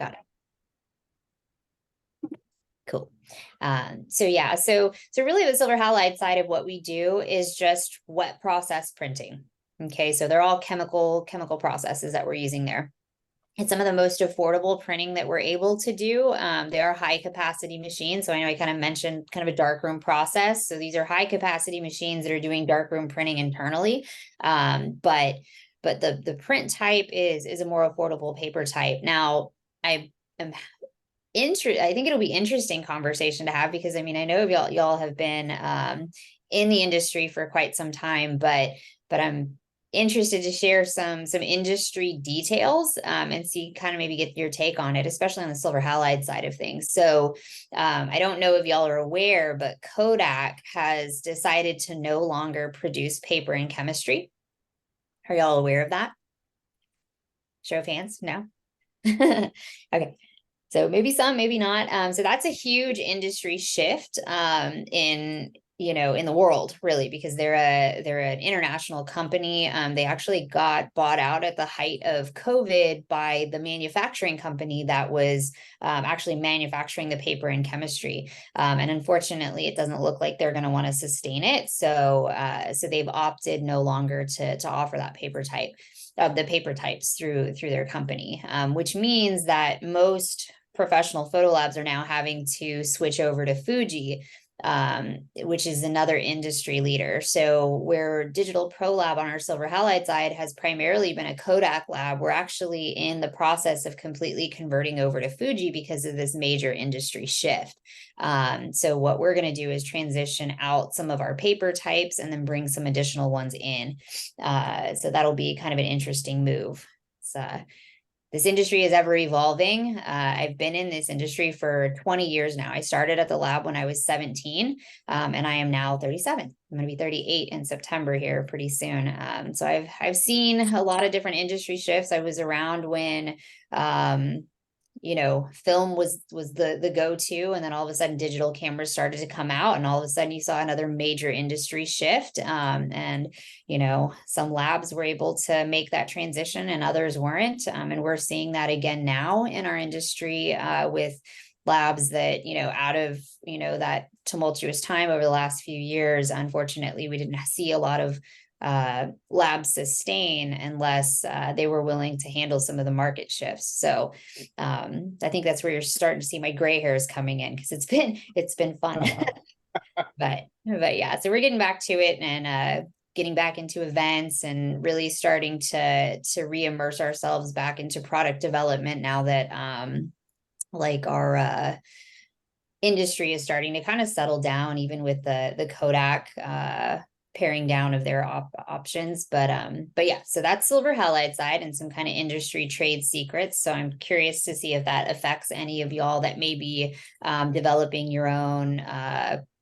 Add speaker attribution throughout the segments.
Speaker 1: Got it. Cool. So yeah, so really the silver halide side of what we do is just wet process printing. Okay, so they're all chemical processes that we're using there. It's some of the most affordable printing that we're able to do. They are high capacity machines. So I know I kind of mentioned kind of a darkroom process. So these are high capacity machines that are doing darkroom printing internally. But the print type is a more affordable paper type. Now, I am I think it'll be interesting conversation to have, because I mean, I know y'all have been in the industry for quite some time, but I'm interested to share some industry details and see kind of maybe get your take on it, especially on the silver halide side of things. So I don't know if y'all are aware, but Kodak has decided to no longer produce paper and chemistry. Are y'all aware of that? Show of hands? No? Okay. So maybe some, maybe not. So that's a huge industry shift in the world, really, because they're an international company. They actually got bought out at the height of COVID by the manufacturing company that was actually manufacturing the paper and chemistry. And unfortunately, it doesn't look like they're going to want to sustain it. So they've opted no longer to offer that paper type of the paper types through their company, which means that most professional photo labs are now having to switch over to Fuji, which is another industry leader. So where Digital Pro Lab on our silver halide side has primarily been a Kodak lab, we're actually in the process of completely converting over to Fuji because of this major industry shift. So what we're going to do is transition out some of our paper types and then bring some additional ones in. So that'll be kind of an interesting move. This industry is ever evolving. I've been in this industry for 20 years now. I started at the lab when I was 17, and I am now 37. I'm going to be 38 in September here pretty soon. So I've seen a lot of different industry shifts. I was around when film was the go-to, and then all of a sudden digital cameras started to come out, and all of a sudden you saw another major industry shift. And some labs were able to make that transition and others weren't. And we're seeing that again now in our industry with labs that, out of, that tumultuous time over the last few years, unfortunately, we didn't see a lot of labs sustain unless they were willing to handle some of the market shifts. So I think that's where you're starting to see my gray hairs coming in, because it's been fun. but yeah, so we're getting back to it and getting back into events and really starting to re-immerse ourselves back into product development now that our industry is starting to kind of settle down, even with the Kodak paring down of their options. But yeah, so that's silver halide side and some kind of industry trade secrets. So I'm curious to see if that affects any of y'all that may be developing your own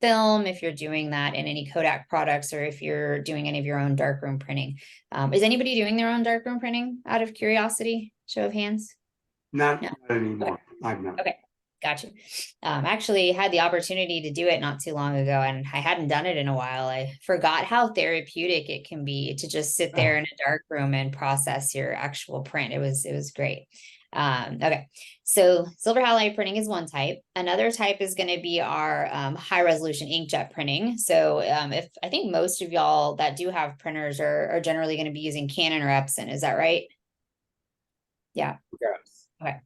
Speaker 1: film, if you're doing that in any Kodak products, or if you're doing any of your own darkroom printing. Is anybody doing their own darkroom printing out of curiosity? Show of hands.
Speaker 2: Not anymore. Okay. I'm not.
Speaker 1: Okay. Gotcha. Actually had the opportunity to do it not too long ago, and I hadn't done it in a while. I forgot how therapeutic it can be to just sit there in a dark room and process your actual print. It was great. Okay. So silver halide printing is one type. Another type is going to be our high resolution inkjet printing. So if I think most of y'all that do have printers are generally going to be using Canon or Epson. Is that right? Yeah.
Speaker 2: Yes.
Speaker 1: Okay.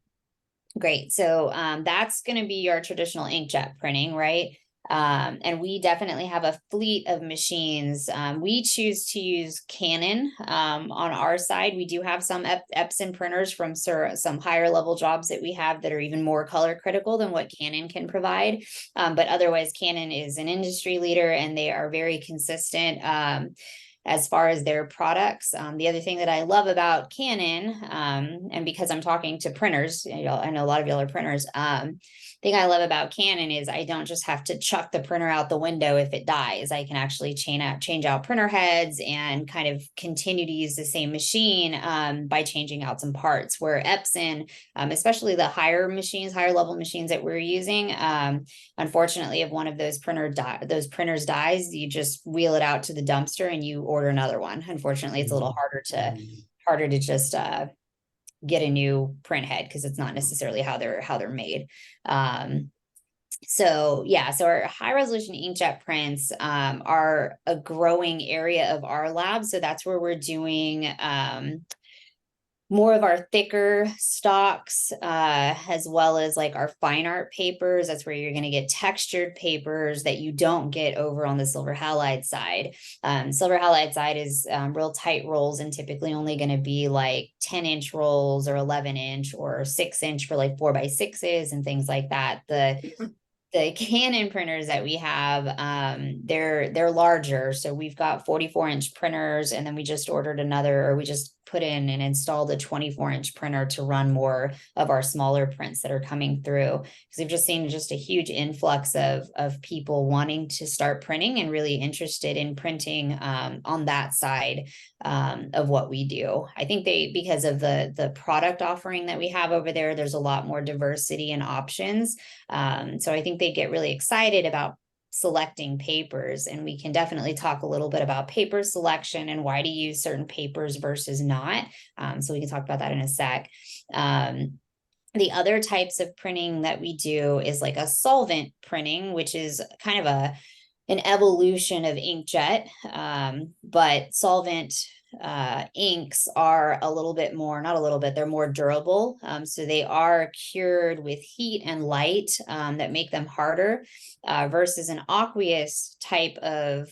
Speaker 1: Great. So that's going to be your traditional inkjet printing, right? And we definitely have a fleet of machines. We choose to use Canon on our side. We do have some Epson printers from some higher level jobs that we have that are even more color critical than what Canon can provide. But otherwise, Canon is an industry leader and they are very consistent as far as their products. The other thing that I love about Canon, and because I'm talking to printers, I know a lot of y'all are printers, thing I love about Canon is I don't just have to chuck the printer out the window if it dies. I can actually change out printer heads and kind of continue to use the same machine by changing out some parts. Where Epson, especially the higher level machines that we're using, unfortunately, if one of those printers dies, you just wheel it out to the dumpster and you order another one. Unfortunately, it's a little harder to just get a new print head because it's not necessarily how they're made. So yeah, so our high resolution inkjet prints are a growing area of our lab. So that's where we're doing more of our thicker stocks, as well as like our fine art papers. That's where you're going to get textured papers that you don't get over on the silver halide side. Silver halide side is real tight rolls and typically only going to be like 10-inch rolls or 11-inch or 6-inch for like 4x6s and things like that. The Canon printers that we have, they're larger. So we've got 44-inch printers, and then we just ordered another, or we just put in and installed a 24-inch printer to run more of our smaller prints that are coming through. Because we've just seen just a huge influx of people wanting to start printing and really interested in printing on that side of what we do. I think because of the product offering that we have over there, there's a lot more diversity and options. So I think they get really excited about selecting papers, and we can definitely talk a little bit about paper selection and why to use certain papers versus not. So we can talk about that in a sec. The other types of printing that we do is like a solvent printing, which is kind of an evolution of inkjet, but solvent inks are a little bit more, not a little bit, they're more durable. So they are cured with heat and light that make them harder versus an aqueous type of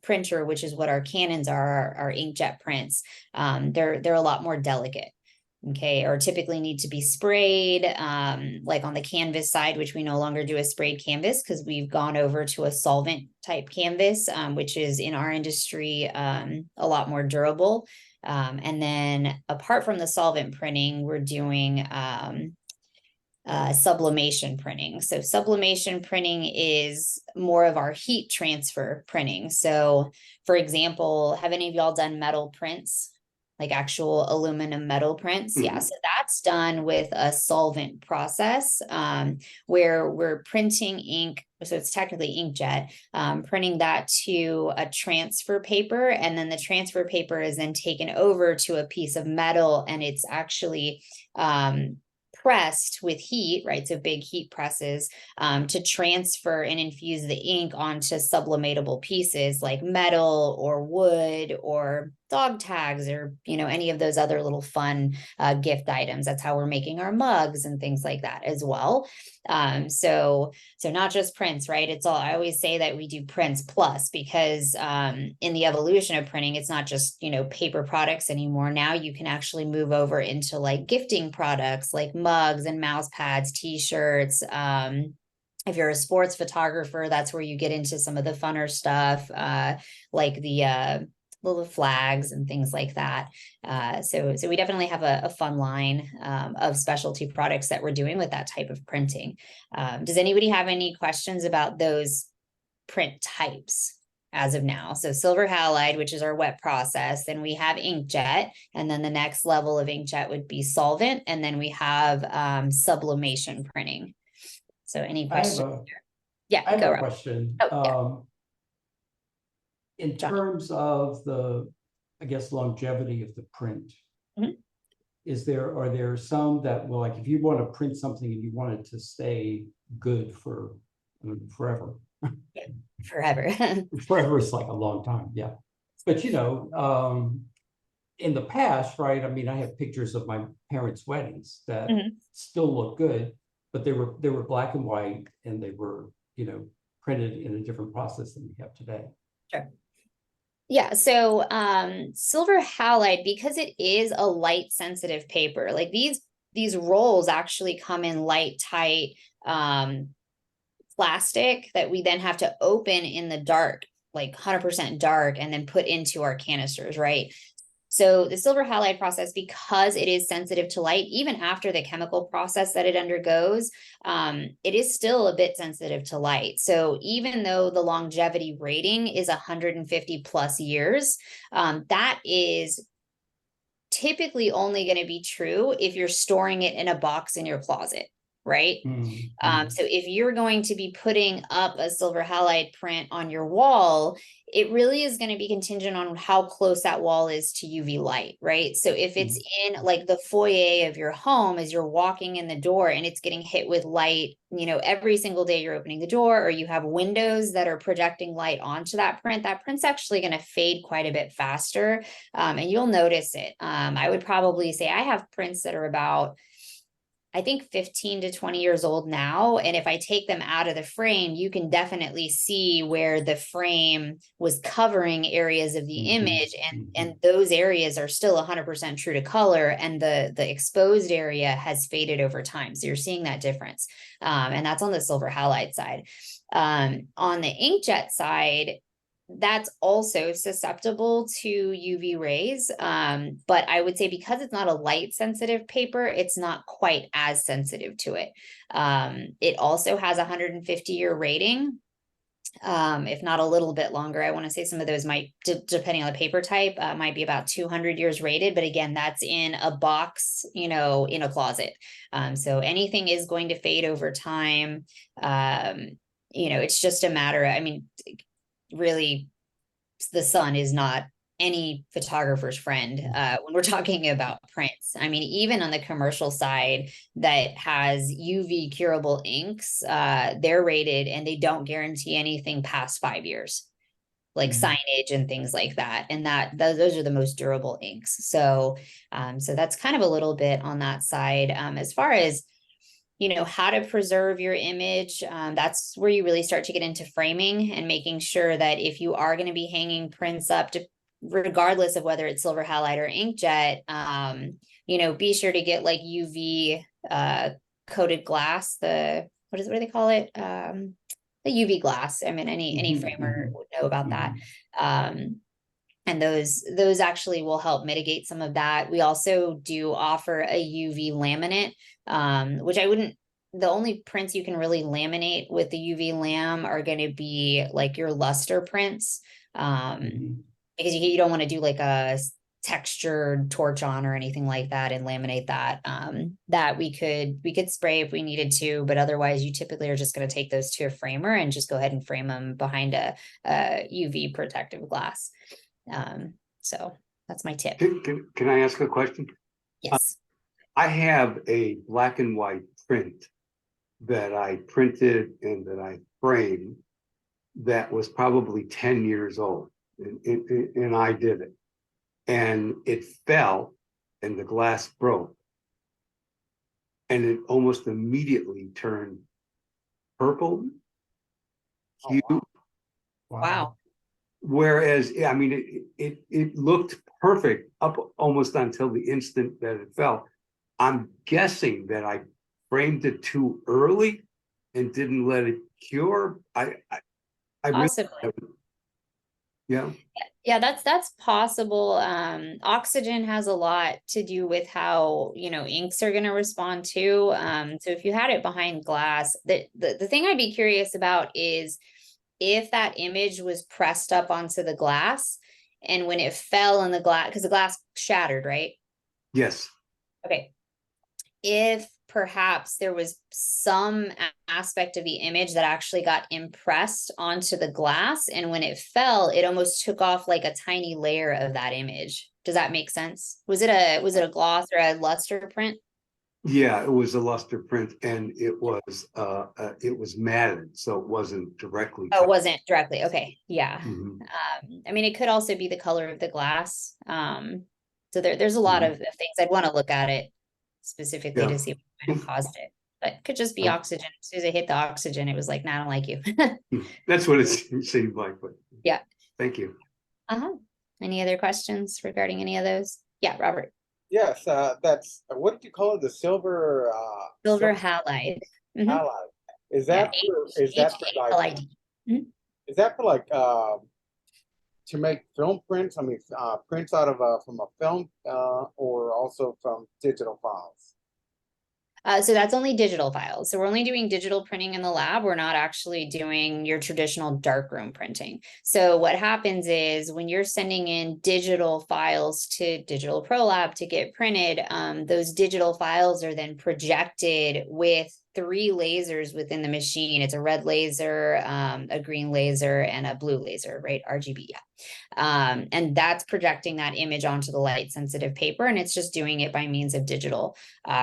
Speaker 1: printer, which is what our Canons are, our inkjet prints. They're a lot more delicate. Okay, or typically need to be sprayed, like on the canvas side, which we no longer do a sprayed canvas because we've gone over to a solvent type canvas, which is in our industry a lot more durable. And then apart from the solvent printing, we're doing sublimation printing. So sublimation printing is more of our heat transfer printing. So for example, have any of y'all done metal prints? Like actual aluminum metal prints. Yeah, so that's done with a solvent process where we're printing ink. So it's technically inkjet, printing that to a transfer paper. And then the transfer paper is then taken over to a piece of metal, and it's actually pressed with heat, right? So big heat presses to transfer and infuse the ink onto sublimatable pieces like metal or wood or dog tags or, any of those other little fun gift items. That's how we're making our mugs and things like that as well. So not just prints, right? It's all, I always say that we do prints plus because in the evolution of printing, it's not just, paper products anymore. Now you can actually move over into like gifting products like mugs and mouse pads, t-shirts. If you're a sports photographer, that's where you get into some of the funner stuff, like the little flags and things like that. So we definitely have a fun line of specialty products that we're doing with that type of printing. Does anybody have any questions about those print types as of now? So silver halide, which is our wet process, then we have inkjet, and then the next level of inkjet would be solvent, and then we have sublimation printing. So any questions?
Speaker 3: I have a question.
Speaker 1: Oh, yeah.
Speaker 3: In terms of the, I guess, longevity of the print, are there some that will, like, if you want to print something and you want it to stay good for forever?
Speaker 1: Forever.
Speaker 3: Forever is like a long time, yeah. But in the past, right? I mean, I have pictures of my parents' weddings that still look good, but they were black and white, and they were, printed in a different process than we have today.
Speaker 1: Sure. Yeah, so silver halide, because it is a light sensitive paper, like these rolls actually come in light tight plastic that we then have to open in the dark, like 100% dark, and then put into our canisters, right? So the silver halide process, because it is sensitive to light, even after the chemical process that it undergoes, it is still a bit sensitive to light. So even though the longevity rating is 150 plus years, that is typically only going to be true if you're storing it in a box in your closet, right?
Speaker 3: Mhm.
Speaker 1: So if you're going to be putting up a silver halide print on your wall, it really is going to be contingent on how close that wall is to UV light, right? So if it's in like the foyer of your home as you're walking in the door and it's getting hit with light, you know, every single day you're opening the door, or you have windows that are projecting light onto that print's actually going to fade quite a bit faster. And you'll notice it. I would probably say I have prints that are about, I think 15 to 20 years old now. And if I take them out of the frame, you can definitely see where the frame was covering areas of the image, and those areas are still 100% true to color, and the exposed area has faded over time. So you're seeing that difference. And that's on the silver halide side. On the inkjet side, that's also susceptible to UV rays. But I would say because it's not a light sensitive paper, it's not quite as sensitive to it. It also has a 150-year rating, if not a little bit longer. I want to say some of those might, depending on the paper type, might be about 200 years rated. But again, that's in a box, you know, in a closet. So anything is going to fade over time. You know, it's just a matter of, I mean, really, the sun is not any photographer's friend when we're talking about prints. I mean, even on the commercial side that has UV curable inks, they're rated and they don't guarantee anything past 5 years, like signage and things like that. And those are the most durable inks. So, so that's kind of a little bit on that side. As far as, you know, how to preserve your image, that's where you really start to get into framing and making sure that if you are going to be hanging prints up, regardless of whether it's silver halide or inkjet, you know, be sure to get like UV coated glass. What do they call it? The UV glass. I mean, any framer would know about that. And those actually will help mitigate some of that. We also do offer a UV laminate, which the only prints you can really laminate with the UV lam are going to be like your luster prints, because you don't want to do like a textured torch on or anything like that and laminate that. That we could spray if we needed to, but otherwise you typically are just going to take those to a framer and just go ahead and frame them behind a UV protective glass. So that's my tip.
Speaker 2: Can I ask a question?
Speaker 1: Yes.
Speaker 2: I have a black and white print that I printed and that I framed that was probably 10 years old, and I did it. And it fell and the glass broke. And it almost immediately turned purple hue.
Speaker 1: Wow.
Speaker 2: Whereas, I mean, it looked perfect up almost until the instant that it fell. I'm guessing that I framed it too early and didn't let it cure. I
Speaker 1: Possibly.
Speaker 2: Yeah.
Speaker 1: Yeah, that's possible. Oxygen has a lot to do with how, you know, inks are going to respond too. So if you had it behind glass, the thing I'd be curious about is if that image was pressed up onto the glass and when it fell in the glass, because the glass shattered, right?
Speaker 2: Yes.
Speaker 1: Okay. If perhaps there was some aspect of the image that actually got impressed onto the glass, and when it fell, it almost took off like a tiny layer of that image. Does that make sense? Was it a gloss or a luster print?
Speaker 2: Yeah, it was a luster print, and it was matted, so it wasn't directly.
Speaker 1: Oh, it wasn't directly. Okay. Yeah.
Speaker 2: Mhm.
Speaker 1: I mean, it could also be the color of the glass. So there's a lot of things. I'd want to look at it specifically to see what might have caused it. But it could just be oxygen. As soon as it hit the oxygen, it was like, nah, I don't like you.
Speaker 2: That's what it seemed like, but
Speaker 1: Yeah.
Speaker 2: thank you.
Speaker 1: Any other questions regarding any of those? Yeah, Robert.
Speaker 4: Yes, that's what did you call it? The silver
Speaker 1: Halide.
Speaker 4: halide. Is
Speaker 1: Yeah,
Speaker 4: that for like
Speaker 1: Mhm.
Speaker 4: is that for like to make film prints? I mean, prints out of from a film or also from digital files?
Speaker 1: So that's only digital files. So we're only doing digital printing in the lab. We're not actually doing your traditional darkroom printing. So what happens is when you're sending in digital files to Digital Pro Lab to get printed, those digital files are then projected with 3 lasers within the machine. It's a red laser, a green laser, and a blue laser, right? RGB, yeah. And that's projecting that image onto the light sensitive paper, and it's just doing it by means of digital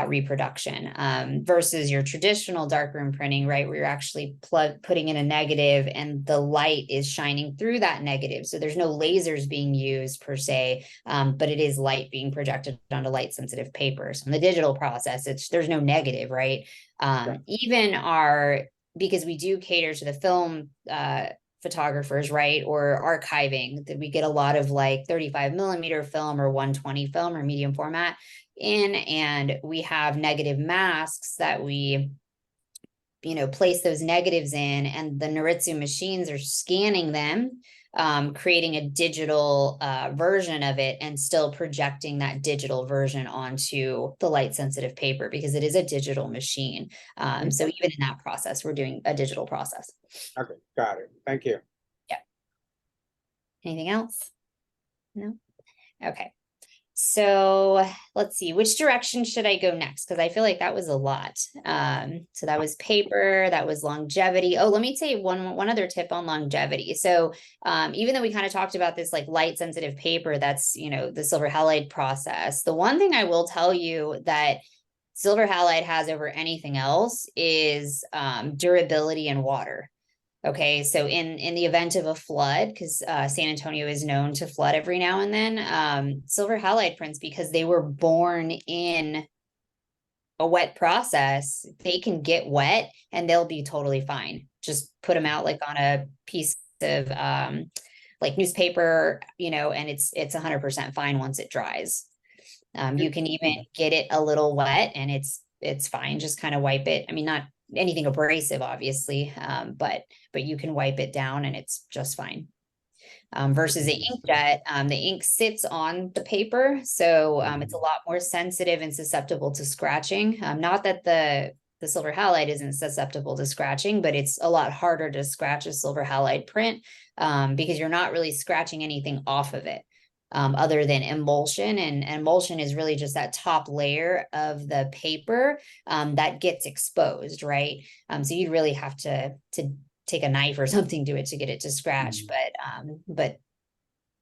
Speaker 1: reproduction, versus your traditional darkroom printing, right, where you're actually putting in a negative and the light is shining through that negative. So there's no lasers being used per se, but it is light being projected onto light sensitive paper. So in the digital process, there's no negative, right? Even because we do cater to the film photographers, right, or archiving, that we get a lot of like 35mm film or 120 film or medium format in, and we have negative masks that we place those negatives in, and the Noritsu machines are scanning them, creating a digital version of it, and still projecting that digital version onto the light sensitive paper, because it is a digital machine. So even in that process, we're doing a digital process.
Speaker 4: Okay, got it. Thank you.
Speaker 1: Yeah. Anything else? No? Okay. So let's see, which direction should I go next? Because I feel like that was a lot. So that was paper, that was longevity. Oh, let me say one other tip on longevity. So even though we kind of talked about this like light sensitive paper, that's, the silver halide process. The one thing I will tell you that silver halide has over anything else is durability in water. Okay, so in the event of a flood, because San Antonio is known to flood every now and then, silver halide prints, because they were born in a wet process, they can get wet and they'll be totally fine. Just put them out like on a piece of like newspaper, and it's 100% fine once it dries. You can even get it a little wet and it's fine. Just kind of wipe it. I mean, not anything abrasive, obviously, but you can wipe it down and it's just fine. Versus the inkjet, the ink sits on the paper, so it's a lot more sensitive and susceptible to scratching. Not that the silver halide isn't susceptible to scratching, but it's a lot harder to scratch a silver halide print because you're not really scratching anything off of it. Other than emulsion, and emulsion is really just that top layer of the paper that gets exposed, right? So you'd really have to take a knife or something to it to get it to scratch. But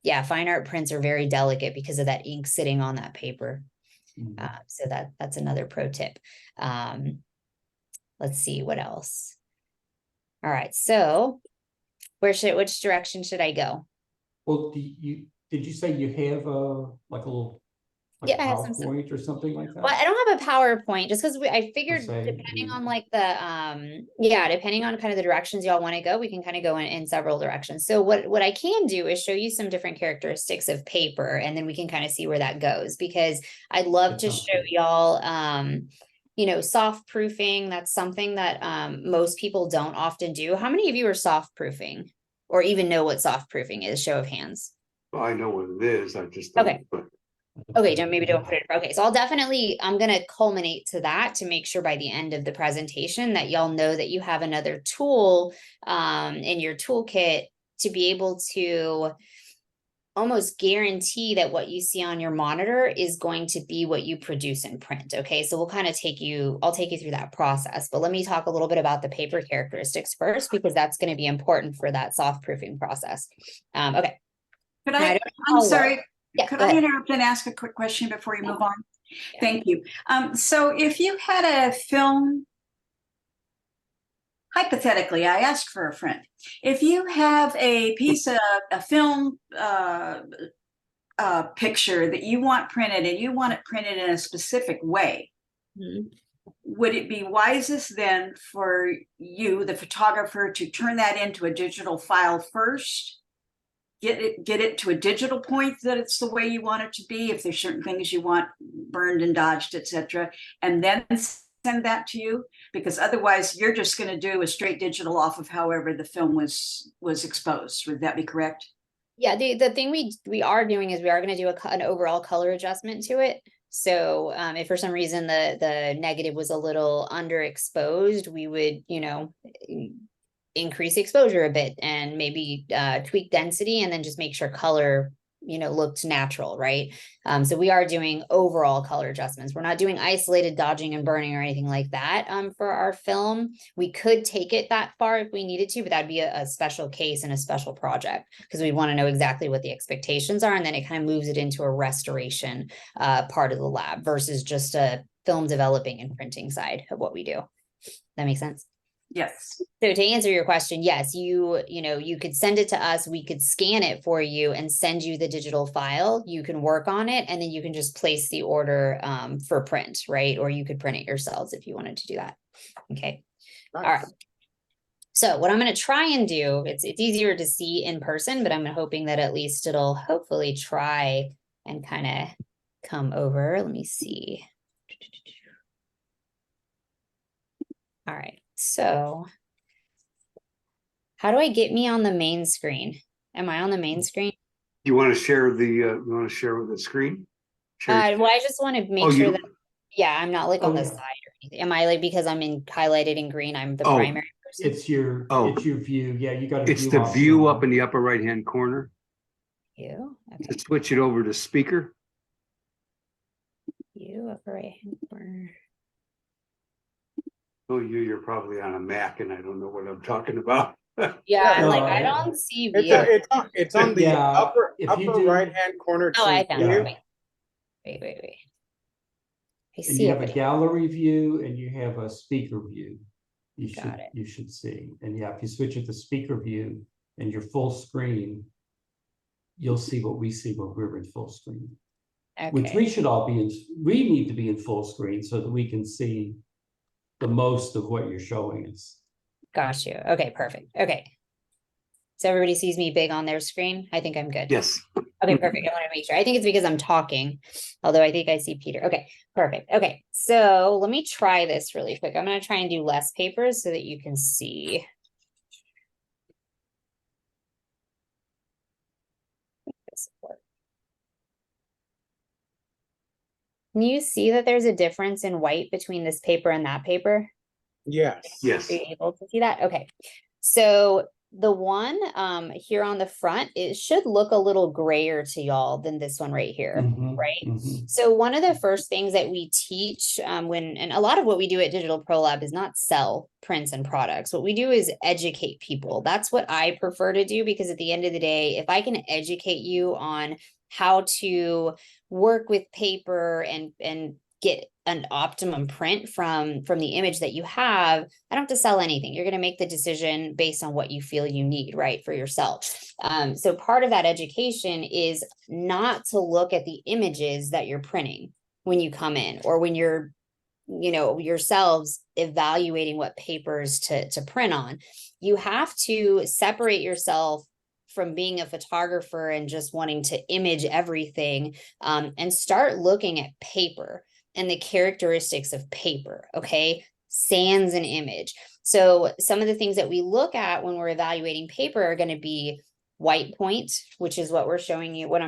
Speaker 1: yeah, fine art prints are very delicate because of that ink sitting on that paper. So that's another pro tip. Let's see what else. All right, so which direction should I go?
Speaker 3: Well, did you say you have like a little
Speaker 1: Yeah, I have some
Speaker 3: PowerPoint or something like that?
Speaker 1: Well, I don't have a PowerPoint just because I figured
Speaker 3: say,
Speaker 1: depending on like depending on kind of the directions y'all want to go, we can kind of go in several directions. So what I can do is show you some different characteristics of paper, and then we can kind of see where that goes, because I'd love to show y'all soft proofing. That's something that most people don't often do. How many of you are soft proofing or even know what soft proofing is? Show of hands.
Speaker 2: Well, I know what it is. I just don't.
Speaker 1: Okay. Okay, maybe don't put it. Okay, so I'm going to culminate to that to make sure by the end of the presentation that y'all know that you have another tool in your toolkit to be able to almost guarantee that what you see on your monitor is going to be what you produce in print. Okay, so I'll take you through that process, but let me talk a little bit about the paper characteristics first, because that's going to be important for that soft proofing process. Okay.
Speaker 5: I'm sorry.
Speaker 1: Yeah,
Speaker 5: could I interrupt and ask a quick question before you move on?
Speaker 1: Yeah.
Speaker 5: Thank you. So if you had a film, hypothetically, I ask for a friend. If you have a piece of a film picture that you want printed, and you want it printed in a specific way, would it be wisest then for you, the photographer, to turn that into a digital file first? Get it to a digital point that it's the way you want it to be, if there's certain things you want burned and dodged, etc., and then send that to you? Because otherwise you're just going to do a straight digital off of however the film was exposed. Would that be correct?
Speaker 1: Yeah, the thing we are doing is we are going to do an overall color adjustment to it. So if for some reason the negative was a little underexposed, we would increase exposure a bit and maybe tweak density, and then just make sure color looked natural, right? So we are doing overall color adjustments. We're not doing isolated dodging and burning or anything like that for our film. We could take it that far if we needed to, but that'd be a special case and a special project because we want to know exactly what the expectations are. And then it kind of moves it into a restoration part of the lab versus just a film developing and printing side of what we do. That makes sense?
Speaker 5: Yes.
Speaker 1: So to answer your question, yes, you could send it to us. We could scan it for you and send you the digital file. You can work on it and then you can just place the order for print, right? Or you could print it yourselves if you wanted to do that. Okay.
Speaker 4: Nice.
Speaker 1: All right. So what I'm going to try and do, it's easier to see in person, but I'm hoping that at least it'll hopefully try and kind of come over. Let me see. All right. So how do I get me on the main screen? Am I on the main screen?
Speaker 2: You want to share with the screen?
Speaker 1: Well, I just want to make
Speaker 2: Oh,
Speaker 1: sure that, yeah, I'm not like on the
Speaker 3: Oh.
Speaker 1: side or anything. Am I like, because I'm highlighted in green, I'm the
Speaker 2: Oh,
Speaker 1: primary person?
Speaker 3: It's your view. Yeah, you got a
Speaker 2: It's
Speaker 3: view
Speaker 2: the
Speaker 3: option.
Speaker 2: view up in the upper right-hand corner.
Speaker 1: You, okay,
Speaker 2: To switch it over to speaker.
Speaker 1: you upper right hand corner.
Speaker 2: Oh, you're probably on a Mac and I don't know what I'm talking about.
Speaker 1: Yeah,
Speaker 3: No,
Speaker 1: like I don't see
Speaker 4: It's
Speaker 1: view.
Speaker 4: it's on the
Speaker 3: Yeah,
Speaker 4: upper
Speaker 3: if you do-
Speaker 4: right hand corner. It
Speaker 1: Oh, I
Speaker 4: says
Speaker 1: found
Speaker 4: view.
Speaker 1: it. Wait. I
Speaker 3: And
Speaker 1: see
Speaker 3: you
Speaker 1: it,
Speaker 3: have a
Speaker 1: but
Speaker 3: gallery view and you have a speaker view.
Speaker 1: Got it.
Speaker 3: You should see. And yeah, if you switch it to speaker view and your full screen, you'll see what we see when we're in full screen. Which
Speaker 1: okay.
Speaker 3: we should all be in, we need to be in full screen so that we can see the most of what you're showing us.
Speaker 1: Got you. Okay, perfect. Okay. So everybody sees me big on their screen. I think I'm good.
Speaker 2: Yes.
Speaker 1: Okay, perfect. I want to make sure. I think it's because I'm talking, although I think I see Peter. Okay, perfect. Okay, so let me try this really quick. I'm going to try and do less papers so that you can see. Can you see that there's a difference in white between this paper and that paper?
Speaker 4: Yes.
Speaker 2: Yes.
Speaker 1: Are you able to see that? Okay. So the one here on the front, it should look a little grayer to y'all than this one right here, right? So one of the first things that we teach and a lot of what we do at Digital Pro Lab is not sell prints and products. What we do is educate people. That's what I prefer to do, because at the end of the day, if I can educate you on how to work with paper and get an optimum print from the image that you have, I don't have to sell anything. You're going to make the decision based on what you feel you need, right, for yourself. So part of that education is not to look at the images that you're printing when you come in, or when you're yourselves evaluating what papers to print on. You have to separate yourself from being a photographer and just wanting to image everything, and start looking at paper and the characteristics of paper. Okay, sans an image. So some of the things that we look at when we're evaluating paper are going to be white point, which is what I'm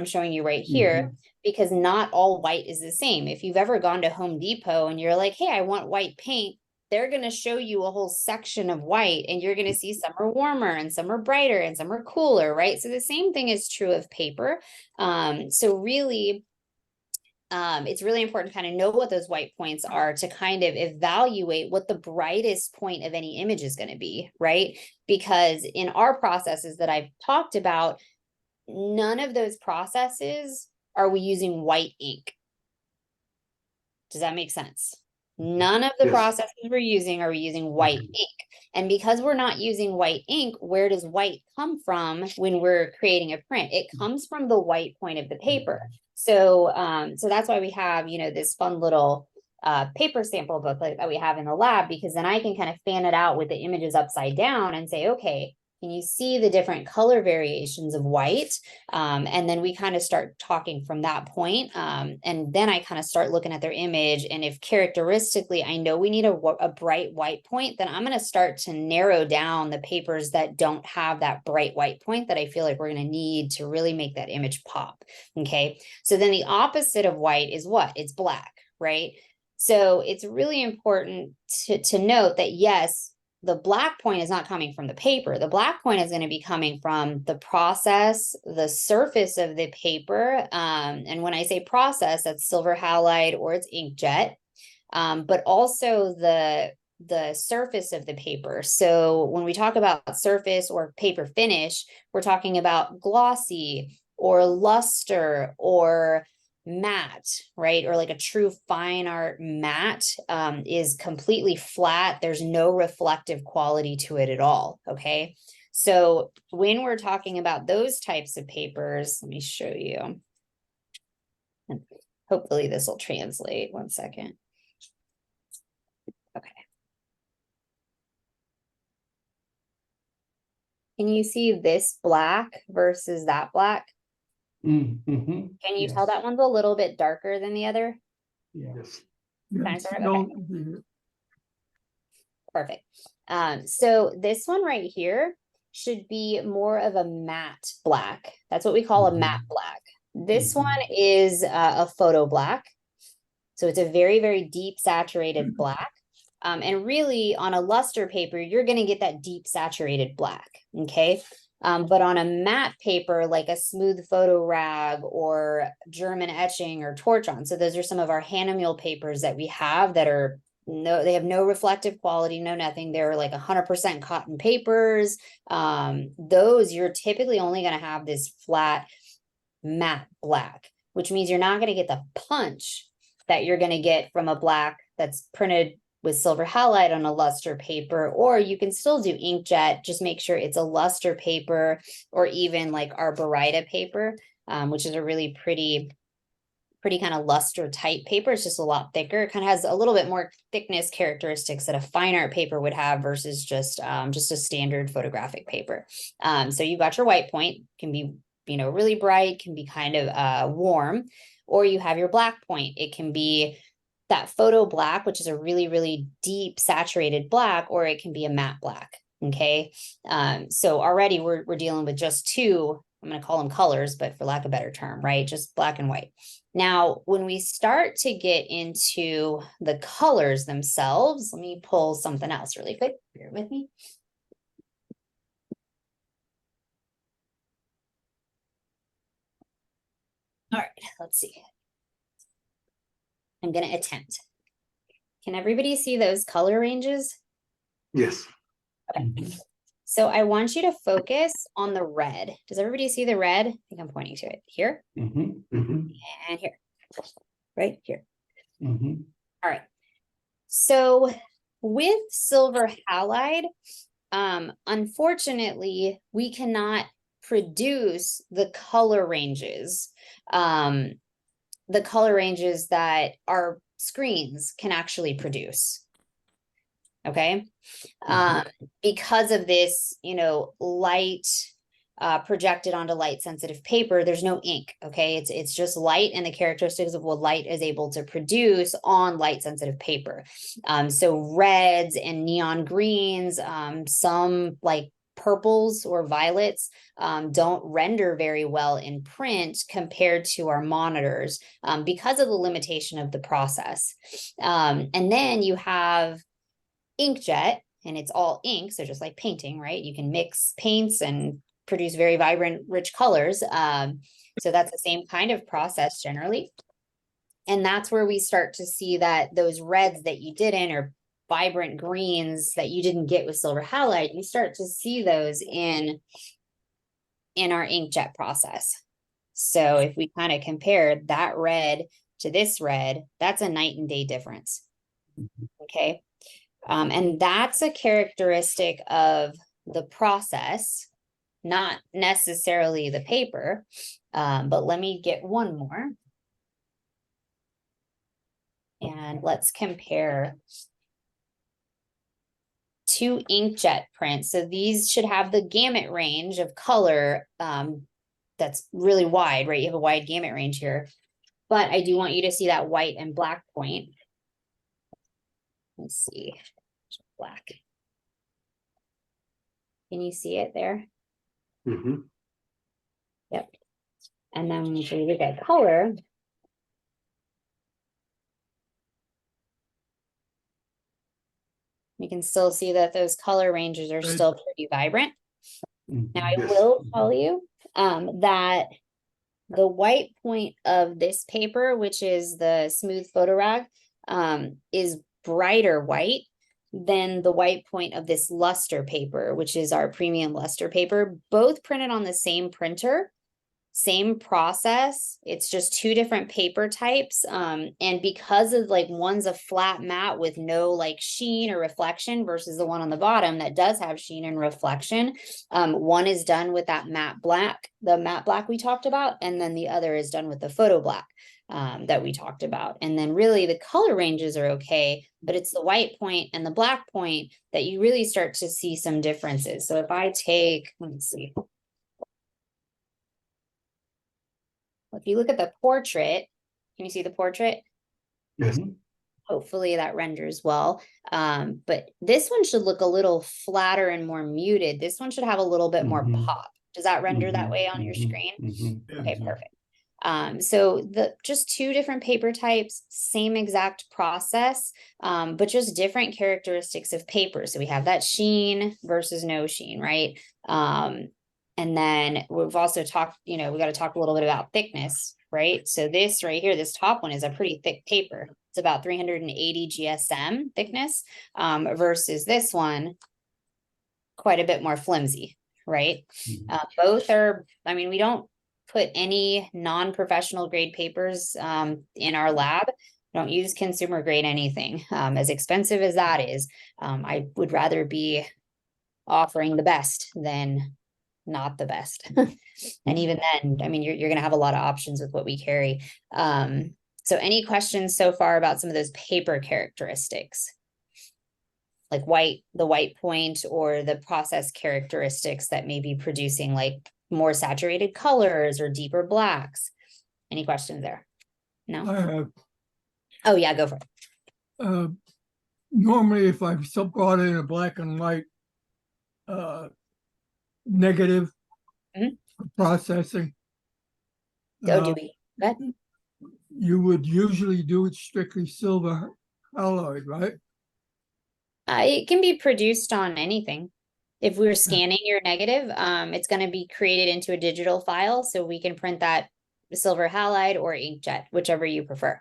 Speaker 1: showing you right here, because not all white is the same. If you've ever gone to Home Depot and you're like, hey, I want white paint, they're going to show you a whole section of white, and you're going to see some are warmer and some are brighter and some are cooler, right? So the same thing is true of paper. So really, it's really important to kind of know what those white points are to kind of evaluate what the brightest point of any image is going to be, right? Because in our processes that I've talked about, none of those processes are we using white ink. Does that make sense? None of the processes we're using are we using white ink. And because we're not using white ink, where does white come from when we're creating a print? It comes from the white point of the paper. So that's why we have, this fun little paper sample book that we have in the lab, because then I can kind of fan it out with the images upside down and say, okay, can you see the different color variations of white? And then we kind of start talking from that point. And then I kind of start looking at their image. And if characteristically, I know we need a bright white point, then I'm going to start to narrow down the papers that don't have that bright white point that I feel like we're going to need to really make that image pop. Okay. So then the opposite of white is what? It's black, right? So it's really important to note that, yes, the black point is not coming from the paper. The black point is going to be coming from the process, the surface of the paper. And when I say process, that's silver halide or it's inkjet, but also the surface of the paper. So when we talk about surface or paper finish, we're talking about glossy or luster or matte, right? Or like a true fine art matte is completely flat. There's no reflective quality to it at all. Okay. So when we're talking about those types of papers, let me show you. And hopefully this will translate. One second. Okay. Can you see this black versus that black?
Speaker 3: Mm-hmm.
Speaker 1: Can you tell that one's a little bit darker than the other?
Speaker 3: Yeah.
Speaker 2: Yes.
Speaker 1: Kind of, sort of? Okay. Perfect. So this one right here should be more of a matte black. That's what we call a matte black. This one is a photo black. So it's a very, very deep saturated black. And really on a luster paper, you're going to get that deep saturated black. Okay. But on a matte paper, like a smooth photo rag or German etching or torch on. So those are some of our Hahnemuhle papers that we have that are they have no reflective quality, no nothing. They're like 100% cotton papers. Those you're typically only going to have this flat matte black, which means you're not going to get the punch that you're going to get from a black that's printed with silver halide on a luster paper, or you can still do inkjet, just make sure it's a luster paper or even like our Baryta paper, which is a really pretty kind of luster type paper. It's just a lot thicker. It kind of has a little bit more thickness characteristics that a fine art paper would have versus just a standard photographic paper. So you got your white point, can be, really bright, can be kind of warm, or you have your black point. It can be that photo black, which is a really, really deep saturated black, or it can be a matte black. Okay. So already we're dealing with just two, I'm going to call them colors, but for lack of a better term, right? Just black and white. Now, when we start to get into the colors themselves, let me pull something else really quick. Bear with me. All right, let's see. I'm going to attempt. Can everybody see those color ranges?
Speaker 2: Yes.
Speaker 1: Okay. So I want you to focus on the red. Does everybody see the red? I think I'm pointing to it here and here, right here. All right. So with silver halide, unfortunately, we cannot produce the color ranges that our screens can actually produce. Okay. Because of this, light projected onto light sensitive paper, there's no ink. Okay. It's just light and the characteristics of what light is able to produce on light sensitive paper. So reds and neon greens, some like purples or violets don't render very well in print compared to our monitors because of the limitation of the process. And then you have inkjet, and it's all ink, so just like painting, right? You can mix paints and produce very vibrant, rich colors. So that's the same kind of process generally. And that's where we start to see that those reds that you didn't, or vibrant greens that you didn't get with silver halide, you start to see those in our inkjet process. So if we kind of compare that red to this red, that's a night and day difference. Okay. And that's a characteristic of the process, not necessarily the paper. But let me get one more. And let's compare two inkjet prints. So these should have the gamut range of color that's really wide, right? You have a wide gamut range here. But I do want you to see that white and black point. Let's see. Black. Can you see it there? Yep. And then when you look at color, You can still see that those color ranges are
Speaker 6: Right.
Speaker 1: still pretty vibrant. Now, I
Speaker 2: Yes.
Speaker 1: will tell you that the white point of this paper, which is the smooth photo rag, is brighter white than the white point of this luster paper, which is our premium luster paper, both printed on the same printer, same process. It's just two different paper types. And because of like one's a flat matte with no like sheen or reflection versus the one on the bottom that does have sheen and reflection, one is done with that matte black, the matte black we talked about, and then the other is done with the photo black that we talked about. And then really the color ranges are okay, but it's the white point and the black point that you really start to see some differences. So if I take, let's see. If you look at the portrait, can you see the portrait?
Speaker 2: Yes.
Speaker 1: Hopefully that renders well. But this one should look a little flatter and more muted. This one should have a little bit more pop. Does that render that way on your screen? Okay, perfect. So the just two different paper types, same exact process, but just different characteristics of paper. So we have that sheen versus no sheen, right? And then we've also talked, we got to talk a little bit about thickness, right? So this right here, this top one is a pretty thick paper. It's about 380 GSM thickness, versus this one, quite a bit more flimsy, right? Both are, we don't put any non-professional grade papers in our lab. Don't use consumer grade anything. As expensive as that is, I would rather be offering the best than not the best. And even then, you're going to have a lot of options with what we carry. So any questions so far about some of those paper characteristics? Like the white point or the process characteristics that may be producing like more saturated colors or deeper blacks. Any questions there? No?
Speaker 6: I have,
Speaker 1: Oh yeah, go for it.
Speaker 6: normally if I've still brought in a black and white negative
Speaker 1: Mhm.
Speaker 6: for processing,
Speaker 1: Oh, do we? Go ahead.
Speaker 6: you would usually do it strictly silver alloy, right?
Speaker 1: It can be produced on anything. If we're scanning your negative, it's going to be created into a digital file, so we can print that silver halide or inkjet, whichever you prefer.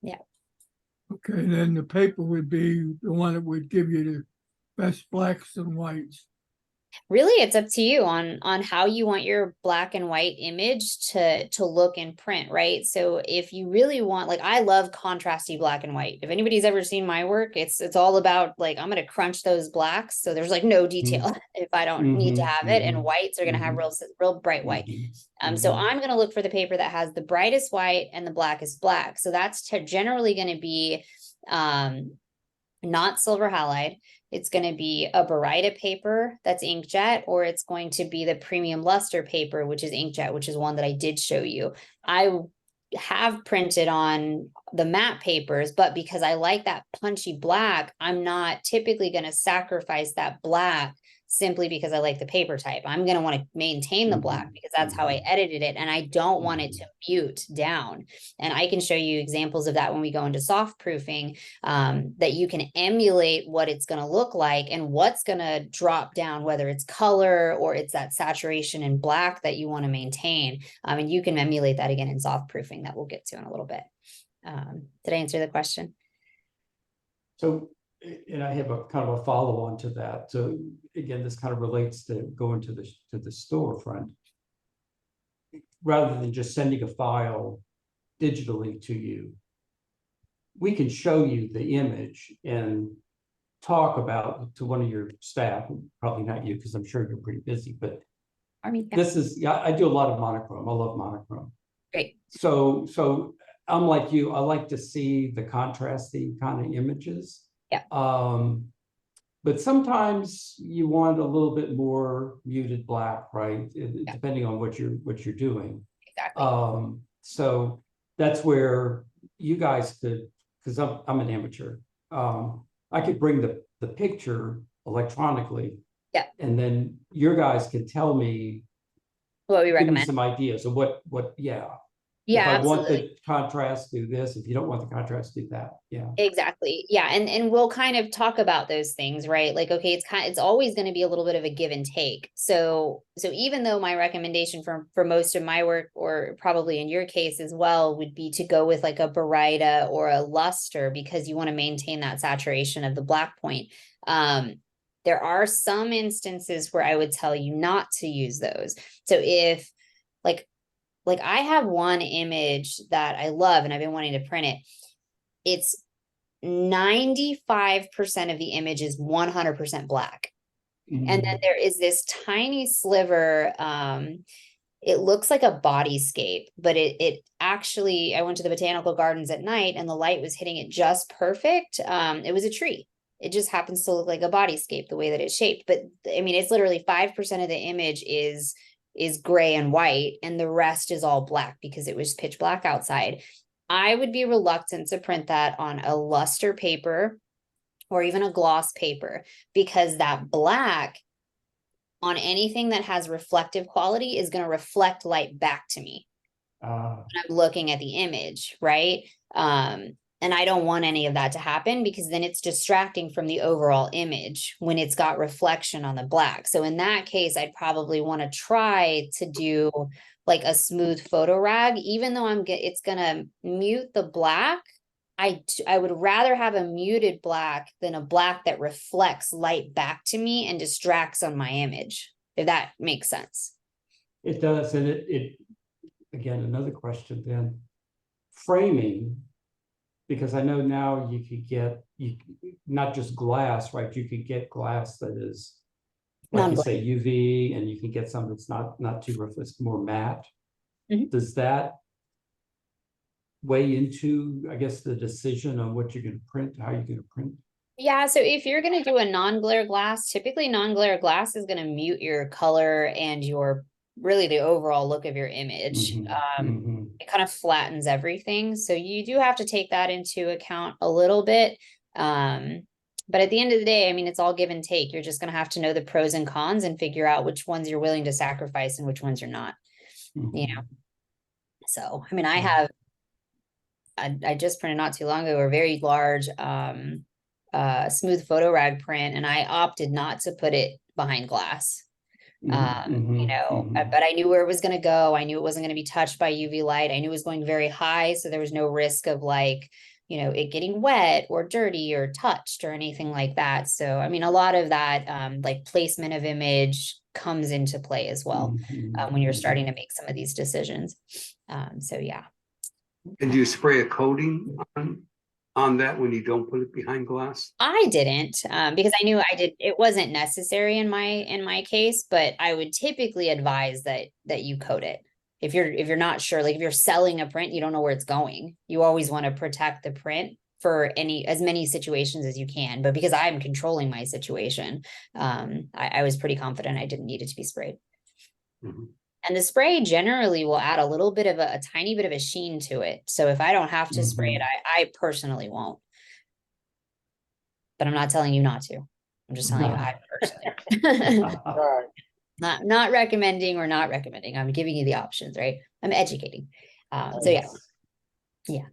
Speaker 1: Yeah.
Speaker 6: Okay, then the paper would be the one that would give you the best blacks and whites.
Speaker 1: Really, it's up to you on how you want your black and white image to look in print, right? So if you really want, like, I love contrasty black and white. If anybody's ever seen my work, it's all about like, I'm going to crunch those blacks so there's like no detail if I don't need to have it, and whites are going to have real bright white. So I'm going to look for the paper that has the brightest white and the blackest black. So that's generally going to be not silver halide. It's going to be a Baryta paper that's inkjet, or it's going to be the premium luster paper, which is inkjet, which is one that I did show you. I have printed on the matte papers, but because I like that punchy black, I'm not typically going to sacrifice that black simply because I like the paper type. I'm going to want to maintain the black because that's how I edited it, and I don't want it to mute down. And I can show you examples of that when we go into soft proofing, that you can emulate what it's going to look like and what's going to drop down, whether it's color or it's that saturation in black that you want to maintain. And you can emulate that again in soft proofing that we'll get to in a little bit. Did I answer the question?
Speaker 3: So, and I have a kind of a follow on to that. So again, this kind of relates to going to the storefront. Rather than just sending a file digitally to you, we can show you the image and talk about to one of your staff, probably not you, because I'm sure you're pretty busy, but this is, yeah, I do a lot of monochrome. I love monochrome.
Speaker 1: Great.
Speaker 3: So I'm like you, I like to see the contrasting kind of images.
Speaker 1: Yeah.
Speaker 3: But sometimes you want a little bit more muted black, right? Depending on what you're doing.
Speaker 1: Exactly.
Speaker 3: So that's where you guys could, because I'm an amateur. I could bring the picture electronically.
Speaker 1: Yeah.
Speaker 3: And then your guys can tell me
Speaker 1: what we
Speaker 3: give me
Speaker 1: recommend.
Speaker 3: some ideas of what, yeah.
Speaker 1: Yeah,
Speaker 3: If I want
Speaker 1: absolutely.
Speaker 3: the contrast, do this. If you don't want the contrast, do that. Yeah.
Speaker 1: Exactly. Yeah. And we'll kind of talk about those things, right? Like, okay, it's always going to be a little bit of a give and take. So even though my recommendation for most of my work, or probably in your case as well, would be to go with like a Baryta or a luster, because you want to maintain that saturation of the black point. There are some instances where I would tell you not to use those. So if like I have one image that I love and I've been wanting to print it. It's 95% of the image is 100% black. And then
Speaker 3: Mhm.
Speaker 1: there is this tiny sliver. It looks like a bodyscape, but it actually, I went to the botanical gardens at night and the light was hitting it just perfect. It was a tree. It just happens to look like a bodyscape the way that it's shaped. But I mean, it's literally 5% of the image is gray and white, and the rest is all black because it was pitch black outside. I would be reluctant to print that on a luster paper or even a gloss paper, because that black on anything that has reflective quality is going to reflect light back to me
Speaker 3: Uh,
Speaker 1: when I'm looking at the image, right? And I don't want any of that to happen, because then it's distracting from the overall image when it's got reflection on the black. So in that case, I'd probably want to try to do like a smooth photo rag, even though it's gonna mute the black. I would rather have a muted black than a black that reflects light back to me and distracts on my image, if that makes sense.
Speaker 3: it does, and it again, another question then. Framing, because I know now you could get not just glass, right? You could get glass that is, like you say, UV, and you can get some that's not too rough, it's more matte.
Speaker 1: Mhm.
Speaker 3: Does that weigh into, I guess, the decision on what you're going to print, how you're going to print?
Speaker 1: Yeah, so if you're going to do a non-glare glass, typically non-glare glass is going to mute your color and your really the overall look of your image. It kind of flattens everything. So you do have to take that into account a little bit. But at the end of the day, I mean, it's all give and take. You're just going to have to know the pros and cons and figure out which ones you're willing to sacrifice and which ones you're not, you know? So, I mean, I just printed not too long ago a very large smooth photo rag print, and I opted not to put it behind glass. But I knew where it was going to go. I knew it wasn't going to be touched by UV light. I knew it was going very high, so there was no risk of like, it getting wet or dirty or touched or anything like that. So, I mean, a lot of that like placement of image comes into play as well when you're starting to make some of these decisions. So yeah.
Speaker 2: And do you spray a coating on that when you don't put it behind glass?
Speaker 1: I didn't, because I knew it wasn't necessary in my case, but I would typically advise that you coat it. If you're not sure, like if you're selling a print, you don't know where it's going. You always want to protect the print for as many situations as you can. But because I'm controlling my situation, I was pretty confident I didn't need it to be sprayed.
Speaker 2: Mhm.
Speaker 1: And the spray generally will add a little bit of a tiny bit of a sheen to it. So if I don't have to spray it, I personally won't. But I'm not telling you not to. I'm just telling you I personally.
Speaker 4: Right.
Speaker 1: not recommending or not recommending. I'm giving you the options, right? I'm educating. So yeah.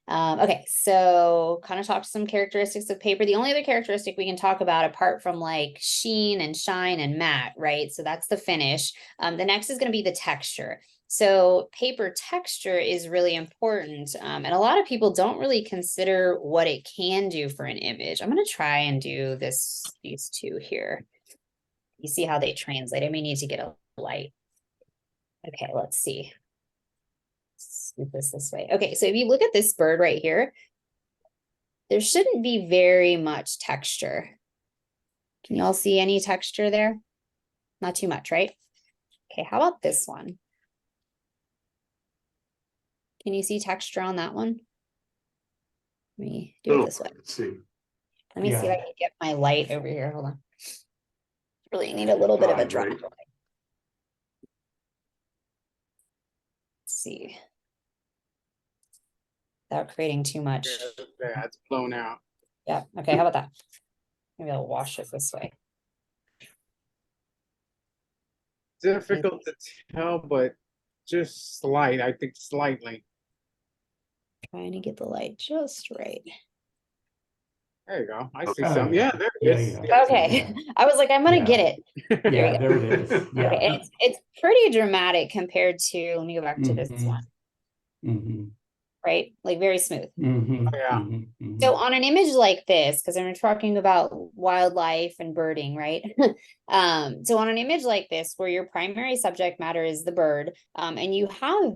Speaker 1: Okay, so kind of talk some characteristics of paper. The only other characteristic we can talk about apart from like sheen and shine and matte, right? So that's the finish. The next is going to be the texture. So paper texture is really important. And a lot of people don't really consider what it can do for an image. I'm going to try and do these two here. You see how they translate. I may need to get a light. Okay, let's see. Scoop this way. Okay, so if you look at this bird right here, there shouldn't be very much texture. Can you all see any texture there? Not too much, right? Okay, how about this one? Can you see texture on that one? Let me do it this way.
Speaker 2: Let's see.
Speaker 1: Let me see if I can get my light over here. Hold on. Really need a little bit of a drop.
Speaker 2: Right.
Speaker 1: Let's see. Without creating too much.
Speaker 4: Yeah, it's blown out.
Speaker 1: Yeah, okay, how about that? Maybe I'll wash it this way.
Speaker 4: Difficult to tell, but just slight, I think slightly.
Speaker 1: Trying to get the light just right.
Speaker 4: There you go. I see
Speaker 2: Okay.
Speaker 4: some. Yeah, there it
Speaker 3: Yeah,
Speaker 4: is.
Speaker 3: yeah.
Speaker 4: Yeah.
Speaker 1: Okay, I was like, I'm gonna get it. There
Speaker 3: Yeah,
Speaker 1: you go.
Speaker 3: there it is.
Speaker 1: Okay,
Speaker 3: Yeah.
Speaker 1: it's pretty dramatic compared to, let me go back to this
Speaker 3: Mhm.
Speaker 1: one,
Speaker 3: Mhm.
Speaker 1: right? Like very smooth.
Speaker 3: Mhm.
Speaker 4: Yeah.
Speaker 3: Mhm. Mhm.
Speaker 1: So on an image like this, because I'm talking about wildlife and birding, right? So on an image like this, where your primary subject matter is the bird, and you have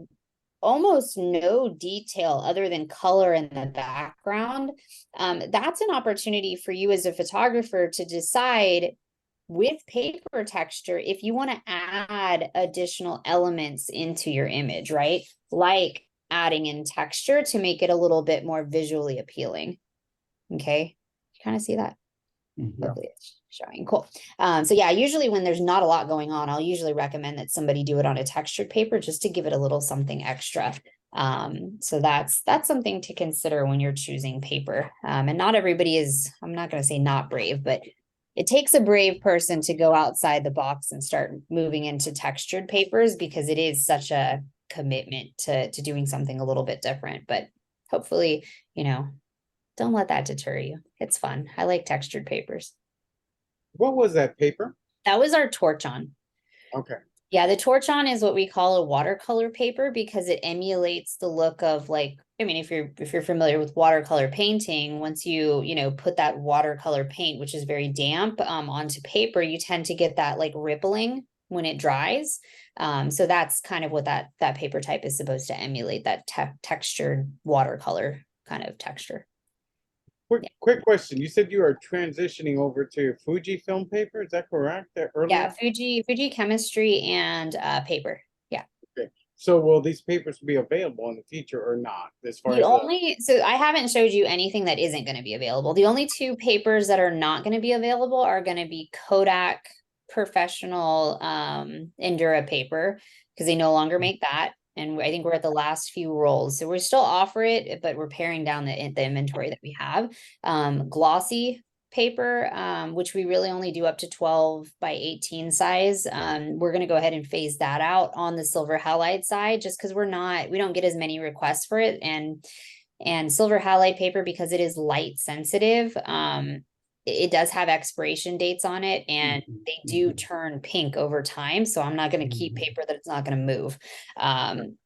Speaker 1: almost no detail other than color in the background, that's an opportunity for you as a photographer to decide with paper texture if you want to add additional elements into your image, right? Like adding in texture to make it a little bit more visually appealing. Okay, you kind of see that?
Speaker 3: Mhm.
Speaker 1: Hopefully it's showing. Cool. So yeah, usually when there's not a lot going on, I'll usually recommend that somebody do it on a textured paper just to give it a little something extra. So that's something to consider when you're choosing paper. And not everybody is, I'm not going to say not brave, but it takes a brave person to go outside the box and start moving into textured papers, because it is such a commitment to doing something a little bit different. But hopefully, don't let that deter you. It's fun. I like textured papers.
Speaker 4: What was that paper?
Speaker 1: That was our torch on.
Speaker 4: Okay.
Speaker 1: Yeah, the torch on is what we call a watercolor paper because it emulates the look of, like, I mean, if you're familiar with watercolor painting, once you put that watercolor paint, which is very damp, onto paper, you tend to get that like rippling when it dries. So that's kind of what that paper type is supposed to emulate, that textured watercolor kind of texture.
Speaker 4: Quick question. You said you are transitioning over to Fujifilm paper. Is that correct?
Speaker 1: Yeah,
Speaker 4: Earlier?
Speaker 1: Fuji chemistry and paper. Yeah.
Speaker 4: Okay. So will these papers be available in the future or not? As far
Speaker 1: The
Speaker 4: as
Speaker 1: only, so I haven't showed you anything that isn't going to be available. The only two papers that are not going to be available are going to be Kodak Professional Endura paper, because they no longer make that. And I think we're at the last few rolls. So we still offer it, but we're paring down the inventory that we have. Glossy paper, which we really only do up to 12 by 18 size. We're going to go ahead and phase that out on the silver halide side, just because we don't get as many requests for it. And silver halide paper, because it is light sensitive, it does have expiration dates on it, and they do turn pink over time. So I'm not going to keep paper that it's not going to move.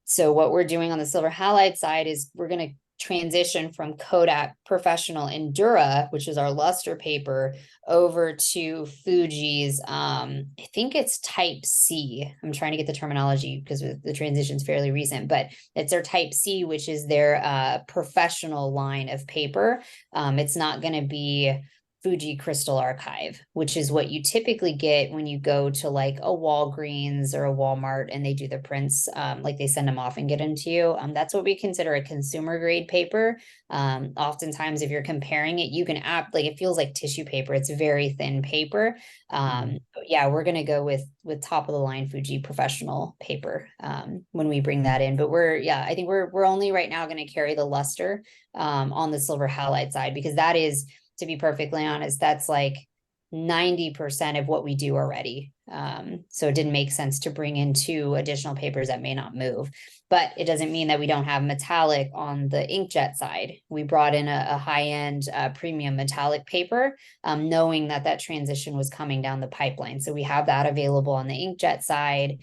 Speaker 1: So what we're doing on the silver halide side is we're going to transition from Kodak Professional Endura, which is our luster paper, over to Fuji's, I think it's type C. I'm trying to get the terminology because the transition is fairly recent, but it's their type C, which is their professional line of paper. It's not going to be Fuji Crystal Archive, which is what you typically get when you go to like a Walgreens or a Walmart and they do the prints, like they send them off and get them to you. That's what we consider a consumer grade paper. Oftentimes, if you're comparing it, you can like it feels like tissue paper. It's very thin paper. But yeah, we're gonna go with top of the line Fuji professional paper when we bring that in. But I think we're only right now going to carry the luster on the silver halide side, because that is, to be perfectly honest, that's like 90% of what we do already. So it didn't make sense to bring in two additional papers that may not move, but it doesn't mean that we don't have metallic on the inkjet side. We brought in a high-end premium metallic paper, knowing that transition was coming down the pipeline. So we have that available on the inkjet side.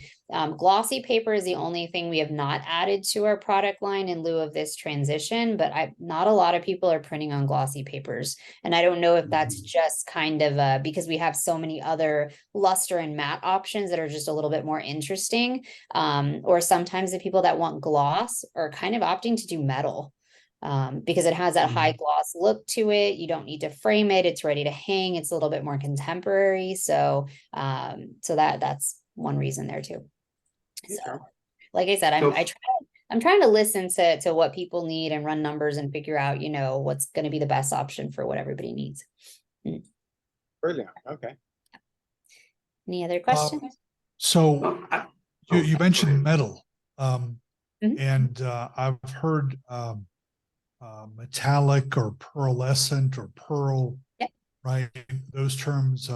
Speaker 1: Glossy paper is the only thing we have not added to our product line in lieu of this transition, but not a lot of people are printing on glossy papers. And I don't know if that's just kind of because we have so many other luster and matte options that are just a little bit more interesting. Or sometimes the people that want gloss are kind of opting to do metal. Because it has that high gloss look to it. You don't need to frame it. It's ready to hang. It's a little bit more contemporary. So that's one reason there too. So, like I said, I'm trying to listen to what people need and run numbers and figure out, what's going to be the best option for what everybody needs.
Speaker 4: brilliant. Okay.
Speaker 1: Any other questions?
Speaker 7: So you mentioned metal,
Speaker 1: Mhm.
Speaker 7: and I've heard metallic or pearlescent or pearl,
Speaker 1: Yep.
Speaker 7: right? Those terms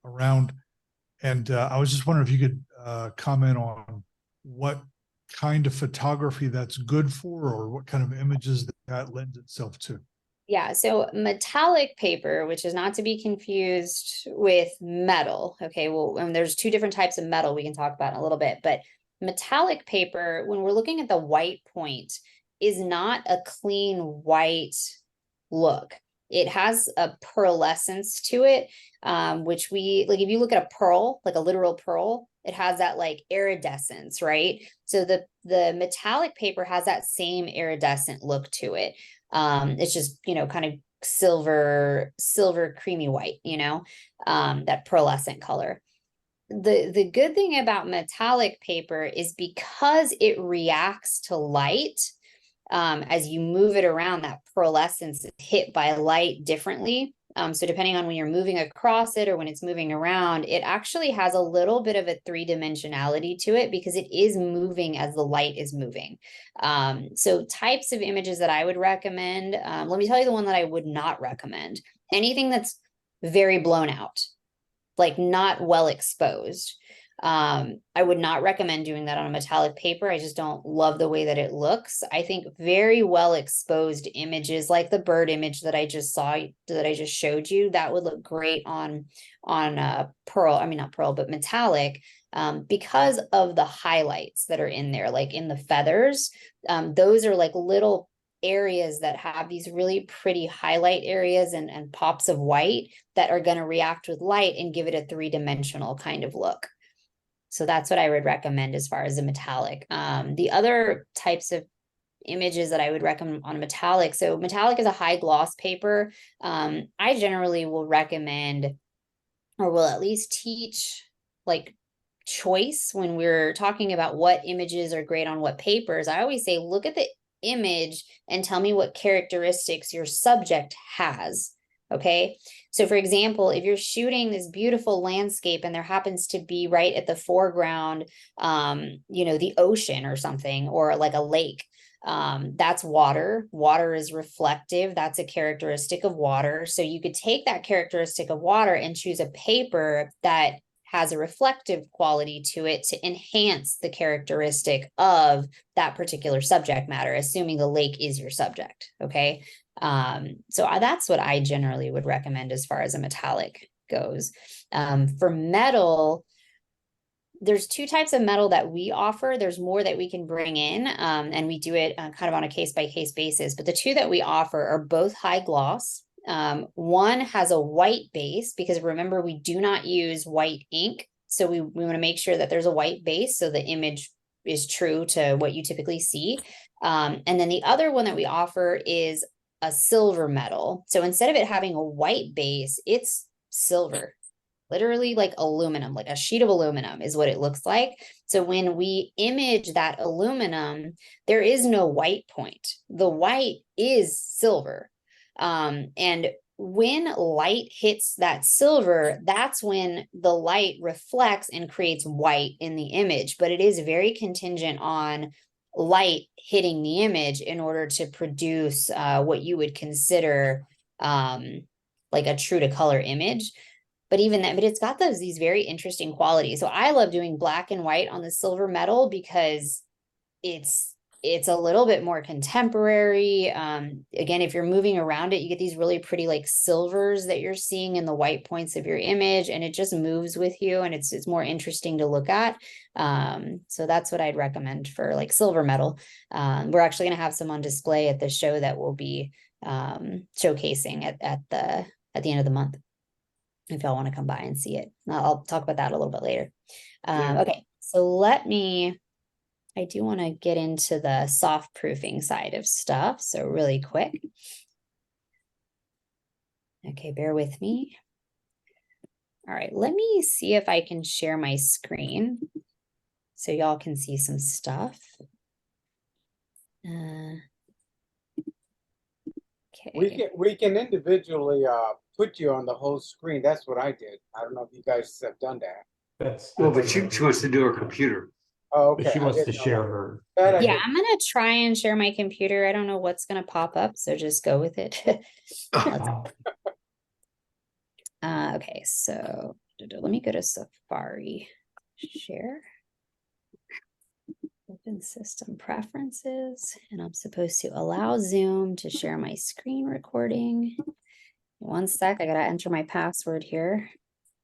Speaker 7: around. And I was just wondering if you could comment on what kind of photography that's good for, or what kind of images that lends itself to.
Speaker 1: Yeah, so metallic paper, which is not to be confused with metal. Okay, well, and there's two different types of metal we can talk about in a little bit, but metallic paper, when we're looking at the white point, is not a clean white look. It has a pearlescence to it, which we like. If you look at a pearl, like a literal pearl, it has that like iridescence, right? So the metallic paper has that same iridescent look to it. It's just, you know, kind of silver creamy white, you know, that pearlescent color. The good thing about metallic paper is because it reacts to light, as you move it around, that pearlescence is hit by light differently. So depending on when you're moving across it or when it's moving around, it actually has a little bit of a three-dimensionality to it because it is moving as the light is moving. So types of images that I would recommend, let me tell you the one that I would not recommend. Anything that's very blown out, like not well exposed. I would not recommend doing that on a metallic paper. I just don't love the way that it looks. I think very well exposed images like the bird image that I just saw, that I just showed you, that would look great on pearl, I mean, not pearl, but metallic, because of the highlights that are in there, like in the feathers. Those are like little areas that have these really pretty highlight areas and pops of white that are going to react with light and give it a three-dimensional kind of look. So that's what I would recommend as far as the metallic. The other types of images that I would recommend on metallic. So metallic is a high gloss paper. I generally will recommend, or will at least teach, like choice when we're talking about what images are great on what papers. I always say, look at the image and tell me what characteristics your subject has. Okay. So for example, if you're shooting this beautiful landscape and there happens to be right at the foreground, you know, the ocean or something, or like a lake, that's water. Water is reflective. That's a characteristic of water. So you could take that characteristic of water and choose a paper that has a reflective quality to it to enhance the characteristic of that particular subject matter, assuming the lake is your subject. Okay. So that's what I generally would recommend as far as a metallic goes. For metal, there's two types of metal that we offer. There's more that we can bring in, and we do it kind of on a case-by-case basis. But the two that we offer are both high gloss. One has a white base, because remember, we do not use white ink. So we want to make sure that there's a white base so the image is true to what you typically see. And then the other one that we offer is a silver metal. So instead of it having a white base, it's silver. Literally like aluminum, like a sheet of aluminum is what it looks like. So when we image that aluminum, there is no white point. The white is silver. And when light hits that silver, that's when the light reflects and creates white in the image. But it is very contingent on light hitting the image in order to produce what you would consider like a true to color image. But even that, but it's got these very interesting qualities. So I love doing black and white on the silver metal because it's a little bit more contemporary. Again, if you're moving around it, you get these really pretty like silvers that you're seeing in the white points of your image, and it just moves with you, and it's more interesting to look at. So that's what I'd recommend for like silver metal. We're actually going to have some on display at the show that we'll be showcasing at the end of the month, if y'all want to come by and see it. I'll talk about that a little bit later. Okay, so I do want to get into the soft proofing side of stuff. So really quick. Okay, bear with me. All right, let me see if I can share my screen so y'all can see some stuff. Okay.
Speaker 4: We can individually put you on the whole screen. That's what I did. I don't know if you guys have done that.
Speaker 2: Well, but she wants to do her computer.
Speaker 4: Oh, okay.
Speaker 3: She
Speaker 4: I
Speaker 3: wants to
Speaker 4: didn't know
Speaker 3: share
Speaker 4: that.
Speaker 3: her.
Speaker 4: That I
Speaker 1: Yeah,
Speaker 4: didn't-
Speaker 1: I'm gonna try and share my computer. I don't know what's gonna pop up, so just go with it.
Speaker 3: Wow.
Speaker 1: Okay, so Let me go to Safari, share. Open system preferences, and I'm supposed to allow Zoom to share my screen recording. One sec, I gotta enter my password here.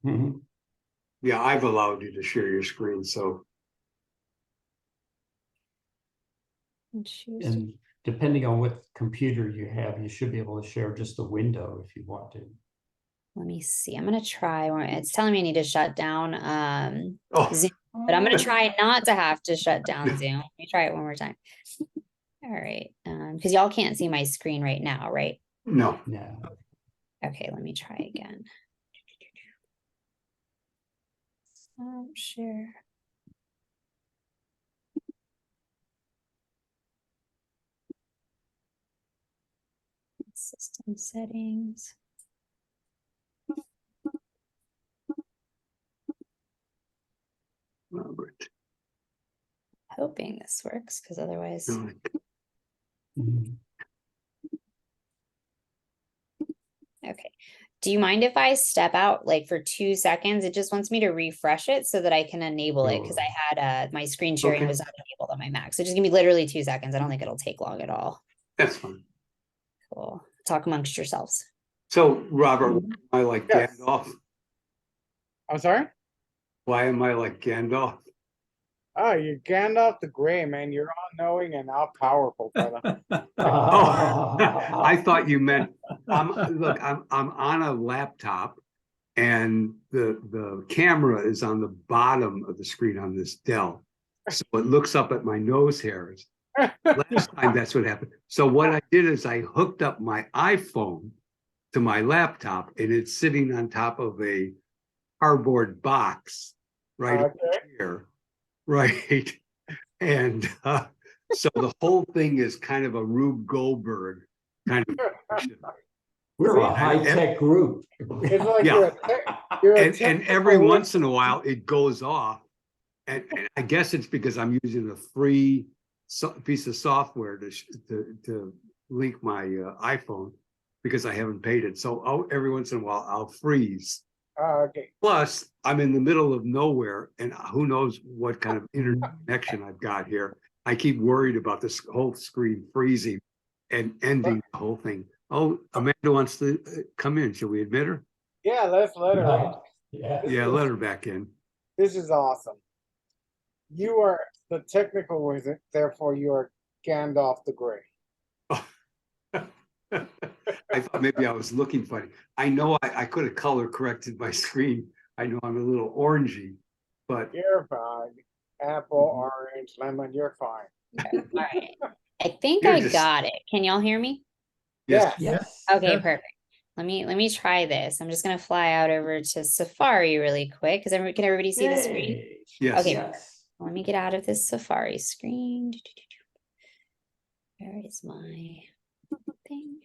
Speaker 3: Mhm.
Speaker 2: Yeah, I've allowed you to share your screen, so
Speaker 1: And choose.
Speaker 3: And depending on what computer you have, you should be able to share just a window if you want to.
Speaker 1: Let me see. I'm gonna try. It's telling me I need to shut down
Speaker 2: oh,
Speaker 1: Zoom, but I'm gonna try not to have to shut down Zoom. Let me try it one more time. All right, because y'all can't see my screen right now, right?
Speaker 2: no.
Speaker 3: No.
Speaker 1: Okay, let me try again. Share. System settings.
Speaker 2: Robert.
Speaker 1: Hoping this works, because otherwise.
Speaker 2: No,
Speaker 3: Mhm.
Speaker 1: Okay. Do you mind if I step out like for 2 seconds? It just wants me to refresh it so that I can enable it, because I
Speaker 3: Sure.
Speaker 1: had my screen sharing
Speaker 2: Okay.
Speaker 1: was not enabled on my Mac. So just give me literally 2 seconds. I don't think it'll take long at all.
Speaker 2: That's fine.
Speaker 1: Cool. Talk amongst yourselves.
Speaker 2: So, Robert, why am I like
Speaker 4: Yes.
Speaker 2: Gandalf?
Speaker 4: I'm sorry?
Speaker 2: Why am I like Gandalf?
Speaker 4: Oh, you're Gandalf the Grey, man. You're all knowing and all powerful, brother.
Speaker 2: Oh, I thought you meant look, I'm on a laptop and the camera is on the bottom of the screen on this Dell. So it looks up at my nose hairs. Last time that's what happened. So what I did is I hooked up my iPhone to my laptop and it's sitting on top of a cardboard box right
Speaker 4: Okay.
Speaker 2: here. Right. And so the whole thing is kind of a Rube Goldberg kind of action.
Speaker 3: We're a
Speaker 4: See,
Speaker 3: high-tech group.
Speaker 4: It's like
Speaker 2: Yeah.
Speaker 4: you're a
Speaker 2: And every
Speaker 4: technical
Speaker 2: once in a
Speaker 4: wizard.
Speaker 2: while it goes off. And I guess it's because I'm using a free piece of software to link my iPhone because I haven't paid it. So every once in a while I'll freeze.
Speaker 4: Oh, okay.
Speaker 2: Plus, I'm in the middle of nowhere, and who knows what kind of internet connection I've got here. I keep worried about this whole screen freezing and ending the whole thing. Oh, Amanda wants to come in. Shall we admit her?
Speaker 4: Yeah, let's let her in.
Speaker 3: Yeah.
Speaker 2: Yeah, let her back in.
Speaker 4: This is awesome. You are the technical wizard, therefore you are Gandalf the Grey.
Speaker 2: I thought maybe I was looking funny. I know I could have color corrected my screen. I know I'm a little orangey, but
Speaker 4: You're fine. Apple, orange, lemon, you're fine.
Speaker 1: All right. I think
Speaker 2: You're
Speaker 1: I
Speaker 2: just-
Speaker 1: got it. Can y'all hear me?
Speaker 2: yes,
Speaker 3: Yes.
Speaker 1: Okay,
Speaker 6: Yeah.
Speaker 1: perfect. Let me try this. I'm just gonna fly out over to Safari really quick because can everybody see the screen?
Speaker 3: Yay.
Speaker 2: yes.
Speaker 1: Okay.
Speaker 3: Yes.
Speaker 1: Let me get out of this Safari screen. Where is my thing?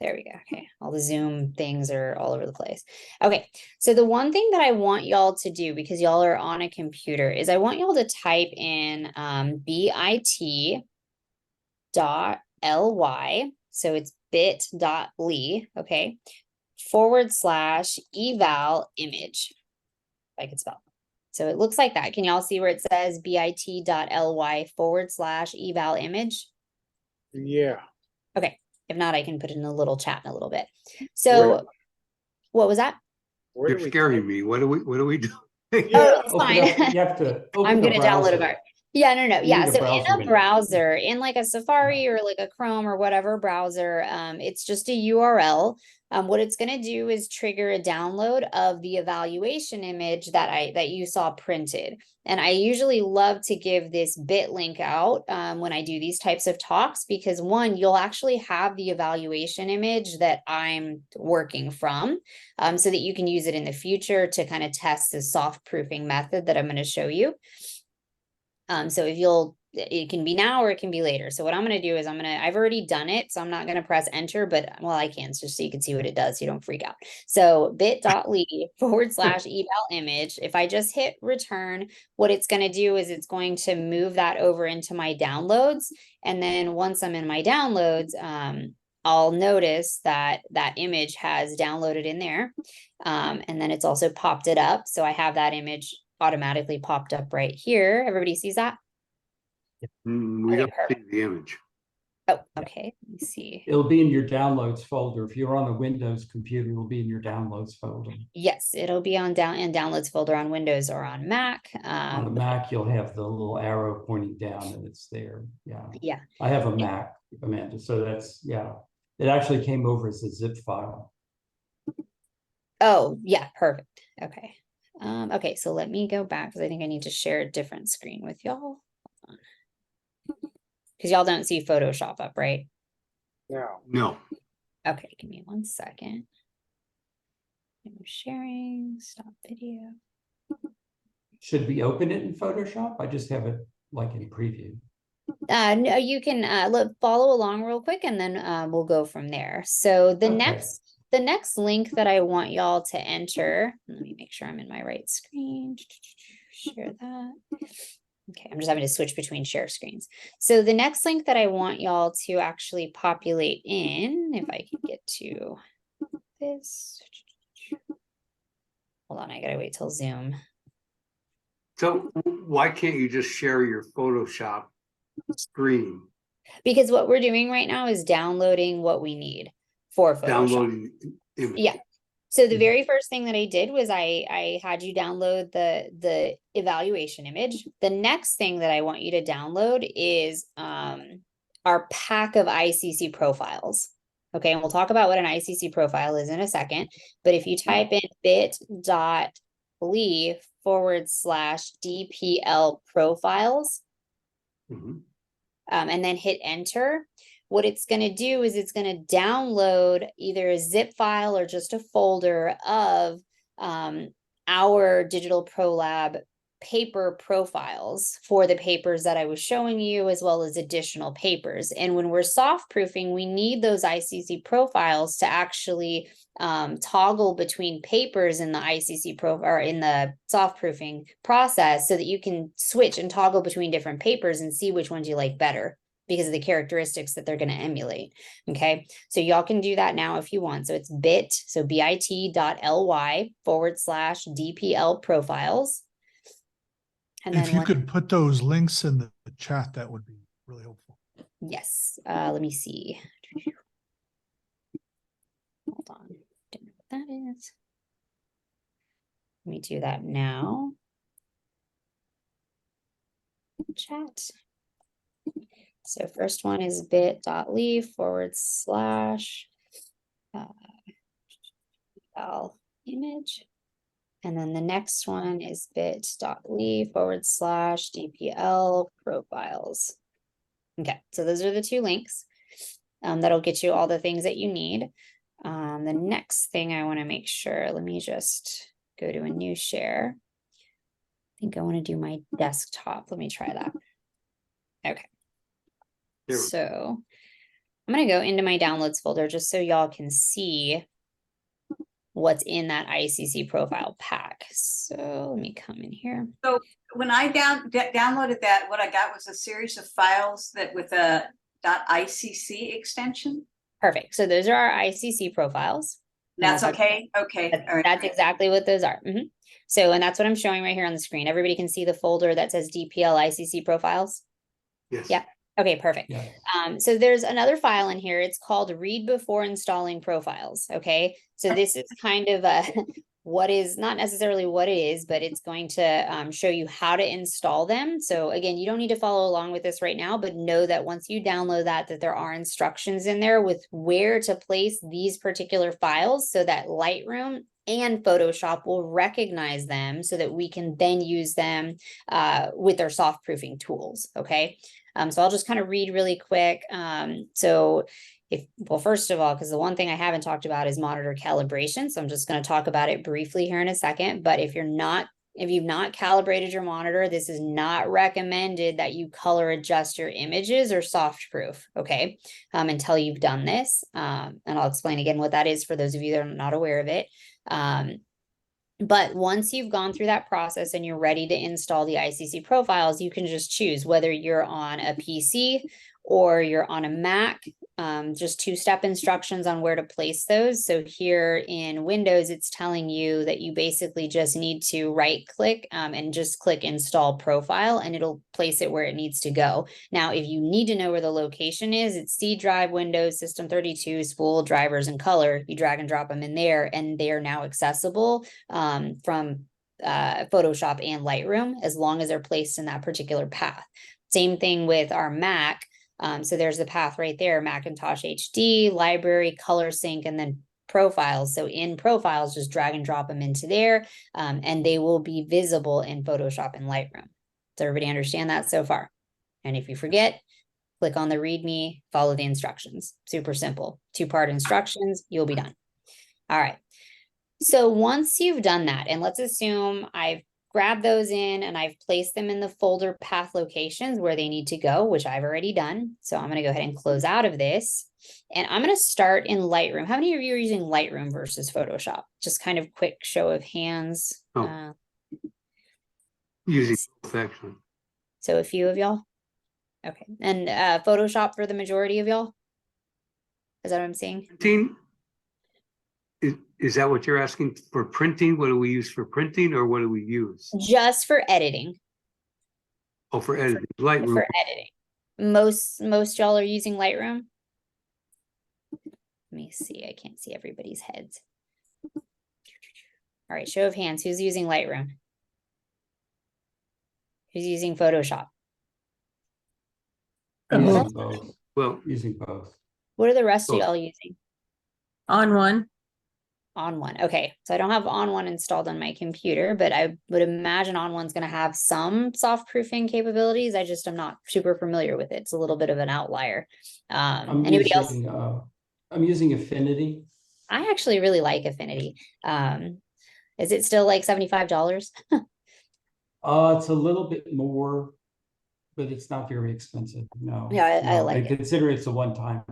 Speaker 1: There we go. Okay. All the Zoom things are all over the place. Okay. So the one thing that I want y'all to do, because y'all are on a computer, is I want y'all to type in bit.ly. So it's bit.ly. Okay. /eval image. If I could spell. So it looks like that. Can y'all see where it says bit.ly /eval image?
Speaker 4: Yeah.
Speaker 1: Okay. If not, I can put it in a little chat in a little bit. So what was that?
Speaker 4: Where
Speaker 2: You're
Speaker 4: do we
Speaker 2: scaring
Speaker 4: type?
Speaker 2: me. What do we do?
Speaker 4: Yeah.
Speaker 1: Oh, it's
Speaker 3: Open
Speaker 1: fine.
Speaker 3: up, you have to open
Speaker 1: I'm
Speaker 3: the
Speaker 1: gonna download a
Speaker 3: browser.
Speaker 1: bar. Yeah, no.
Speaker 3: You
Speaker 1: Yeah,
Speaker 3: need a
Speaker 1: so
Speaker 3: browser
Speaker 1: in a
Speaker 3: window.
Speaker 1: browser, in like a Safari or like a Chrome or whatever browser, it's just a URL. What it's gonna do is trigger a download of the evaluation image that you saw printed. And I usually love to give this bit link out when I do these types of talks, because one, you'll actually have the evaluation image that I'm working from, so that you can use it in the future to kind of test the soft proofing method that I'm going to show you. So it can be now or it can be later. So what I'm going to do is I've already done it. So I'm not going to press enter, but well, I can just so you can see what it does. So you don't freak out. So bit.ly /eval image. If I just hit return, what it's going to do is it's going to move that over into my downloads. And then once I'm in my downloads, I'll notice that that image has downloaded in there. And then it's also popped it up. So I have that image automatically popped up right here. Everybody sees that?
Speaker 2: We
Speaker 1: Okay,
Speaker 2: don't see
Speaker 1: perfect.
Speaker 2: the image.
Speaker 1: Oh, okay. Let me see.
Speaker 3: It'll be in your downloads folder. If you're on a Windows computer, it'll be in your downloads folder.
Speaker 1: Yes, it'll be on downloads folder on Windows or on Mac.
Speaker 3: On a Mac, you'll have the little arrow pointing down and it's there. Yeah.
Speaker 1: Yeah.
Speaker 3: I have a Mac, Amanda. So that's, yeah. It actually came over as a zip file.
Speaker 1: Oh, yeah, perfect. Okay. Okay, so let me go back because I think I need to share a different screen with y'all. Because y'all don't see Photoshop up, right?
Speaker 4: Yeah.
Speaker 2: No.
Speaker 1: Okay, give me 1 second. I'm sharing, stop video.
Speaker 3: Should we open it in Photoshop? I just have it like in preview.
Speaker 1: No, you can follow along real quick and then we'll go from there. So the
Speaker 3: Okay.
Speaker 1: next link that I want y'all to enter, let me make sure I'm in my right screen. Share that. Okay, I'm just having to switch between share screens. So the next link that I want y'all to actually populate in, if I can get to this. Hold on, I gotta wait till Zoom.
Speaker 2: So why can't you just share your Photoshop screen?
Speaker 1: Because what we're doing right now is downloading what we need for Photoshop.
Speaker 2: Downloading image.
Speaker 1: Yeah. So the very first thing that I did was I had you download the evaluation image. The next thing that I want you to download is our pack of ICC profiles. Okay, and we'll talk about what an ICC profile is in a second. But if you type in bit.ly/DPL profiles, and then hit enter, what it's going to do is it's going to download either a zip file or just a folder of our Digital Pro Lab paper profiles for the papers that I was showing you, as well as additional papers. And when we're soft proofing, we need those ICC profiles to actually toggle between papers in the ICC or in the soft proofing process, so that you can switch and toggle between different papers and see which ones you like better because of the characteristics that they're going to emulate. Okay, so y'all can do that now if you want. So it's bit.ly/DPL profiles. And
Speaker 7: If
Speaker 1: then
Speaker 7: you could put those links in the chat, that would be really helpful.
Speaker 1: Yes, let me see. Hold on, don't know what that is. Let me do that now. Chat. So first one is bit.ly/image. And then the next one is bit.ly/DPL profiles. Okay, so those are the two links. That'll get you all the things that you need. The next thing I want to make sure, let me just go to a new share. I think I want to do my desktop. Let me try that. Okay. So I'm going to go into my downloads folder just so y'all can see what's in that ICC profile pack. So let me come in here.
Speaker 5: So when I downloaded that, what I got was a series of files that with a .ICC extension.
Speaker 1: Perfect. So those are our ICC profiles.
Speaker 5: That's okay. Okay. All right.
Speaker 1: That's exactly what those are. So, and that's what I'm showing right here on the screen. Everybody can see the folder that says DPL ICC profiles.
Speaker 2: Yes.
Speaker 1: Yeah. Okay, perfect.
Speaker 3: Yeah.
Speaker 1: So there's another file in here. It's called read before installing profiles. Okay. So this is kind of a what is not necessarily what it is, but it's going to show you how to install them. So again, you don't need to follow along with this right now, but know that once you download that there are instructions in there with where to place these particular files so that Lightroom and Photoshop will recognize them so that we can then use them with our soft proofing tools. Okay. So I'll just kind of read really quick. Well, first of all, because the one thing I haven't talked about is monitor calibration. So I'm just going to talk about it briefly here in a second. But if you've not calibrated your monitor, this is not recommended that you color adjust your images or soft proof, okay, until you've done this. And I'll explain again what that is for those of you that are not aware of it. But once you've gone through that process and you're ready to install the ICC profiles, you can just choose whether you're on a PC or you're on a Mac, just two-step instructions on where to place those. So here in Windows, it's telling you that you basically just need to right click and just click install profile, and it'll place it where it needs to go. Now, if you need to know where the location is, it's C drive, Windows, System 32, spool, drivers, and color. You drag and drop them in there, and they are now accessible from Photoshop and Lightroom, as long as they're placed in that particular path. Same thing with our Mac. So there's the path right there, Macintosh HD, library, color sync, and then profiles. So in profiles, just drag and drop them into there, and they will be visible in Photoshop and Lightroom. Does everybody understand that so far? And if you forget, click on the README, follow the instructions. Super simple. Two-part instructions, you'll be done. All right. So once you've done that, and let's assume I've grabbed those in and I've placed them in the folder path locations where they need to go, which I've already done. So I'm going to go ahead and close out of this, and I'm going to start in Lightroom. How many of you are using Lightroom versus Photoshop? Just kind of quick show of hands.
Speaker 2: Using both, actually.
Speaker 1: So a few of y'all. Okay. And Photoshop for the majority of y'all? Is that what I'm seeing?
Speaker 2: Printing? Is that what you're asking for printing? What do we use for printing, or what do we use?
Speaker 1: Just for editing.
Speaker 2: Oh, for editing. Lightroom.
Speaker 1: For editing. Most y'all are using Lightroom. Let me see. I can't see everybody's heads. All right, show of hands. Who's using Lightroom? Who's using Photoshop?
Speaker 3: Using both.
Speaker 2: Well,
Speaker 3: Using both.
Speaker 1: What are the rest of
Speaker 2: Both.
Speaker 1: y'all using?
Speaker 8: On one.
Speaker 1: On one. Okay, so I don't have on one installed on my computer, but I would imagine on one's going to have some soft proofing capabilities. I just am not super familiar with it. It's a little bit of an outlier. Anybody else?
Speaker 3: I'm using Affinity.
Speaker 1: I actually really like Affinity. Is it still like $75?
Speaker 3: It's a little bit more, but it's not very expensive. No.
Speaker 1: Yeah, I
Speaker 3: No,
Speaker 1: like it.
Speaker 3: Consider it's a one-time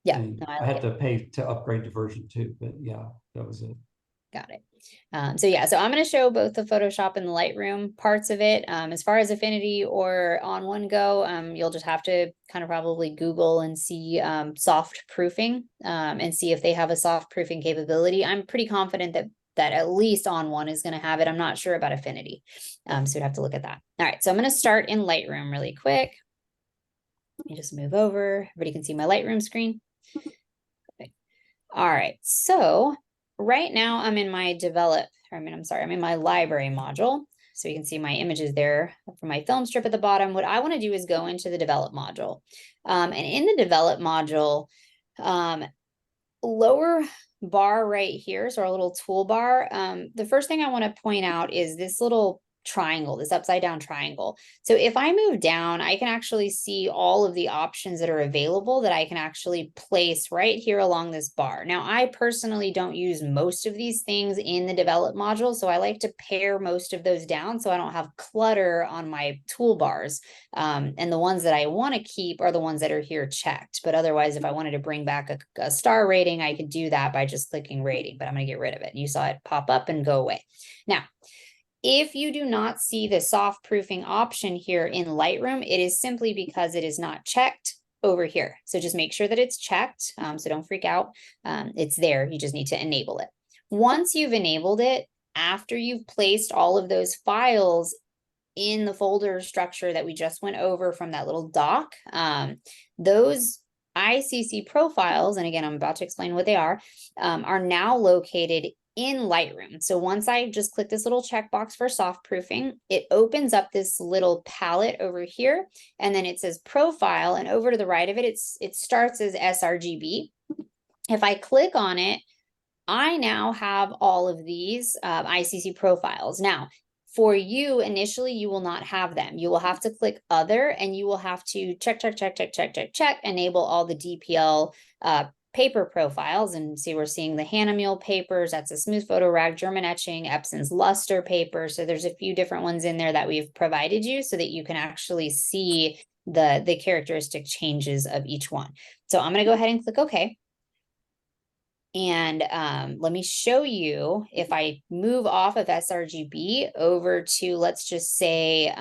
Speaker 1: Yeah,
Speaker 3: thing.
Speaker 1: no,
Speaker 3: I had to pay to upgrade to version 2, but yeah, that was it.
Speaker 1: Got it. So yeah, so I'm going to show both the Photoshop and the Lightroom parts of it. As far as Affinity or on one go, you'll just have to kind of probably Google and see soft proofing and see if they have a soft proofing capability. I'm pretty confident that at least on one is going to have it. I'm not sure about Affinity. So we'd have to look at that. All right, so I'm going to start in Lightroom really quick. Let me just move over. Everybody can see my Lightroom screen. Okay. All right, so right now I'm in my I'm in my library module. So you can see my images there for my film strip at the bottom. What I want to do is go into the develop module. And in the develop module, lower bar right here, so our little toolbar, the first thing I want to point out is this little triangle, this upside down triangle. So if I move down, I can actually see all of the options that are available that I can actually place right here along this bar. Now, I personally don't use most of these things in the develop module, so I like to pare most of those down so I don't have clutter on my toolbars. And the ones that I want to keep are the ones that are here checked. But otherwise, if I wanted to bring back a star rating, I could do that by just clicking rating, but I'm going to get rid of it. You saw it pop up and go away. Now, if you do not see the soft proofing option here in Lightroom, it is simply because it is not checked over here. So just make sure that it's checked. So don't freak out. It's there. You just need to enable it. Once you've enabled it, after you've placed all of those files in the folder structure that we just went over from that little doc, those ICC profiles, and again, I'm about to explain what they are now located in Lightroom. So once I just click this little checkbox for soft proofing, it opens up this little palette over here, and then it says profile, and over to the right of it, it starts as sRGB. If I click on it, I now have all of these ICC profiles. Now, for you, initially, you will not have them. You will have to click other, and you will have to check, enable all the DPL paper profiles, and see we're seeing the Hahnemuhle papers. That's a smooth photo rag, German etching, Epson's luster paper. So there's a few different ones in there that we've provided you so that you can actually see the characteristic changes of each one. So I'm going to go ahead and click OK. And let me show you, if I move off of sRGB over to, let's just say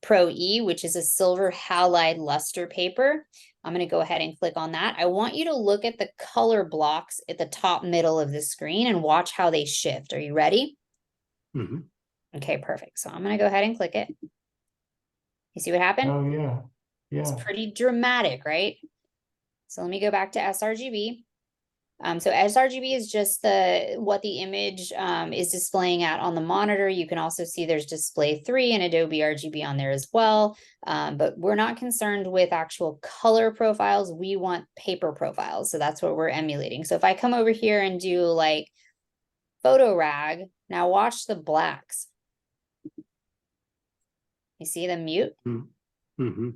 Speaker 1: Pro E, which is a silver halide luster paper. I'm going to go ahead and click on that. I want you to look at the color blocks at the top middle of the screen and watch how they shift. Are you ready?
Speaker 2: Mhm.
Speaker 1: Okay, perfect. So I'm going to go ahead and click it. You see what happened?
Speaker 3: Oh, yeah,
Speaker 1: It's
Speaker 3: yeah.
Speaker 1: pretty dramatic, right? So let me go back to sRGB. So sRGB is just what the image is displaying at on the monitor. You can also see there's display 3 and Adobe RGB on there as well. But we're not concerned with actual color profiles. We want paper profiles. So that's what we're emulating. So if I come over here and do like photo rag, now watch the blacks. You see the mute?
Speaker 2: Mhm.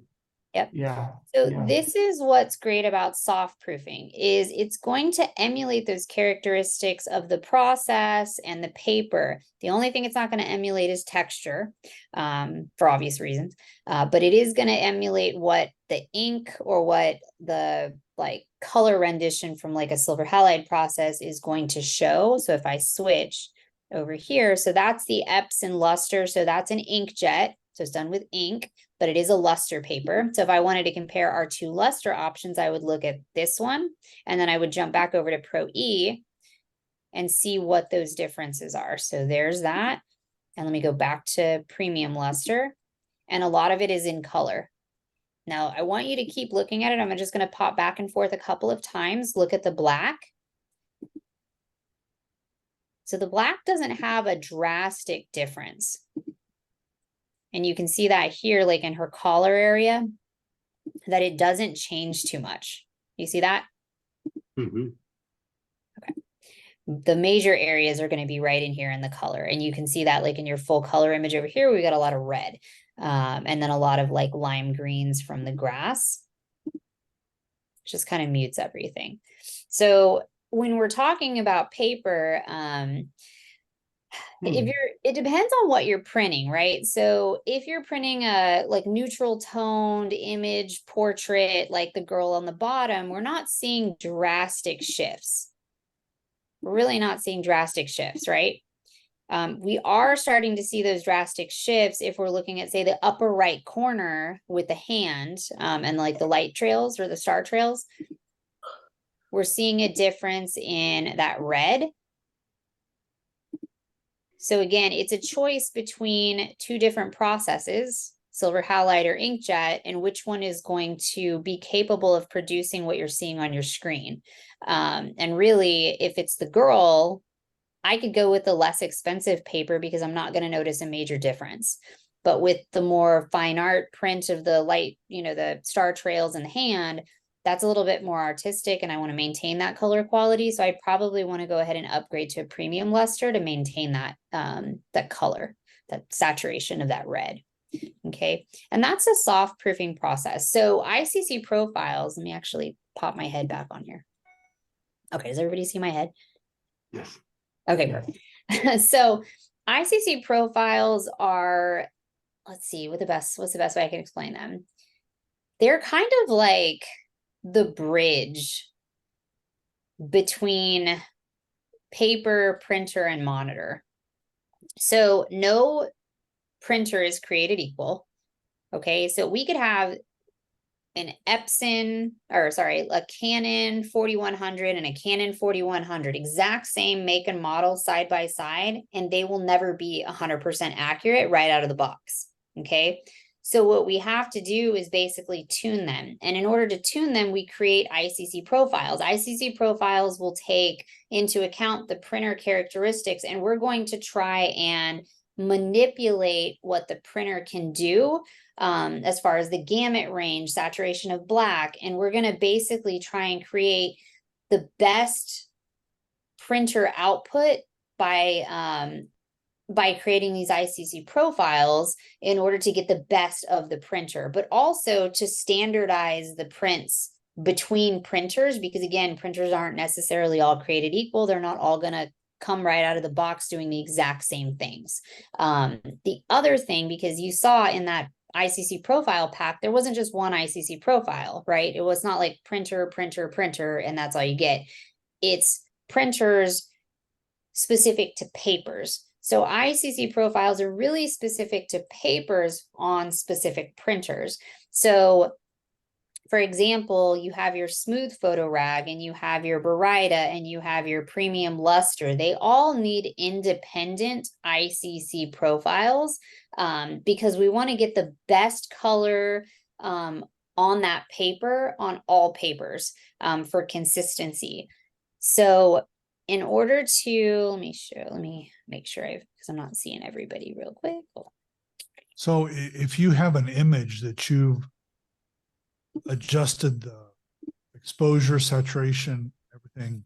Speaker 1: Yep.
Speaker 3: Yeah.
Speaker 1: So
Speaker 3: yeah.
Speaker 1: this is what's great about soft proofing is it's going to emulate those characteristics of the process and the paper. The only thing it's not going to emulate is texture, for obvious reasons. But it is going to emulate what the ink or what the like color rendition from like a silver halide process is going to show. So if I switch over here, so that's the Epson luster. So that's an inkjet. So it's done with ink, but it is a luster paper. So if I wanted to compare our two luster options, I would look at this one, and then I would jump back over to Pro E and see what those differences are. So there's that. And let me go back to premium luster. And a lot of it is in color. Now I want you to keep looking at it. I'm just going to pop back and forth a couple of times. Look at the black. So the black doesn't have a drastic difference. And you can see that here, like in her collar area, that it doesn't change too much. You see that?
Speaker 2: Mhm.
Speaker 1: The major areas are going to be right in here in the color. And you can see that like in your full color image over here, we got a lot of red. And then a lot of like lime greens from the grass. Just kind of mutes everything. So when we're talking about paper, it depends on what you're printing, right? So if you're printing a like neutral toned image portrait, like the girl on the bottom, we're not seeing drastic shifts. We're really not seeing drastic shifts, right? We are starting to see those drastic shifts if we're looking at, say, the upper right corner with the hand and like the light trails or the star trails. We're seeing a difference in that red. So again, it's a choice between two different processes, silver halide or inkjet, and which one is going to be capable of producing what you're seeing on your screen. And really, if it's the girl, I could go with the less expensive paper because I'm not going to notice a major difference. But with the more fine art print of the light, the star trails in the hand, that's a little bit more artistic and I want to maintain that color quality. So I probably want to go ahead and upgrade to a premium luster to maintain that, that color, that saturation of that red. Okay. And that's a soft proofing process. So ICC profiles, let me actually pop my head back on here. Okay. Does everybody see my head?
Speaker 2: Yes.
Speaker 1: Okay, perfect. So ICC profiles are, let's see, what's the best way I can explain them? They're kind of like the bridge between paper, printer, and monitor. So no printer is created equal. Okay, so we could have an Epson, or sorry, a Canon 4100 and a Canon 4100, exact same make and model side by side, and they will never be 100% accurate right out of the box. Okay. So what we have to do is basically tune them. And in order to tune them, we create ICC profiles. ICC profiles will take into account the printer characteristics, and we're going to try and manipulate what the printer can do as far as the gamut range, saturation of black. And we're going to basically try and create the best printer output by creating these ICC profiles in order to get the best of the printer, but also to standardize the prints between printers, because again, printers aren't necessarily all created equal. They're not all going to come right out of the box doing the exact same things. The other thing, because you saw in that ICC profile pack, there wasn't just one ICC profile, right? It was not like printer, printer, printer, and that's all you get. It's printers specific to papers. So ICC profiles are really specific to papers on specific printers. So for example, you have your smooth photo rag and you have your Barita and you have your premium luster. They all need independent ICC profiles because we want to get the best color on that paper on all papers for consistency. So in order to, let me make sure because I'm not seeing everybody real quick. Hold on.
Speaker 7: So if you have an image that you've adjusted the exposure, saturation, everything,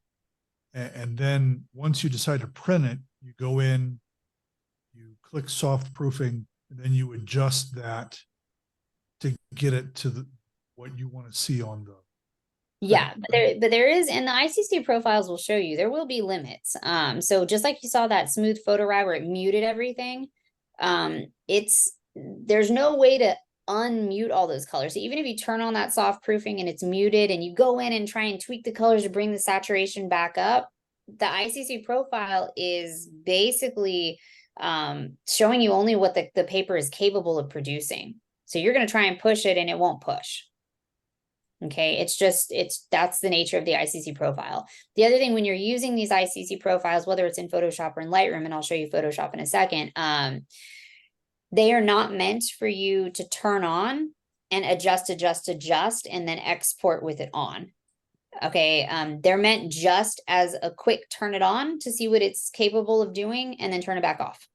Speaker 7: and then once you decide to print it, you go in, you click soft proofing, and then you adjust that to get it to what you want to see on the.
Speaker 1: Yeah, but there is, and the ICC profiles will show you there will be limits. So just like you saw that smooth photo rag where it muted everything, there's no way to unmute all those colors. So even if you turn on that soft proofing and it's muted and you go in and try and tweak the colors to bring the saturation back up, the ICC profile is basically showing you only what the paper is capable of producing. So you're going to try and push it and it won't push. Okay, that's the nature of the ICC profile. The other thing, when you're using these ICC profiles, whether it's in Photoshop or in Lightroom, and I'll show you Photoshop in a second, they are not meant for you to turn on and adjust, and then export with it on. Okay, they're meant just as a quick turn it on to see what it's capable of doing and then turn it back off.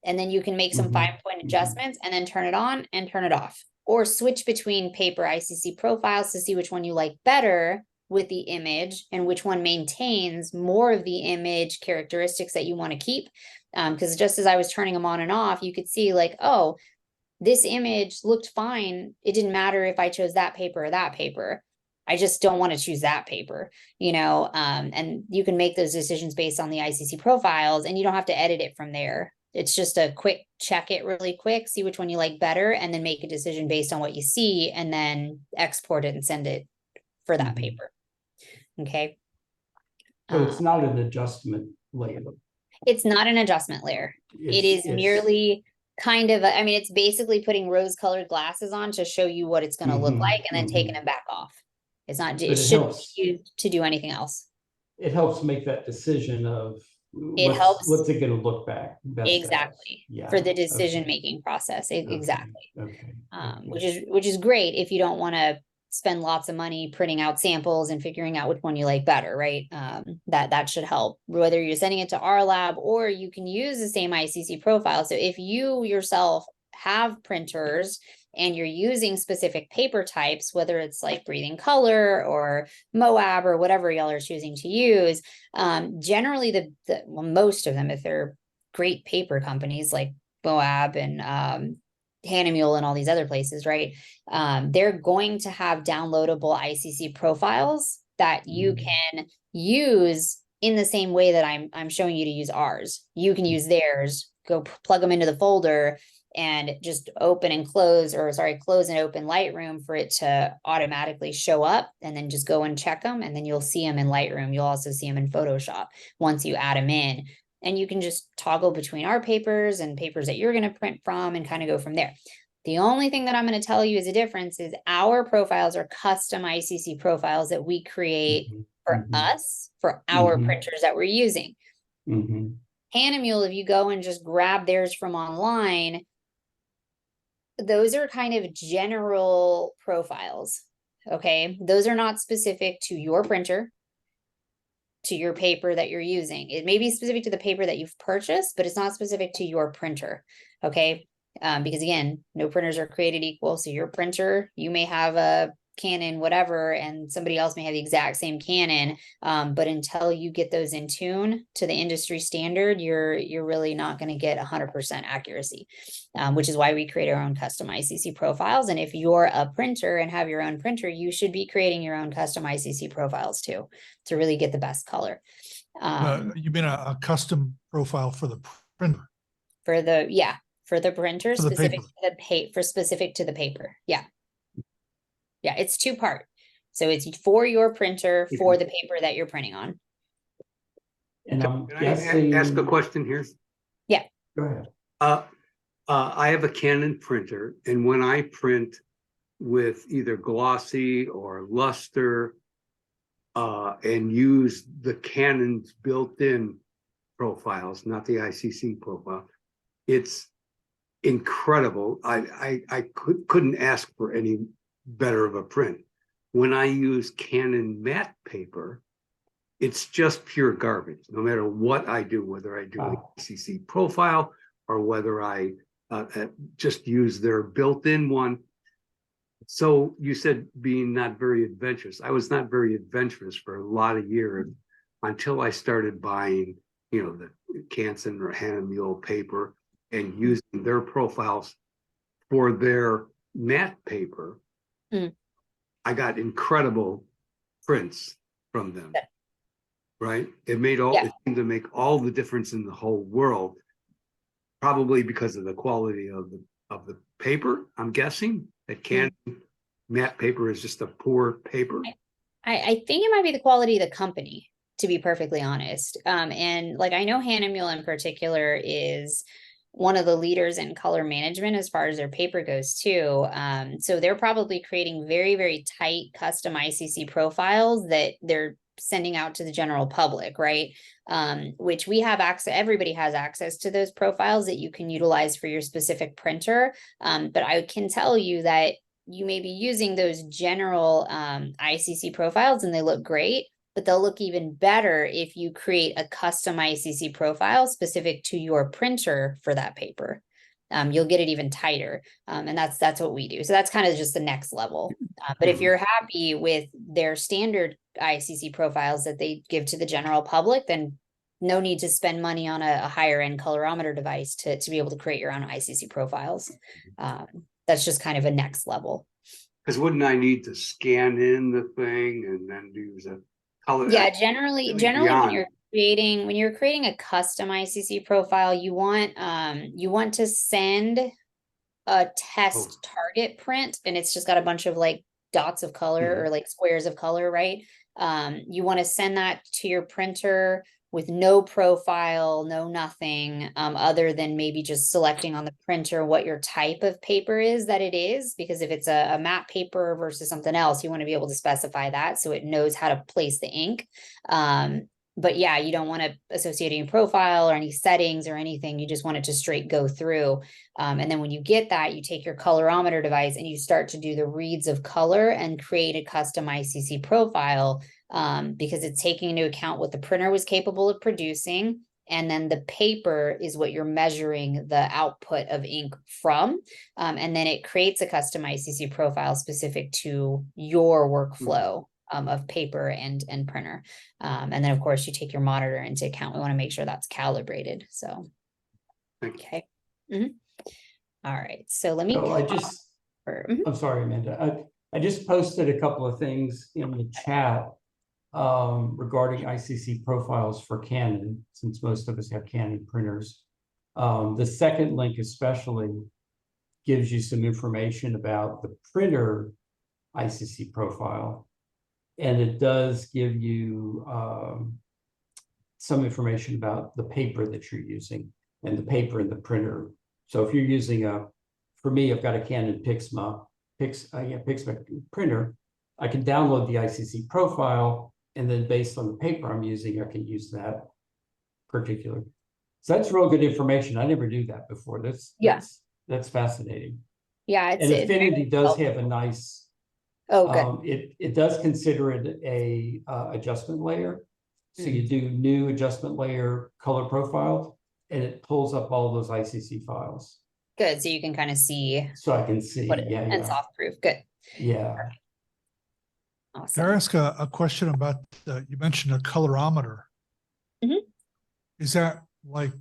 Speaker 1: And then you can make some 5-point adjustments and then turn it on and turn it off. Or switch between paper ICC profiles to see which one you like better with the image and which one maintains more of the image characteristics that you want to keep. Because just as I was turning them on and off, you could see like, oh, this image looked fine. It didn't matter if I chose that paper or that paper. I just don't want to choose that paper, and you can make those decisions based on the ICC profiles and you don't have to edit it from there. It's just a quick check it really quick, see which one you like better, and then make a decision based on what you see and then export it and send it for that paper. Okay.
Speaker 3: So it's not an adjustment layer.
Speaker 1: It's not an adjustment layer. It is merely kind of, it's basically putting rose colored glasses on to show you what it's going to look like and then taking them back off. It's not, it shouldn't be used to do anything else.
Speaker 3: It helps make that decision of
Speaker 1: helps.
Speaker 3: What's it going to look back?
Speaker 1: Exactly.
Speaker 3: Yeah.
Speaker 1: For the decision-making process. Exactly.
Speaker 3: Okay.
Speaker 1: Which is great if you don't want to spend lots of money printing out samples and figuring out which one you like better, right? That should help, whether you're sending it to our lab or you can use the same ICC profile. So if you yourself have printers and you're using specific paper types, whether it's like Breathing Color or Moab or whatever y'all are choosing to use, generally most of them, if they're great paper companies like Moab and Hahnemühle and all these other places, right? They're going to have downloadable ICC profiles that you can use in the same way that I'm showing you to use ours. You can use theirs, go plug them into the folder and just close and open Lightroom for it to automatically show up, and then just go and check them, and then you'll see them in Lightroom. You'll also see them in Photoshop once you add them in, and you can just toggle between our papers and papers that you're going to print from and kind of go from there. The only thing that I'm going to tell you is a difference is our profiles are custom ICC profiles that we create for us, for our printers that we're using. Hahnemühle, if you go and just grab theirs from online, those are kind of general profiles. Okay. Those are not specific to your printer, to your paper that you're using. It may be specific to the paper that you've purchased, but it's not specific to your printer. Okay. Because again, no printers are created equal. So your printer, you may have a Canon, whatever, and somebody else may have the exact same Canon. But until you get those in tune to the industry standard, you're really not going to get 100% accuracy, which is why we create our own custom ICC profiles. And if you're a printer and have your own printer, you should be creating your own custom ICC profiles too, to really get the best color.
Speaker 7: You mean a custom profile for the printer?
Speaker 1: For the printer,
Speaker 7: For the
Speaker 1: specific to the paper. Yeah. Yeah, it's 2-part. So it's for your printer, for the paper that you're printing on.
Speaker 3: And I'm
Speaker 2: Can I ask a question here?
Speaker 1: Yeah.
Speaker 3: Go ahead.
Speaker 2: I have a Canon printer, and when I print with either glossy or luster, and use the Canon's built-in profiles, not the ICC profile, it's incredible. I couldn't ask for any better of a print. When I use Canon matte paper, it's just pure garbage. No matter what I do, whether I do an ICC profile or whether I just use their built-in one. So you said being not very adventurous. I was not very adventurous for a lot of years until I started buying, the Canson or Hahnemuhle paper and using their profiles for their matte paper. I got incredible prints from them. Right? It seemed to make all the difference in the whole world, probably because of the quality of the paper, I'm guessing. That Canon matte paper is just a poor paper.
Speaker 1: I think it might be the quality of the company, to be perfectly honest. And like, I know Hahnemuhle in particular is one of the leaders in color management as far as their paper goes too. So they're probably creating very, very tight custom ICC profiles that they're sending out to the general public, right? Which we have access, everybody has access to those profiles that you can utilize for your specific printer. But I can tell you that you may be using those general ICC profiles and they look great, but they'll look even better if you create a custom ICC profile specific to your printer for that paper. You'll get it even tighter. And that's what we do. So that's kind of just the next level. But if you're happy with their standard ICC profiles that they give to the general public, then no need to spend money on a higher end colorimeter device to be able to create your own ICC profiles. That's just kind of a next level.
Speaker 2: Because wouldn't I need to scan in the thing and then use a color?
Speaker 1: Yeah, generally when you're creating a custom ICC profile, you want to send a test target print, and it's just got a bunch of like dots of color or like squares of color, right? You want to send that to your printer with no profile, no nothing, other than maybe just selecting on the printer what your type of paper is that it is, because if it's a matte paper versus something else, you want to be able to specify that so it knows how to place the ink. But yeah, you don't want to associate any profile or any settings or anything. You just want it to straight go through. And then when you get that, you take your colorimeter device and you start to do the reads of color and create a custom ICC profile, because it's taking into account what the printer was capable of producing. And then the paper is what you're measuring the output of ink from. And then it creates a custom ICC profile specific to your workflow of paper and printer. And then of course you take your monitor into account. We want to make sure that's calibrated. So, okay. All right. So let me,
Speaker 3: I'm sorry, Amanda. I just posted a couple of things in the chat regarding ICC profiles for Canon, since most of us have Canon printers. The second link especially gives you some information about the printer ICC profile. And it does give you some information about the paper that you're using and the paper in the printer. So if you're using for me, I've got a Canon Pixma printer. I can download the ICC profile, and then based on the paper I'm using, I can use that particular. So that's real good information. I never knew that before. That's fascinating.
Speaker 1: Yeah,
Speaker 3: and Affinity does have a nice. It does consider it a adjustment layer. So you do new adjustment layer color profile, and it pulls up all those ICC files.
Speaker 1: Good, so you can kind of see.
Speaker 3: So I can see,
Speaker 1: and soft proof. Good.
Speaker 3: Yeah.
Speaker 1: Awesome.
Speaker 7: Can I ask a question about you mentioned a colorimeter? Is that like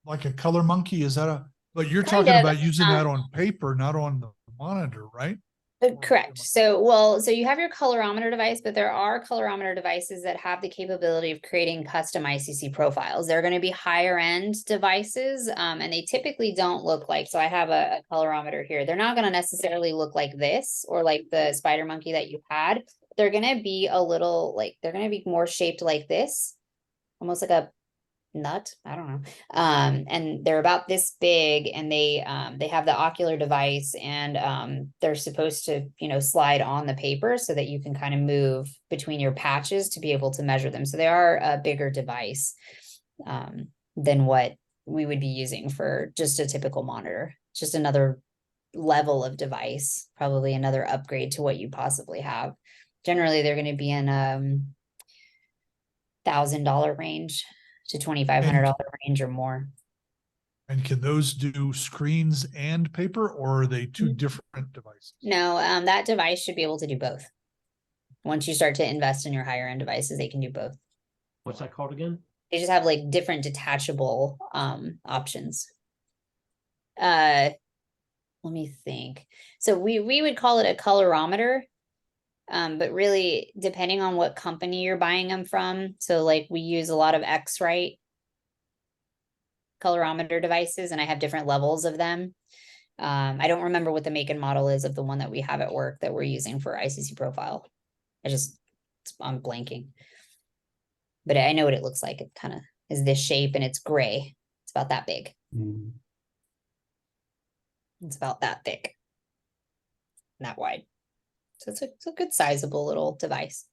Speaker 7: a color monkey? Is that but you're talking about using that on paper, not on the monitor, right?
Speaker 1: Correct. So you have your colorimeter device, but there are colorimeter devices that have the capability of creating custom ICC profiles. They're going to be higher end devices, and they typically don't look like, so I have a colorimeter here. They're not going to necessarily look like this or like the Spider Monkey that you had. They're going to be a little like, they're going to be more shaped like this, almost like a nut, I don't know. And they're about this big, and they have the ocular device, and they're supposed to, you know, slide on the paper so that you can kind of move between your patches to be able to measure them. So they are a bigger device than what we would be using for just a typical monitor. Just another level of device, probably another upgrade to what you possibly have. Generally, they're going to be in $1,000 range to $2,500 range or more.
Speaker 7: And can those do screens and paper, or are they two different devices?
Speaker 1: No, that device should be able to do both. Once you start to invest in your higher end devices, they can do both.
Speaker 9: What's that called again?
Speaker 1: They just have like different detachable options. Let me think. So we would call it a colorimeter. But really, depending on what company you're buying them from, so like we use a lot of X-Rite colorimeter devices, and I have different levels of them. I don't remember what the make and model is of the one that we have at work that we're using for ICC profile. I'm blanking. But I know what it looks like. It kind of is this shape, and it's gray. It's about that big.
Speaker 3: Mm.
Speaker 1: It's about that thick. And that wide. So it's a good sizable little device.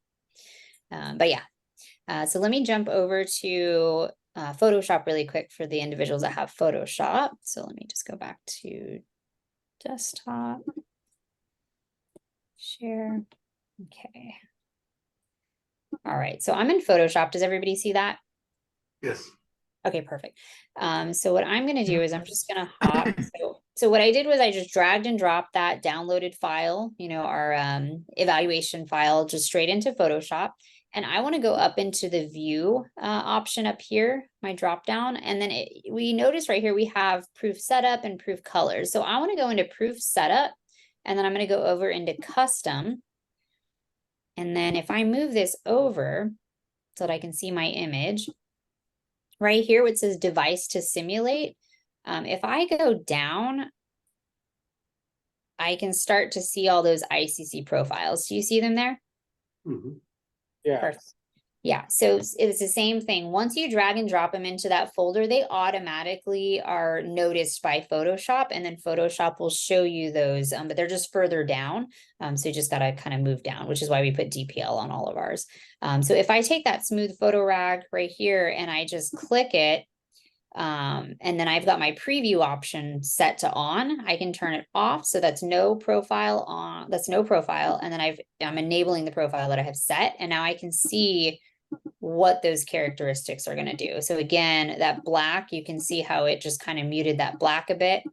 Speaker 1: But yeah, so let me jump over to Photoshop really quick for the individuals that have Photoshop. So let me just go back to desktop, share. Okay. All right, so I'm in Photoshop. Does everybody see that?
Speaker 2: Yes.
Speaker 1: Okay, perfect. So what I'm gonna do is I'm just gonna hop. So what I did was I just dragged and dropped that downloaded file, you know, our evaluation file, just straight into Photoshop. And I want to go up into the view option up here, my drop down. And then we notice right here, we have proof setup and proof colors. So I want to go into proof setup, and then I'm going to go over into custom. And then if I move this over so that I can see my image, right here, where it says device to simulate, if I go down, I can start to see all those ICC profiles. Do you see them there?
Speaker 2: Mhm.
Speaker 4: Yeah.
Speaker 1: Perfect. Yeah, so it's the same thing. Once you drag and drop them into that folder, they automatically are noticed by Photoshop, and then Photoshop will show you those, but they're just further down. So you just got to kind of move down, which is why we put DPL on all of ours. So if I take that smooth photo rag right here and I just click it, and then I've got my preview option set to on, I can turn it off. So that's no profile on, that's no profile. And then I'm enabling the profile that I have set. And now I can see what those characteristics are going to do. So again, that black, you can see how it just kind of muted that black a bit.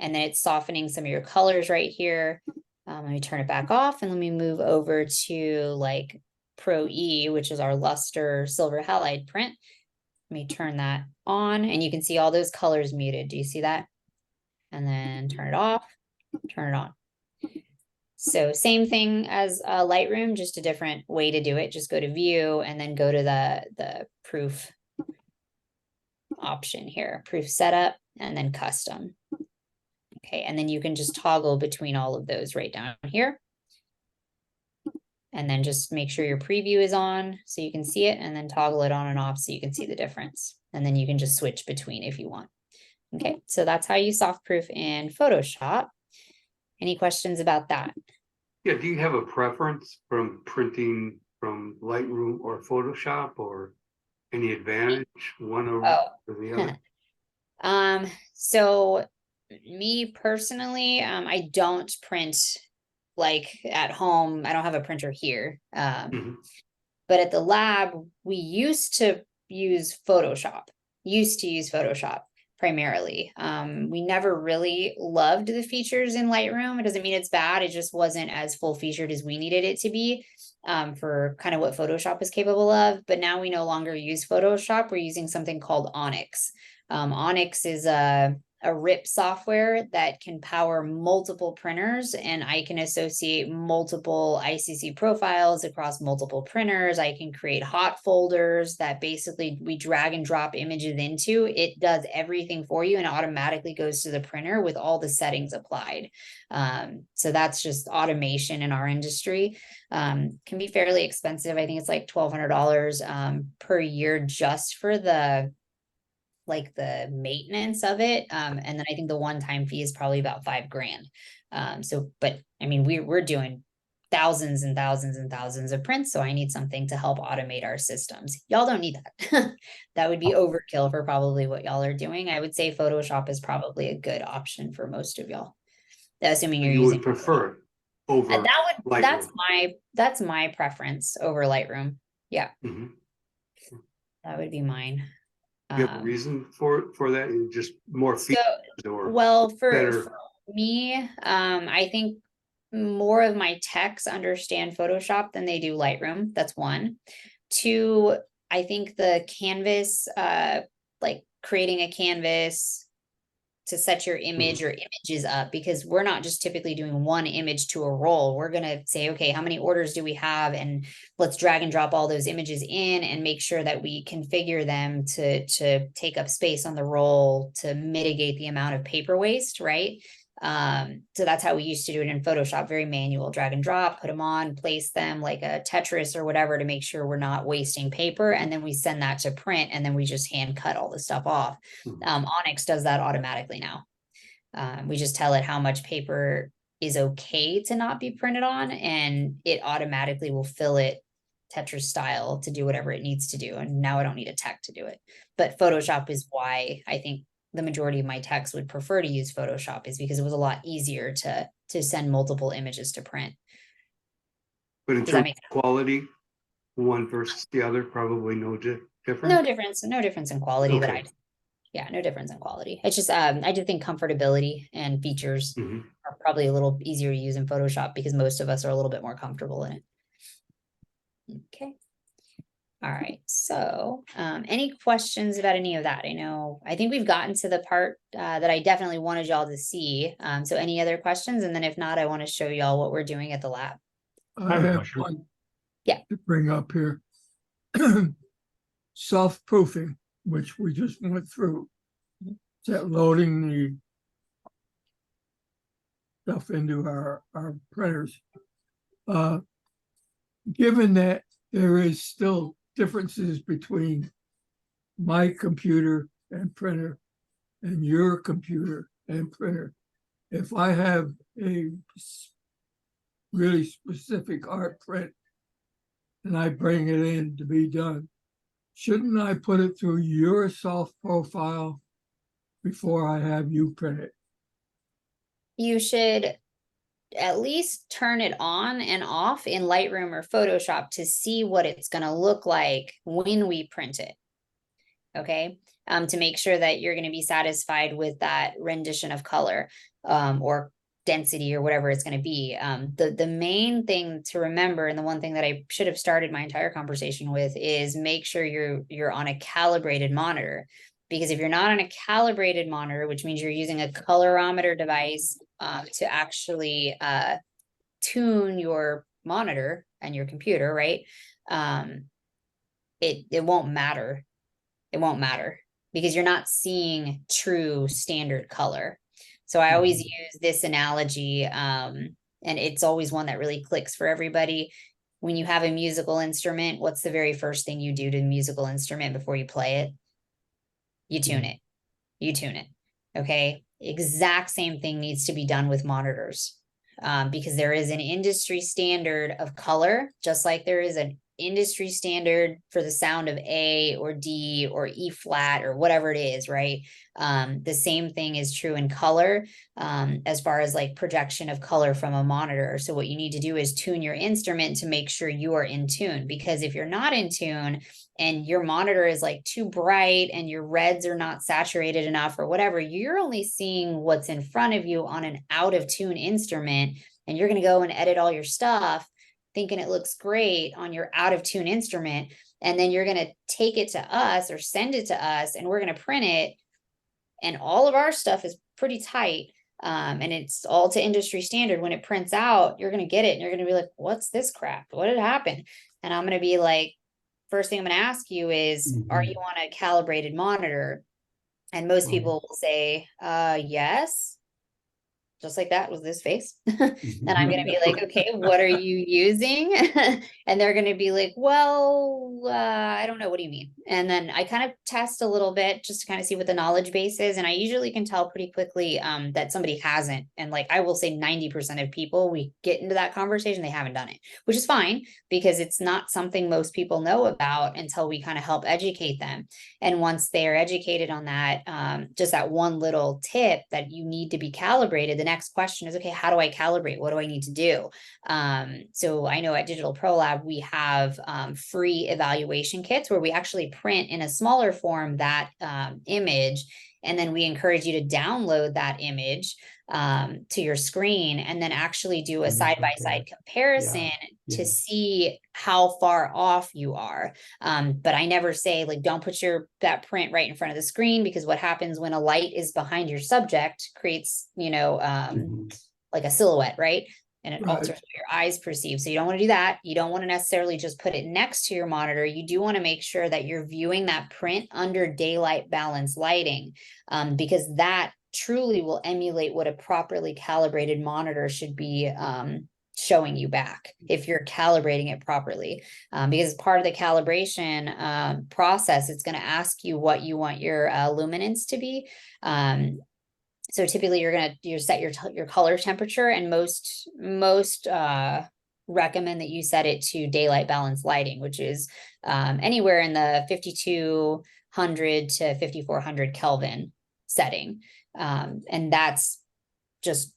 Speaker 1: And then it's softening some of your colors right here. Let me turn it back off, and let me move over to like Pro E, which is our luster silver halide print. Let me turn that on, and you can see all those colors muted. Do you see that? And then turn it off, turn it on. So same thing as Lightroom, just a different way to do it. Just go to view and then go to the proof option here, proof setup, and then custom. Okay, and then you can just toggle between all of those right down here. And then just make sure your preview is on so you can see it, and then toggle it on and off so you can see the difference. And then you can just switch between if you want. Okay, so that's how you soft proof in Photoshop. Any questions about that?
Speaker 2: Yeah, do you have a preference from printing from Lightroom or Photoshop, or any advantage one over the other?
Speaker 1: So me personally, I don't print like at home. I don't have a printer here. But at the lab, we used to use Photoshop, primarily. We never really loved the features in Lightroom. It doesn't mean it's bad. It just wasn't as full featured as we needed it to be for kind of what Photoshop is capable of. But now we no longer use Photoshop. We're using something called Onyx. Onyx is a a RIP software that can power multiple printers, and I can associate multiple ICC profiles across multiple printers. I can create hot folders that basically we drag and drop images into. It does everything for you and automatically goes to the printer with all the settings applied. So that's just automation in our industry. Can be fairly expensive. I think it's like $1,200 per year just for the maintenance of it. And then I think the one-time fee is probably about $5,000. So, but I mean, we're doing thousands and thousands and thousands of prints. So I need something to help automate our systems. Y'all don't need that. That would be overkill for probably what y'all are doing. I would say Photoshop is probably a good option for most of y'all. Assuming you're
Speaker 2: You
Speaker 1: using
Speaker 2: would prefer it over
Speaker 1: that's my preference over Lightroom. Yeah,
Speaker 2: Mhm.
Speaker 1: that would be mine.
Speaker 2: Do you have a reason for that? You just more features or
Speaker 1: Well,
Speaker 2: better?
Speaker 1: for me, I think more of my techs understand Photoshop than they do Lightroom. That's one. Two, I think the canvas, like creating a canvas to set your image or images up, because we're not just typically doing one image to a roll. We're going to say, okay, how many orders do we have? And let's drag and drop all those images in and make sure that we configure them to take up space on the roll to mitigate the amount of paper waste, right? So that's how we used to do it in Photoshop, very manual, drag and drop, put them on, place them like a Tetris or whatever to make sure we're not wasting paper. And then we send that to print and then we just hand cut all the stuff off. Onyx does that automatically now. We just tell it how much paper is okay to not be printed on, and it automatically will fill it Tetris style to do whatever it needs to do. And now I don't need a tech to do it. But Photoshop is why I think the majority of my techs would prefer to use Photoshop, is because it was a lot easier to send multiple images to print.
Speaker 2: But in
Speaker 1: Does that
Speaker 2: terms
Speaker 1: make
Speaker 2: of quality, one versus the other, probably no difference.
Speaker 1: No difference in quality that
Speaker 2: Okay.
Speaker 1: no difference in quality. It's just I do think comfortability and features
Speaker 2: Mhm.
Speaker 1: are probably a little easier to use in Photoshop because most of us are a little bit more comfortable in it. Okay. All right, so any questions about any of that? I think we've gotten to the part that I definitely wanted y'all to see. So any other questions? And then if not, I want to show y'all what we're doing at the lab.
Speaker 6: I have one.
Speaker 1: Yeah.
Speaker 6: To bring up here. Self-proofing, which we just went through. Is that loading the stuff into our printers? Given that there is still differences between my computer and printer and your computer and printer, if I have a really specific art print and I bring it in to be done, shouldn't I put it through your self-profile before I have you print it?
Speaker 1: You should at least turn it on and off in Lightroom or Photoshop to see what it's going to look like when we print it. Okay. To make sure that you're going to be satisfied with that rendition of color, or density or whatever it's going to be. The main thing to remember, and the one thing that I should have started my entire conversation with, is make sure you're on a calibrated monitor. Because if you're not on a calibrated monitor, which means you're using a colorimeter device to actually tune your monitor and your computer, right? It won't matter. It won't matter because you're not seeing true standard color. So I always use this analogy, and it's always one that really clicks for everybody. When you have a musical instrument, what's the very first thing you do to the musical instrument before you play it? You tune it. You tune it. Okay. Exact same thing needs to be done with monitors, because there is an industry standard of color, just like there is an industry standard for the sound of A or D or E flat or whatever it is, right? The same thing is true in color, as far as like projection of color from a monitor. So what you need to do is tune your instrument to make sure you are in tune, because if you're not in tune and your monitor is like too bright and your reds are not saturated enough or whatever, you're only seeing what's in front of you on an out of tune instrument, and you're going to go and edit all your stuff thinking it looks great on your out of tune instrument. And then you're going to take it to us or send it to us and we're going to print it. And all of our stuff is pretty tight. And it's all to industry standard. When it prints out, you're going to get it and you're going to be like, what's this crap? What did happen? And I'm going to be like, first thing I'm going to ask you is, are you on a calibrated monitor? And most people will say, yes. Just like that with this face. And I'm going to be like, okay, what are you using? And they're going to be like, well, I don't know. What do you mean? And then I kind of test a little bit just to kind of see what the knowledge base is. And I usually can tell pretty quickly that somebody hasn't. And like, I will say 90% of people, we get into that conversation, they haven't done it, which is fine because it's not something most people know about until we kind of help educate them. And once they are educated on that, just that one little tip that you need to be calibrated, the next question is, okay, how do I calibrate? What do I need to do? So I know at Digital Pro Lab, we have free evaluation kits where we actually print in a smaller form that image. And then we encourage you to download that image to your screen and then actually do a side-by-side comparison to see how far off you are. But I never say like, don't put that print right in front of the screen, because what happens when a light is behind your subject creates, like a silhouette, right? And it alters what your eyes perceive. So you don't want to do that. You don't want to necessarily just put it next to your monitor. You do want to make sure that you're viewing that print under daylight balance lighting, because that truly will emulate what a properly calibrated monitor should be showing you back if you're calibrating it properly. Because part of the calibration process, it's going to ask you what you want your luminance to be. So typically you set your color temperature, and most recommend that you set it to daylight balance lighting, which is anywhere in the 5200 to 5400 Kelvin setting. And that's just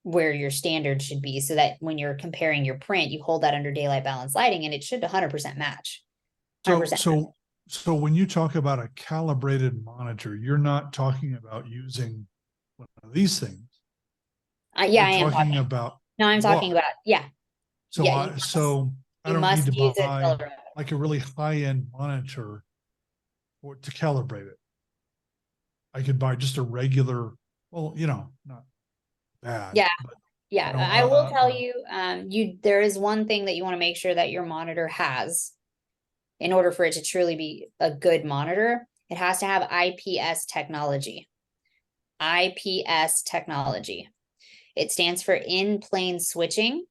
Speaker 1: where your standard should be, so that when you're comparing your print, you hold that under daylight balance lighting and it should 100% match. 100%.
Speaker 7: So when you talk about a calibrated monitor, you're not talking about using one of these things.
Speaker 1: Yeah, I am talking
Speaker 7: about.
Speaker 1: No, I'm talking about, yeah.
Speaker 7: So
Speaker 1: Yeah,
Speaker 7: I don't need to buy like a really high-end monitor to calibrate it. I could buy just a regular, well, not bad.
Speaker 1: Yeah. Yeah. I will tell you, there is one thing that you want to make sure that your monitor has in order for it to truly be a good monitor. It has to have IPS technology. IPS technology. It stands for in-plane switching.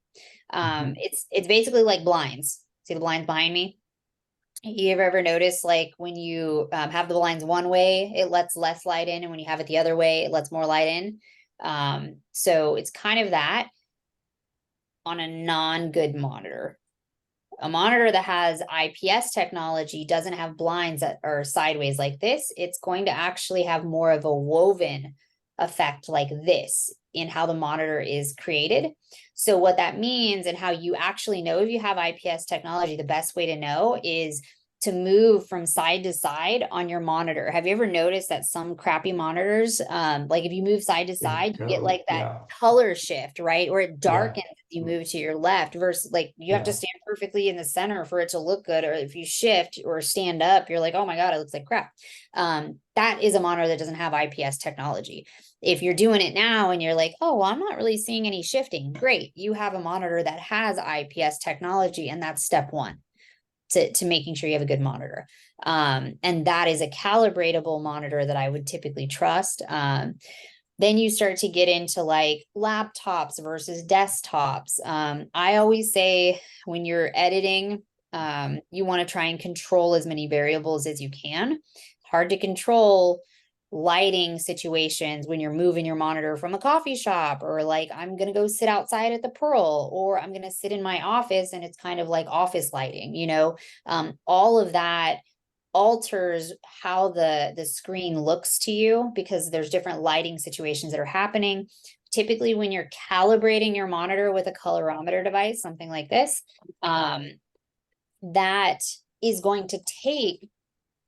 Speaker 1: It's basically like blinds. See the blinds behind me? You ever notice, like, when you have the blinds one way, it lets less light in, and when you have it the other way, it lets more light in. So it's kind of that on a non-good monitor. A monitor that has IPS technology doesn't have blinds that are sideways like this. It's going to actually have more of a woven effect like this in how the monitor is created. So what that means, and how you actually know if you have IPS technology, the best way to know is to move from side to side on your monitor. Have you ever noticed that some crappy monitors, like if you move side to side, you get like that color shift, right? Or it darkens if you move to your left, versus like you have to stand perfectly in the center for it to look good. Or if you shift or stand up, you're like, oh my God, it looks like crap. That is a monitor that doesn't have IPS technology. If you're doing it now and you're like, oh, well, I'm not really seeing any shifting, great. You have a monitor that has IPS technology, and that's step one to making sure you have a good monitor. And that is a calibratable monitor that I would typically trust. Then you start to get into like laptops versus desktops. I always say when you're editing, you want to try and control as many variables as you can. Hard to control lighting situations when you're moving your monitor from a coffee shop, or like I'm going to go sit outside at the Pearl, or I'm going to sit in my office and it's kind of like office lighting, all of that alters how the screen looks to you, because there's different lighting situations that are happening. Typically when you're calibrating your monitor with a colorimeter device, something like this, that is going to take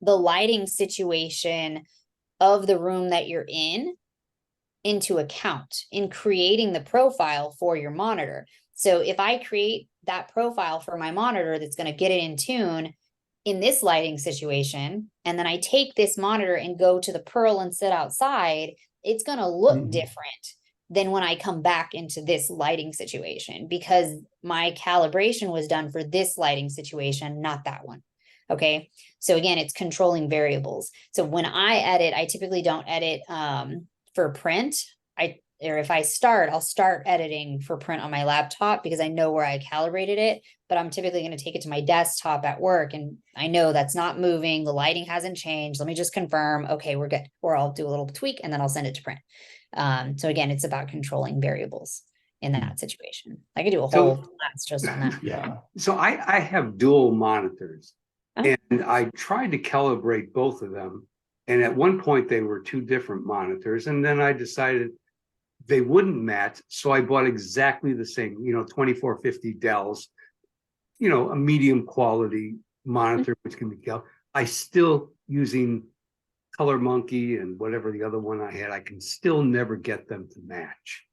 Speaker 1: the lighting situation of the room that you're in into account in creating the profile for your monitor. So if I create that profile for my monitor that's going to get it in tune, in this lighting situation, and then I take this monitor and go to the Pearl and sit outside, it's going to look
Speaker 3: Mhm.
Speaker 1: different than when I come back into this lighting situation, because my calibration was done for this lighting situation, not that one. Okay. So again, it's controlling variables. So when I edit, I typically don't edit for print. Or if I start, I'll start editing for print on my laptop because I know where I calibrated it, but I'm typically going to take it to my desktop at work and I know that's not moving. The lighting hasn't changed. Let me just confirm. Okay, we're good. Or I'll do a little tweak and then I'll send it to print. So again, it's about controlling variables in that situation. I could do a whole class just on that.
Speaker 3: Yeah.
Speaker 2: So I have dual monitors,
Speaker 1: Oh.
Speaker 2: and I tried to calibrate both of them. And at one point they were two different monitors, and then I decided they wouldn't match. So I bought exactly the same, 2450 Dells, a medium quality monitor, which can be I still using Color Monkey and whatever the other one I had, I can still never get them to match.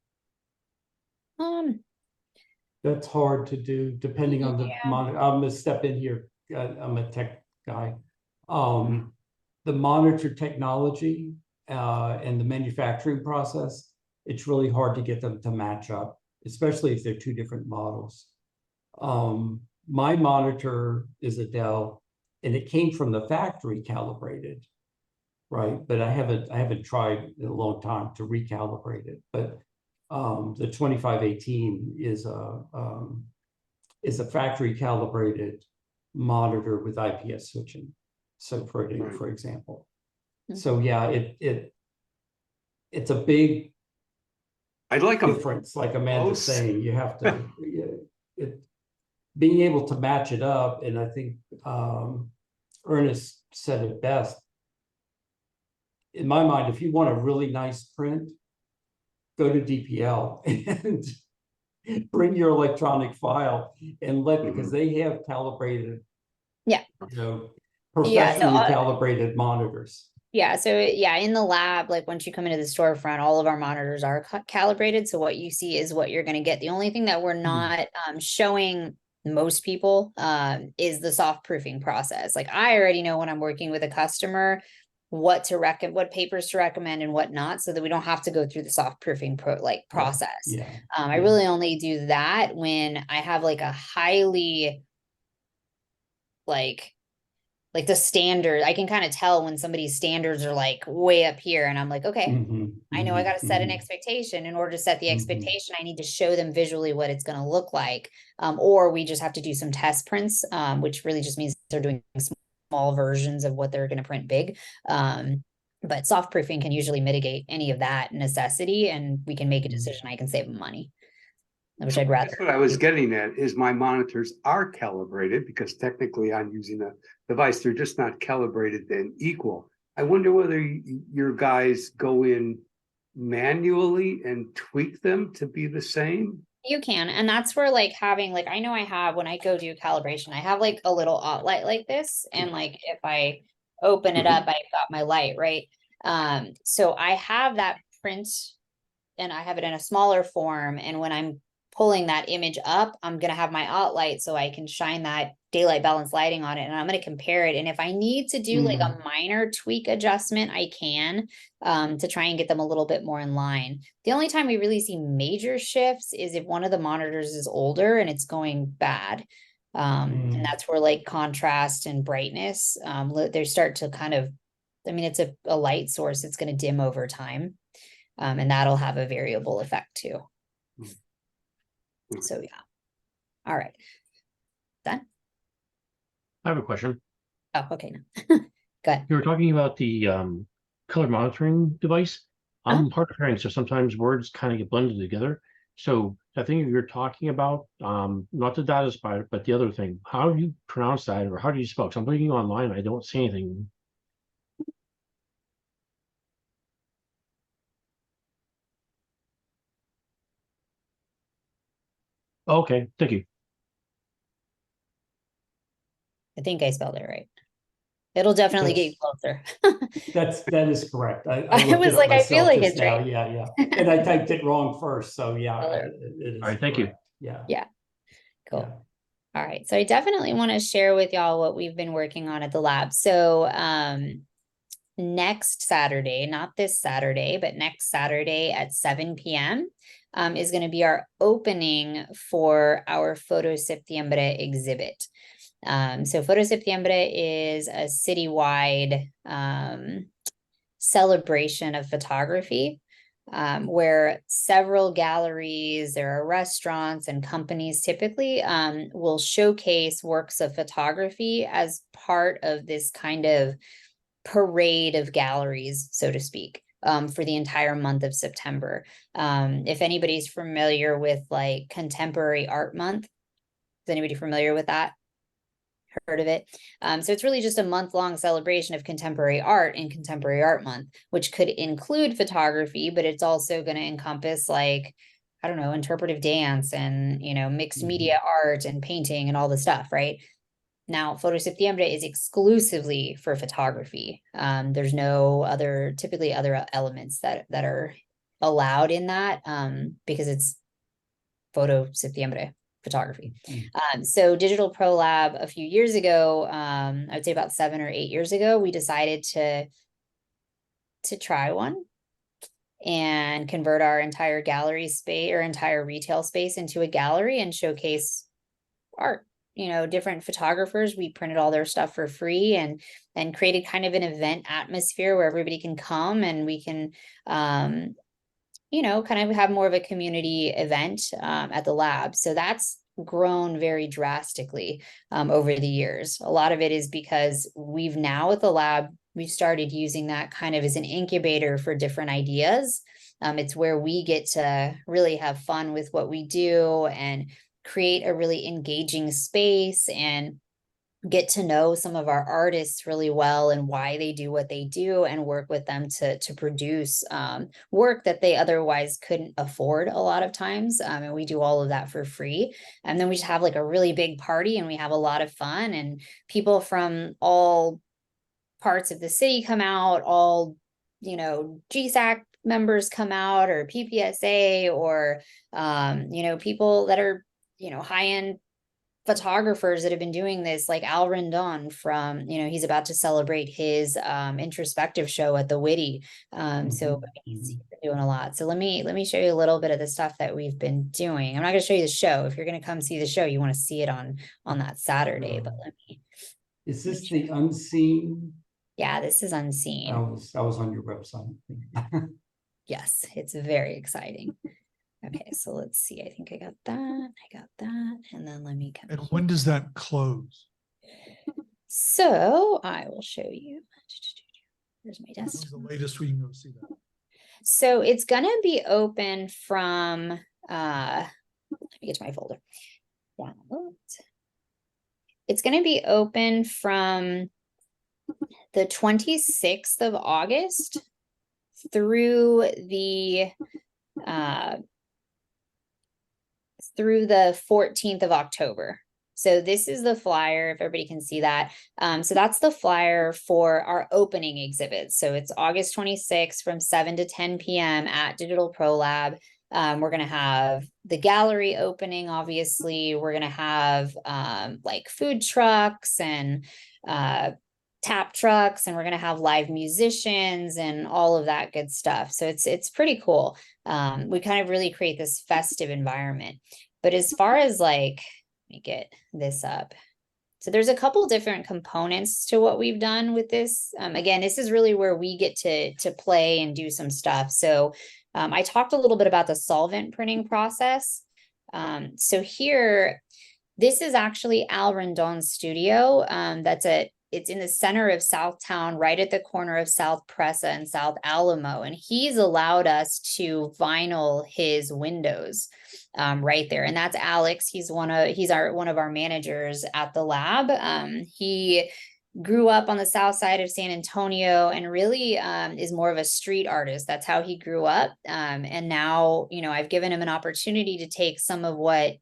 Speaker 3: That's hard to do depending on the
Speaker 1: Yeah.
Speaker 3: monitor. I'm gonna step in here. I'm a tech guy. The monitor technology and the manufacturing process, it's really hard to get them to match up, especially if they're two different models. My monitor is a Dell, and it came from the factory calibrated, right? But I haven't tried in a long time to recalibrate it. But the 2518 is a factory calibrated monitor with IPS switching. So for example, so yeah, it's a big
Speaker 2: I'd like them
Speaker 3: difference. Like Amanda's
Speaker 2: close.
Speaker 3: saying, you have to being able to match it up. And I think Ernest said it best. In my mind, if you want a really nice print, go to DPL and bring your electronic file and because they have calibrated, professionally calibrated monitors.
Speaker 1: Yeah. So yeah, in the lab, like once you come into the storefront, all of our monitors are calibrated. So what you see is what you're going to get. The only thing that we're not showing most people is the soft proofing process. Like I already know when I'm working with a customer what papers to recommend and what not, so that we don't have to go through the soft proofing process. I really only do that when I have like a highly like the standard. I can kind of tell when somebody's standards are like way up here and I'm like, okay, I know I got to set an expectation. In order to set the expectation, I need to show them visually what it's going to look like. Or we just have to do some test prints, which really just means they're doing small versions of what they're going to print big. But soft proofing can usually mitigate any of that necessity, and we can make a decision. I can save money, which I'd rather.
Speaker 2: That's what I was getting at, is my monitors are calibrated because technically I'm using a device. They're just not calibrated and equal. I wonder whether your guys go in manually and tweak them to be the same.
Speaker 1: You can, and that's where like having I know I have, when I go do calibration, I have like a little light like this, and like if I open it up, I've got my light, right? So I have that print and I have it in a smaller form, and when I'm pulling that image up, I'm going to have my alt light so I can shine that daylight balance lighting on it, and I'm going to compare it. And if I need to do like a minor tweak adjustment, I can to try and get them a little bit more in line. The only time we really see major shifts is if one of the monitors is older and it's going bad. And that's where like contrast and brightness, they start to kind of, it's a light source. It's going to dim over time. And that'll have a variable effect too. So yeah. All right. Done?
Speaker 9: I have a question.
Speaker 1: Oh, okay. No. Go ahead.
Speaker 9: You were talking about the color monitoring device. I'm hard of hearing, so sometimes words kind of get blended together. So I think you're talking about not the data spider, but the other thing. How do you pronounce that, or how do you spell? Because I'm looking online, I don't see anything. Okay, thank you.
Speaker 1: I think I spelled it right. It'll definitely get you closer.
Speaker 3: That is correct. I
Speaker 1: was like, I feel like it's
Speaker 3: now.
Speaker 1: right.
Speaker 3: Yeah. And I typed it wrong first. So yeah.
Speaker 9: All right, thank you.
Speaker 3: Yeah.
Speaker 1: Yeah. Cool.
Speaker 3: Yeah.
Speaker 1: All right, so I definitely want to share with y'all what we've been working on at the lab. So next Saturday, not this Saturday, but next Saturday at 7 p.m. Is going to be our opening for our Photo Septiembre exhibit. So Photo Septiembre is a citywide celebration of photography, where several galleries, there are restaurants and companies typically will showcase works of photography as part of this kind of parade of galleries, so to speak, for the entire month of September. If anybody's familiar with like Contemporary Art Month, is anybody familiar with that? Heard of it? So it's really just a month-long celebration of contemporary art in Contemporary Art Month, which could include photography, but it's also going to encompass like, I don't know, interpretive dance and, you know, mixed media art and painting and all the stuff, right? Now, Photo Septiembre is exclusively for photography. There's no other, typically other elements that are allowed in that, because it's Photo Septiembre photography. So Digital Pro Lab a few years ago, I would say about 7 or 8 years ago, we decided to try one and convert our entire gallery space or entire retail space into a gallery and showcase art. You know, different photographers, we printed all their stuff for free and created kind of an event atmosphere where everybody can come and we can you know, kind of have more of a community event at the lab. So that's grown very drastically over the years. A lot of it is because we've now at the lab, we've started using that kind of as an incubator for different ideas. It's where we get to really have fun with what we do and create a really engaging space and get to know some of our artists really well and why they do what they do and work with them to produce work that they otherwise couldn't afford a lot of times. And we do all of that for free. And then we just have like a really big party and we have a lot of fun and people from all parts of the city come out, all, you know, GSACC members come out or PPSA or, you know, people that are, you know, high-end photographers that have been doing this, like Al Rendon from, you know, he's about to celebrate his introspective show at the Witty. So he's been doing a lot. So let me show you a little bit of the stuff that we've been doing. I'm not going to show you the show. If you're going to come see the show, you want to see it on that Saturday. But let me.
Speaker 3: Is this the unseen?
Speaker 1: Yeah, this is Unseen.
Speaker 3: I was on your website.
Speaker 1: Yes, it's very exciting. Okay, so let's see. I think I got that. And then let me come.
Speaker 7: And when does that close?
Speaker 1: So I will show you. There's my
Speaker 7: When's
Speaker 1: desk.
Speaker 7: the latest we can go see that?
Speaker 1: So it's gonna be open from let me get to my folder. Download. It's gonna be open from the 26th of August through the 14th of October. So this is the flyer, if everybody can see that. So that's the flyer for our opening exhibit. So it's August 26th from 7 to 10 p.m. at Digital Pro Lab. We're going to have the gallery opening, obviously. We're going to have like food trucks and tap trucks, and we're going to have live musicians and all of that good stuff. So it's pretty cool. We kind of really create this festive environment. But as far as like, let me get this up. So there's a couple different components to what we've done with this. Again, this is really where we get to play and do some stuff. So I talked a little bit about the solvent printing process. So here, this is actually Al Rendon's studio. It's in the center of Southtown, right at the corner of South Presa and South Alamo. And he's allowed us to vinyl his windows right there. And that's Alex. He's one of our managers at the lab. He grew up on the south side of San Antonio and really is more of a street artist. That's how he grew up. And now, you know, I've given him an opportunity to take some of what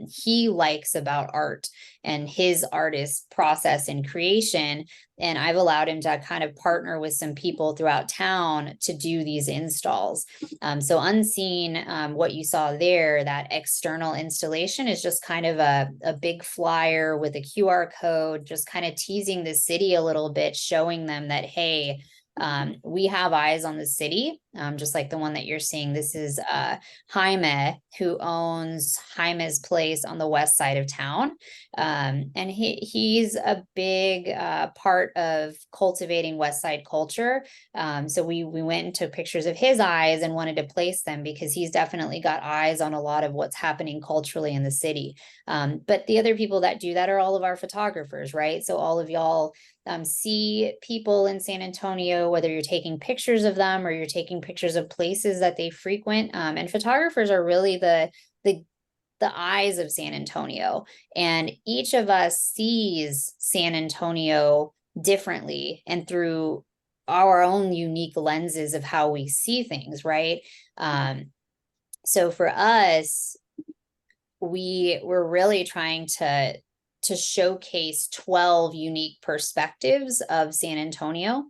Speaker 1: he likes about art and his artist process and creation and I've allowed him to kind of partner with some people throughout town to do these installs. So Unseen, what you saw there, that external installation is just kind of a big flyer with a QR code, just kind of teasing the city a little bit, showing them that, hey, we have eyes on the city, just like the one that you're seeing. This is Jaime, who owns Jaime's Place on the west side of town. And he's a big part of cultivating West Side culture. So we went and took pictures of his eyes and wanted to place them because he's definitely got eyes on a lot of what's happening culturally in the city. But the other people that do that are all of our photographers, right? So all of y'all see people in San Antonio, whether you're taking pictures of them or you're taking pictures of places that they frequent. And photographers are really the eyes of San Antonio. And each of us sees San Antonio differently and through our own unique lenses of how we see things, right? So for us, we're really trying to showcase 12 unique perspectives of San Antonio.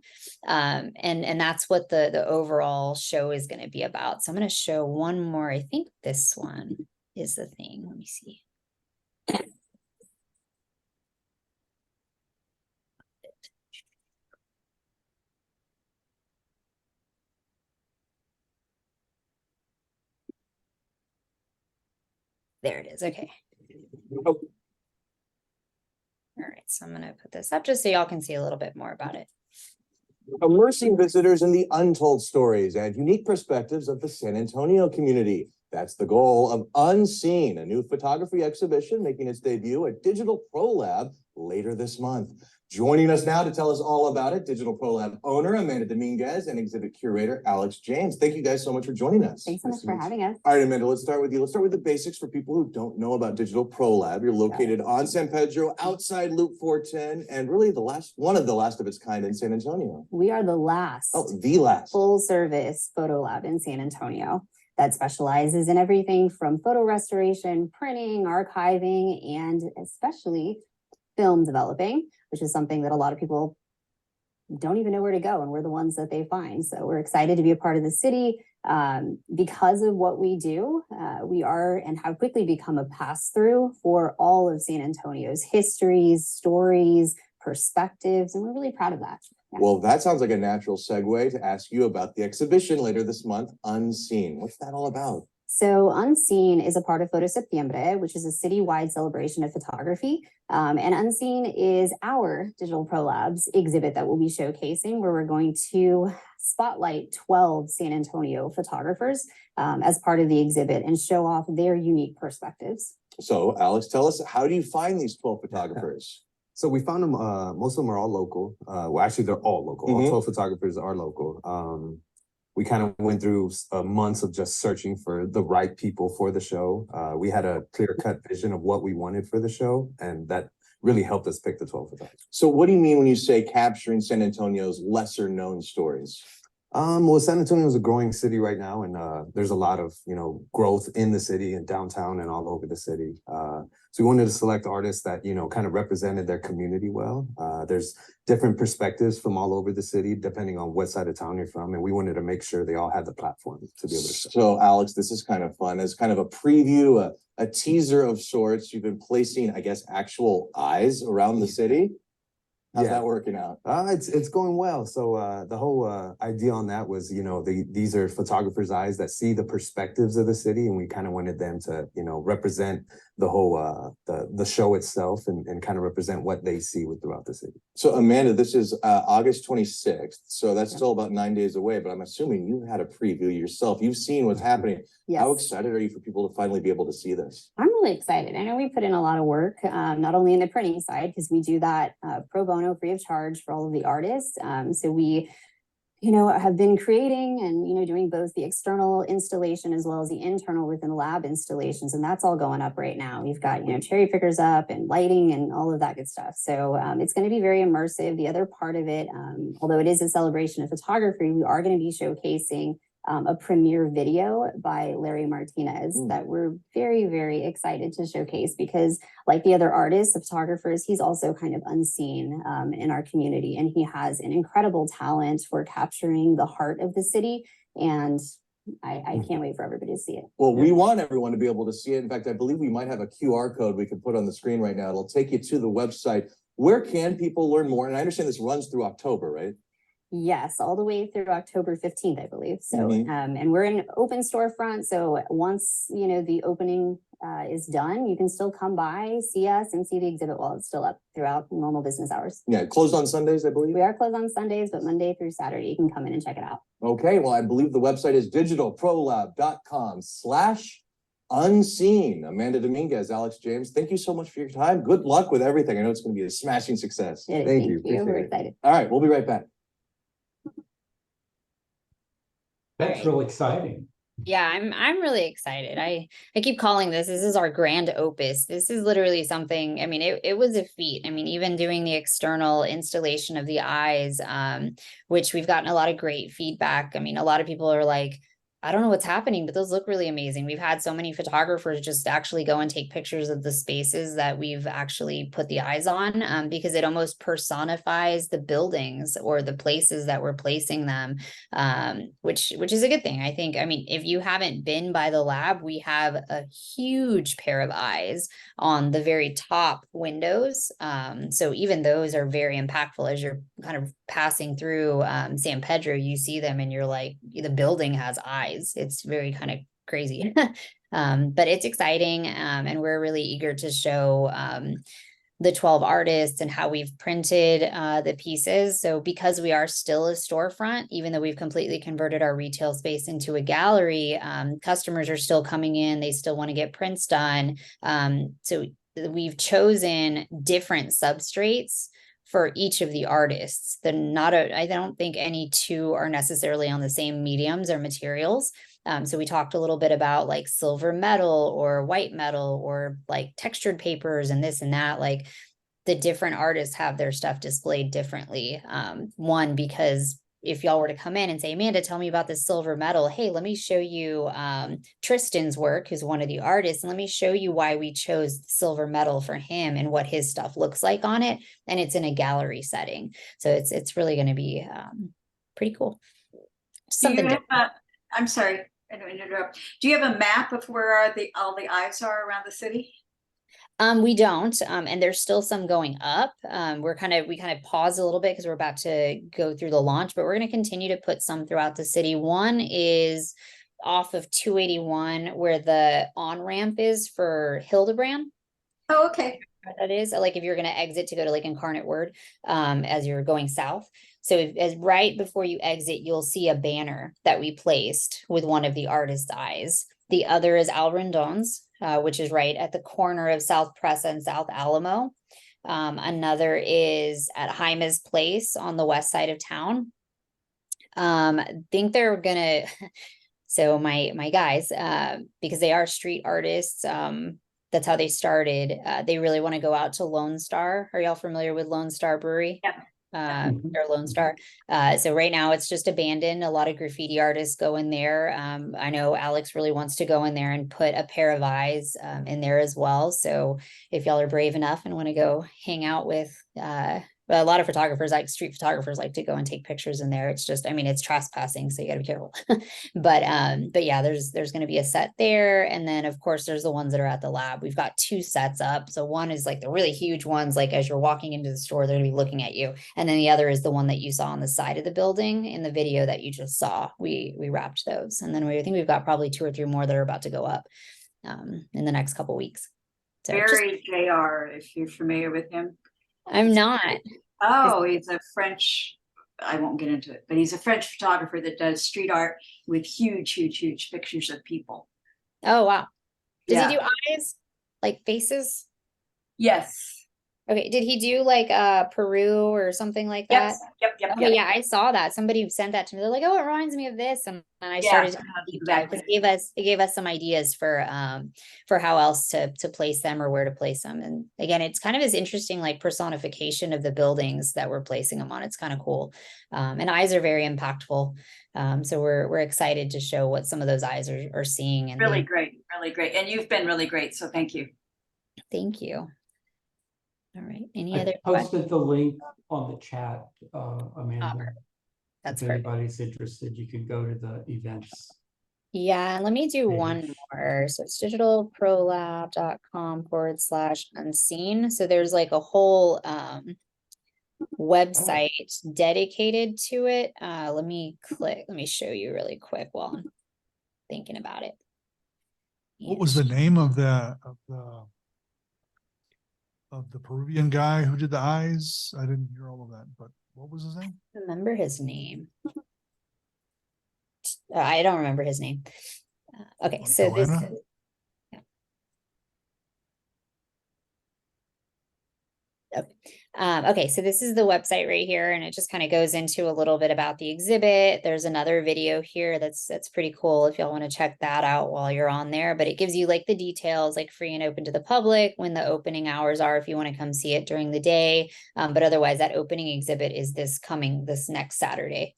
Speaker 1: And that's what the overall show is going to be about. So I'm going to show one more. I think this one is the thing. Let me see. There it is. Okay. All right, so I'm going to put this up just so y'all can see a little bit more about it.
Speaker 10: Immersing visitors in the untold stories and unique perspectives of the San Antonio community. That's the goal of Unseen, a new photography exhibition making its debut at Digital Pro Lab later this month. Joining us now to tell us all about it, Digital Pro Lab owner Amanda Dominguez and exhibit curator Alex James. Thank you guys so much for joining us.
Speaker 11: Thanks so much for having us.
Speaker 10: All right, Amanda, let's start with you. Let's start with the basics for people who don't know about Digital Pro Lab. You're located on San Pedro, outside Loop 410, and really one of the last of its kind in San Antonio.
Speaker 11: We are the last.
Speaker 10: Oh, the last.
Speaker 11: Full service photo lab in San Antonio that specializes in everything from photo restoration, printing, archiving, and especially film developing, which is something that a lot of people don't even know where to go, and we're the ones that they find. So we're excited to be a part of the city because of what we do. We are and have quickly become a pass-through for all of San Antonio's histories, stories, perspectives, and we're really proud of that. Yeah.
Speaker 10: Well, that sounds like a natural segue to ask you about the exhibition later this month, Unseen. What's that all about?
Speaker 11: So Unseen is a part of Photo Septiembre, which is a citywide celebration of photography. And Unseen is our Digital Pro Labs exhibit that we'll be showcasing, where we're going to spotlight 12 San Antonio photographers as part of the exhibit and show off their unique perspectives.
Speaker 10: So Alex, tell us, how do you find these 12 photographers?
Speaker 12: So we found them, most of them are all local. Well, actually, they're all local. All 12 photographers are local. We kind of went through months of just searching for the right people for the show. We had a clear-cut vision of what we wanted for the show, and that really helped us pick the 12 photographers.
Speaker 10: So what do you mean when you say capturing San Antonio's lesser-known stories?
Speaker 12: Well, San Antonio is a growing city right now, and there's a lot of growth in the city and downtown and all over the city. So we wanted to select artists that kind of represented their community well. There's different perspectives from all over the city, depending on what side of town you're from, and we wanted to make sure they all had the platform to be able to show.
Speaker 10: So, Alex, this is kind of fun. As kind of a preview, a teaser of sorts. You've been placing, I guess, actual eyes around the city. How's that working out?
Speaker 12: It's going well. So the whole idea on that was, these are photographers' eyes that see the perspectives of the city, and we kind of wanted them to, represent the whole the show itself and kind of represent what they see throughout the city.
Speaker 10: So Amanda, this is August 26th. So that's still about 9 days away, but I'm assuming you had a preview yourself. You've seen what's happening.
Speaker 11: Yes.
Speaker 10: How excited are you for people to finally be able to see this?
Speaker 11: I'm really excited. I know we put in a lot of work, not only in the printing side, because we do that pro bono, free of charge for all of the artists. So we, have been creating and, doing both the external installation as well as the internal within lab installations. And that's all going up right now. We've got, cherry pickers up and lighting and all of that good stuff. So it's going to be very immersive. The other part of it, although it is a celebration of photography, we are going to be showcasing a premiere video by Larry Martinez that we're very, very excited to showcase because like the other artists, the photographers, he's also kind of unseen in our community. And he has an incredible talent for capturing the heart of the city. And I can't wait for everybody to see it.
Speaker 10: Well, we want everyone to be able to see it. In fact, I believe we might have a QR code we can put on the screen right now. It'll take you to the website. Where can people learn more? And I understand this runs through October, right?
Speaker 11: Yes, all the way through October 15th, I believe. So,
Speaker 10: Mhm.
Speaker 11: And we're in open storefront. So once, the opening is done, you can still come by, see us and see the exhibit while it's still up throughout normal business hours.
Speaker 10: Yeah, closed on Sundays, I believe.
Speaker 11: We are closed on Sundays, but Monday through Saturday, you can come in and check it out.
Speaker 10: Okay, well, I believe the website is digitalprolab.com/unseen. Amanda Dominguez, Alex James, thank you so much for your time. Good luck with everything. I know it's going to be a smashing success.
Speaker 11: Thank you.
Speaker 10: Appreciate
Speaker 11: We're
Speaker 10: it.
Speaker 11: excited.
Speaker 10: All right, we'll be right back.
Speaker 3: That's real exciting.
Speaker 1: Yeah, I'm really excited. I keep calling this is our grand opus. This is literally something, I mean, it was a feat. I mean, even doing the external installation of the eyes, which we've gotten a lot of great feedback. I mean, a lot of people are like, I don't know what's happening, but those look really amazing. We've had so many photographers just actually go and take pictures of the spaces that we've actually put the eyes on, because it almost personifies the buildings or the places that we're placing them, which is a good thing. I think, I mean, if you haven't been by the lab, we have a huge pair of eyes on the very top windows. So even those are very impactful as you're kind of passing through San Pedro, you see them and you're like, the building has eyes. It's very kind of crazy. But it's exciting. And we're really eager to show the 12 artists and how we've printed the pieces. So because we are still a storefront, even though we've completely converted our retail space into a gallery, customers are still coming in. They still want to get prints done. So we've chosen different substrates for each of the artists. I don't think any two are necessarily on the same mediums or materials. So we talked a little bit about like silver metal or white metal or like textured papers and this and that. Like the different artists have their stuff displayed differently. One, because if y'all were to come in and say, Amanda, tell me about this silver metal. Hey, let me show you Tristan's work, who's one of the artists, and let me show you why we chose silver metal for him and what his stuff looks like on it. And it's in a gallery setting. So it's really going to be pretty cool. Something different.
Speaker 5: I'm sorry, I don't interrupt. Do you have a map of where all the eyes are around the city?
Speaker 1: We don't, and there's still some going up. We kind of paused a little bit because we're about to go through the launch, but we're going to continue to put some throughout the city. One is off of 281 where the on-ramp is for Hildebrand.
Speaker 5: Oh, okay.
Speaker 1: That is like if you're going to exit to go to like Incarnate Word, as you're going south. So as right before you exit, you'll see a banner that we placed with one of the artist's eyes. The other is Al Rendon's, which is right at the corner of South Press and South Alamo. Another is at Jaime's Place on the west side of town. I think they're gonna, so my guys, because they are street artists, that's how they started. They really want to go out to Lone Star. Are y'all familiar with Lone Star Brewery?
Speaker 5: Yeah.
Speaker 1: Or Lone Star. So right now it's just abandoned. A lot of graffiti artists go in there. I know Alex really wants to go in there and put a pair of eyes in there as well. So if y'all are brave enough and want to go hang out with a lot of photographers, like street photographers, like to go and take pictures in there. It's just, I mean, it's trespassing, so you gotta be careful. But yeah, there's going to be a set there. And then of course there's the ones that are at the lab. We've got two sets up. So one is like the really huge ones, like as you're walking into the store, they're gonna be looking at you. And then the other is the one that you saw on the side of the building in the video that you just saw. We wrapped those. And then I think we've got probably 2 or 3 more that are about to go up in the next couple weeks. So
Speaker 5: Barry JR, if you're familiar with him.
Speaker 1: I'm not.
Speaker 5: Oh, he's a French, I won't get into it, but he's a French photographer that does street art with huge, huge, huge pictures of people.
Speaker 1: Oh, wow. Does
Speaker 5: Yeah.
Speaker 1: he do eyes? Like faces?
Speaker 5: Yes.
Speaker 1: Okay, did he do like Peru or something like that?
Speaker 5: Yep.
Speaker 1: Okay, yeah, I saw that. Somebody sent that to me. They're like, "Oh, it reminds me of this," and I
Speaker 5: Yeah,
Speaker 1: started to kind of deep dive because
Speaker 5: exactly.
Speaker 1: it gave us some ideas for how else to place them or where to place them. And again, it's kind of this interesting like personification of the buildings that we're placing them on. It's kind of cool, and eyes are very impactful. So we're excited to show what some of those eyes are seeing. And
Speaker 5: Really great, and you've been really great. So thank you.
Speaker 1: thank you. All right. Any
Speaker 3: I
Speaker 1: other questions?
Speaker 3: posted the link on the chat, Amanda.
Speaker 1: That's
Speaker 3: If
Speaker 1: perfect.
Speaker 3: anybody's interested, you can go to the events.
Speaker 1: Yeah, let me do
Speaker 3: page.
Speaker 1: one more. So it's digitalprolab.com/unseen. So there's like a whole website dedicated to it. Let me show you really quick while I'm thinking about it.
Speaker 7: What was the name of the Peruvian guy who did the eyes? I didn't hear all of that, but what was his name?
Speaker 1: Remember his name? I don't remember his name. Okay, so this.
Speaker 7: Joanna?
Speaker 1: Okay, so this is the website right here, and it just kind of goes into a little bit about the exhibit. There's another video here that's pretty cool if y'all want to check that out while you're on there. But it gives you like the details, like free and open to the public, when the opening hours are if you want to come see it during the day. But otherwise, that opening exhibit is this next Saturday,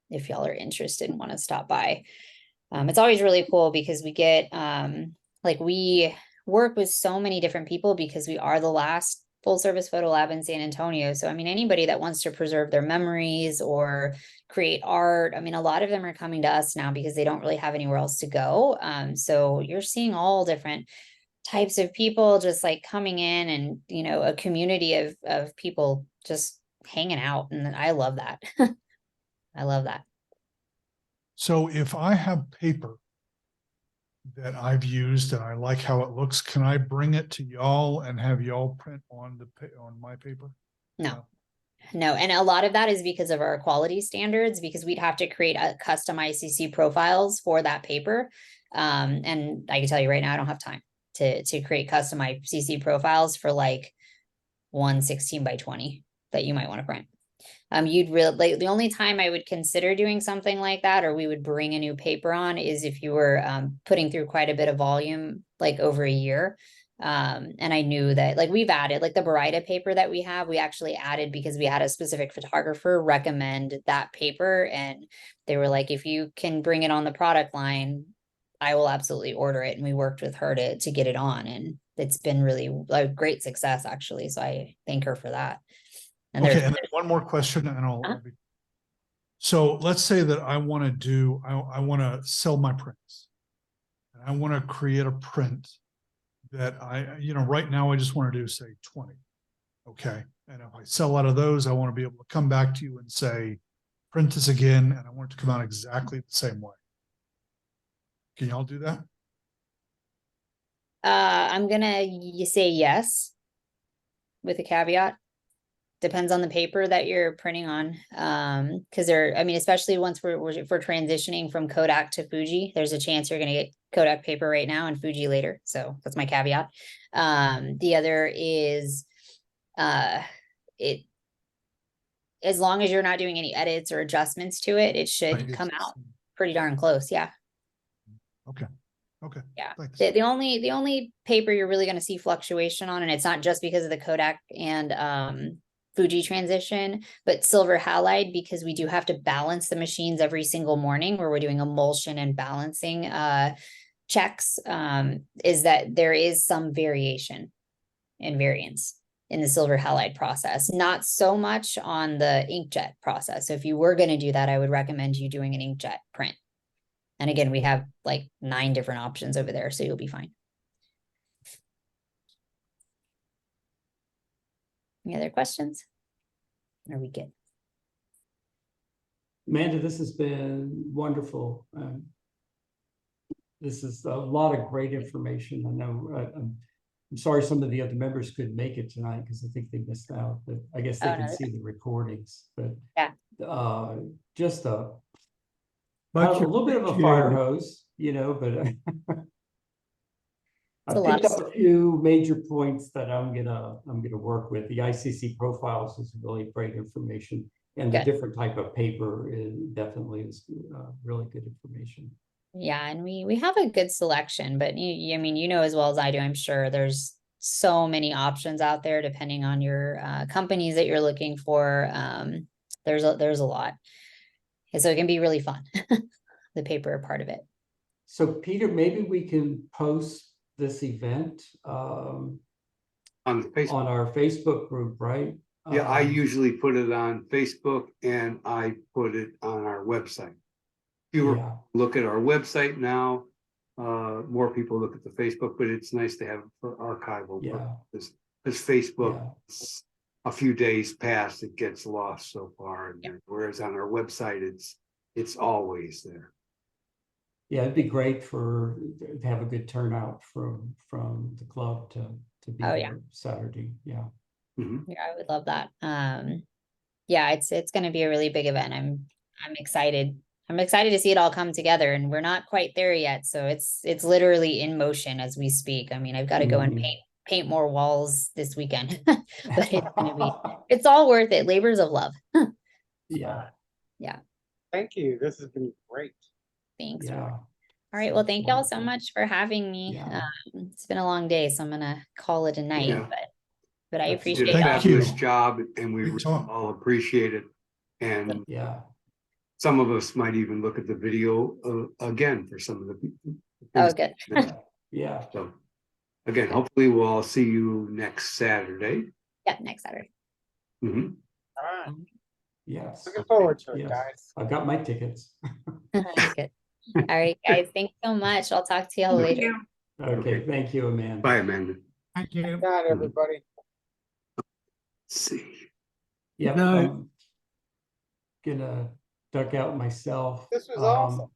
Speaker 1: if y'all are interested and want to stop by. It's always really cool because we get we work with so many different people because we are the last full service photo lab in San Antonio. So, I mean, anybody that wants to preserve their memories or create art, I mean, a lot of them are coming to us now because they don't really have anywhere else to go. So you're seeing all different types of people just like coming in and, you know, a community of people just hanging out. And I love that. I love that.
Speaker 7: So if I have paper that I've used and I like how it looks, can I bring it to y'all and have y'all print on my paper?
Speaker 1: No. And a lot of that is because of our quality standards, because we'd have to create a custom ICC profiles for that paper. And I can tell you right now, I don't have time to create custom ICC profiles for like 116 by 20 that you might want to print. You'd really like the only time I would consider doing something like that, or we would bring a new paper on, is if you were putting through quite a bit of volume, like over a year. And I knew that like we've added like the Barita paper that we have, we actually added because we had a specific photographer recommend that paper. And they were like, if you can bring it on the product line, I will absolutely order it. And we worked with her to get it on. And it's been really a great success, actually. So I thank her for that. And
Speaker 7: okay, and then one more question, and I'll be. So let's say that I want to do, I want to sell my prints. And I want to create a print that right now I just want to do say 20. Okay. And if I sell out of those, I want to be able to come back to you and say, print this again, and I want it to come out exactly the same way. Can y'all do that?
Speaker 1: I'm gonna say yes with a caveat. Depends on the paper that you're printing on. Because especially once we're transitioning from Kodak to Fuji, there's a chance you're gonna get Kodak paper right now and Fuji later. So that's my caveat. The other is it as long as you're not doing any edits or adjustments to it, it should come out pretty darn close. Yeah.
Speaker 7: Okay. Okay.
Speaker 1: Yeah. The only paper you're really going to see fluctuation on, and it's not just because of the Kodak and Fuji transition, but silver halide, because we do have to balance the machines every single morning where we're doing emulsion and balancing checks, is that there is some variation and variance in the silver halide process, not so much on the inkjet process. So if you were going to do that, I would recommend you doing an inkjet print. And again, we have like 9 different options over there, so you'll be fine. Any other questions? Are we good?
Speaker 3: Amanda, this has been wonderful. This is a lot of great information. I know I'm sorry some of the other members couldn't make it tonight because I think they missed out, but I guess they can see the recordings. But
Speaker 1: yeah,
Speaker 3: just a little bit of a fire hose, but
Speaker 1: It's
Speaker 3: I
Speaker 1: a lot
Speaker 3: picked
Speaker 1: of
Speaker 3: up a few major points that I'm gonna work with. The ICC profiles is really great information. And the
Speaker 1: Good.
Speaker 3: different type of paper is definitely is really good information.
Speaker 1: Yeah, and we have a good selection, but I mean, you know as well as I do, I'm sure there's so many options out there depending on your companies that you're looking for. There's a lot. And so it can be really fun. The paper part of it.
Speaker 3: So Peter, maybe we can post this event
Speaker 2: On Facebook.
Speaker 3: on our Facebook group, right?
Speaker 2: Yeah, I
Speaker 3: Um,
Speaker 2: usually put it on Facebook and I put it on our website. Fewer
Speaker 3: Yeah,
Speaker 2: look at our website now. More people look at the Facebook, but it's nice to have for archival
Speaker 3: yeah,
Speaker 2: purposes. Because Facebook,
Speaker 3: yeah.
Speaker 2: a few days past, it gets lost so far.
Speaker 1: Yep.
Speaker 2: Whereas on our website, it's always there.
Speaker 3: Yeah, it'd be great to have a good turnout from the club to be
Speaker 1: Oh, yeah.
Speaker 3: there Saturday. Yeah.
Speaker 2: Mhm.
Speaker 1: Yeah, I would love that. Yeah, it's going to be a really big event. I'm excited. I'm excited to see it all come together, and we're not quite there yet. So it's literally in motion as we speak. I mean, I've got to go and
Speaker 3: Mhm.
Speaker 1: paint more walls this weekend, but it's all worth it. Labors of love.
Speaker 3: Yeah,
Speaker 1: Yeah.
Speaker 4: Thank you. This has been great.
Speaker 1: Thanks.
Speaker 3: yeah.
Speaker 1: All right. Well,
Speaker 3: Sounds
Speaker 1: thank y'all so
Speaker 3: wonderful.
Speaker 1: much for having me.
Speaker 3: Yeah.
Speaker 1: It's been a long day, so I'm gonna call it a night,
Speaker 2: Yeah.
Speaker 1: but I
Speaker 3: That's
Speaker 2: You
Speaker 1: appreciate
Speaker 2: did a
Speaker 7: Thank
Speaker 1: y'all.
Speaker 7: you.
Speaker 2: fabulous job and we
Speaker 7: Great talk.
Speaker 2: all appreciate it. And
Speaker 3: Yeah.
Speaker 2: some of us might even look at the video again for some of the
Speaker 1: Oh,
Speaker 2: things.
Speaker 1: good.
Speaker 3: Yeah.
Speaker 2: So again, hopefully we'll all see you next Saturday.
Speaker 1: Yeah, next Saturday.
Speaker 2: Mhm.
Speaker 4: All right.
Speaker 3: Yes.
Speaker 4: Looking forward to it,
Speaker 3: Yes.
Speaker 4: guys.
Speaker 3: I've got my tickets.
Speaker 1: Good. All right, guys. Thanks so much. I'll talk to y'all
Speaker 5: Thank
Speaker 1: later.
Speaker 5: you.
Speaker 3: Okay, thank you, Amanda.
Speaker 2: Bye, Amanda.
Speaker 6: Thank you.
Speaker 4: Good night, everybody.
Speaker 2: Let's see.
Speaker 3: Yep,
Speaker 6: Good night.
Speaker 3: I'm gonna duck out myself.
Speaker 4: This was awesome.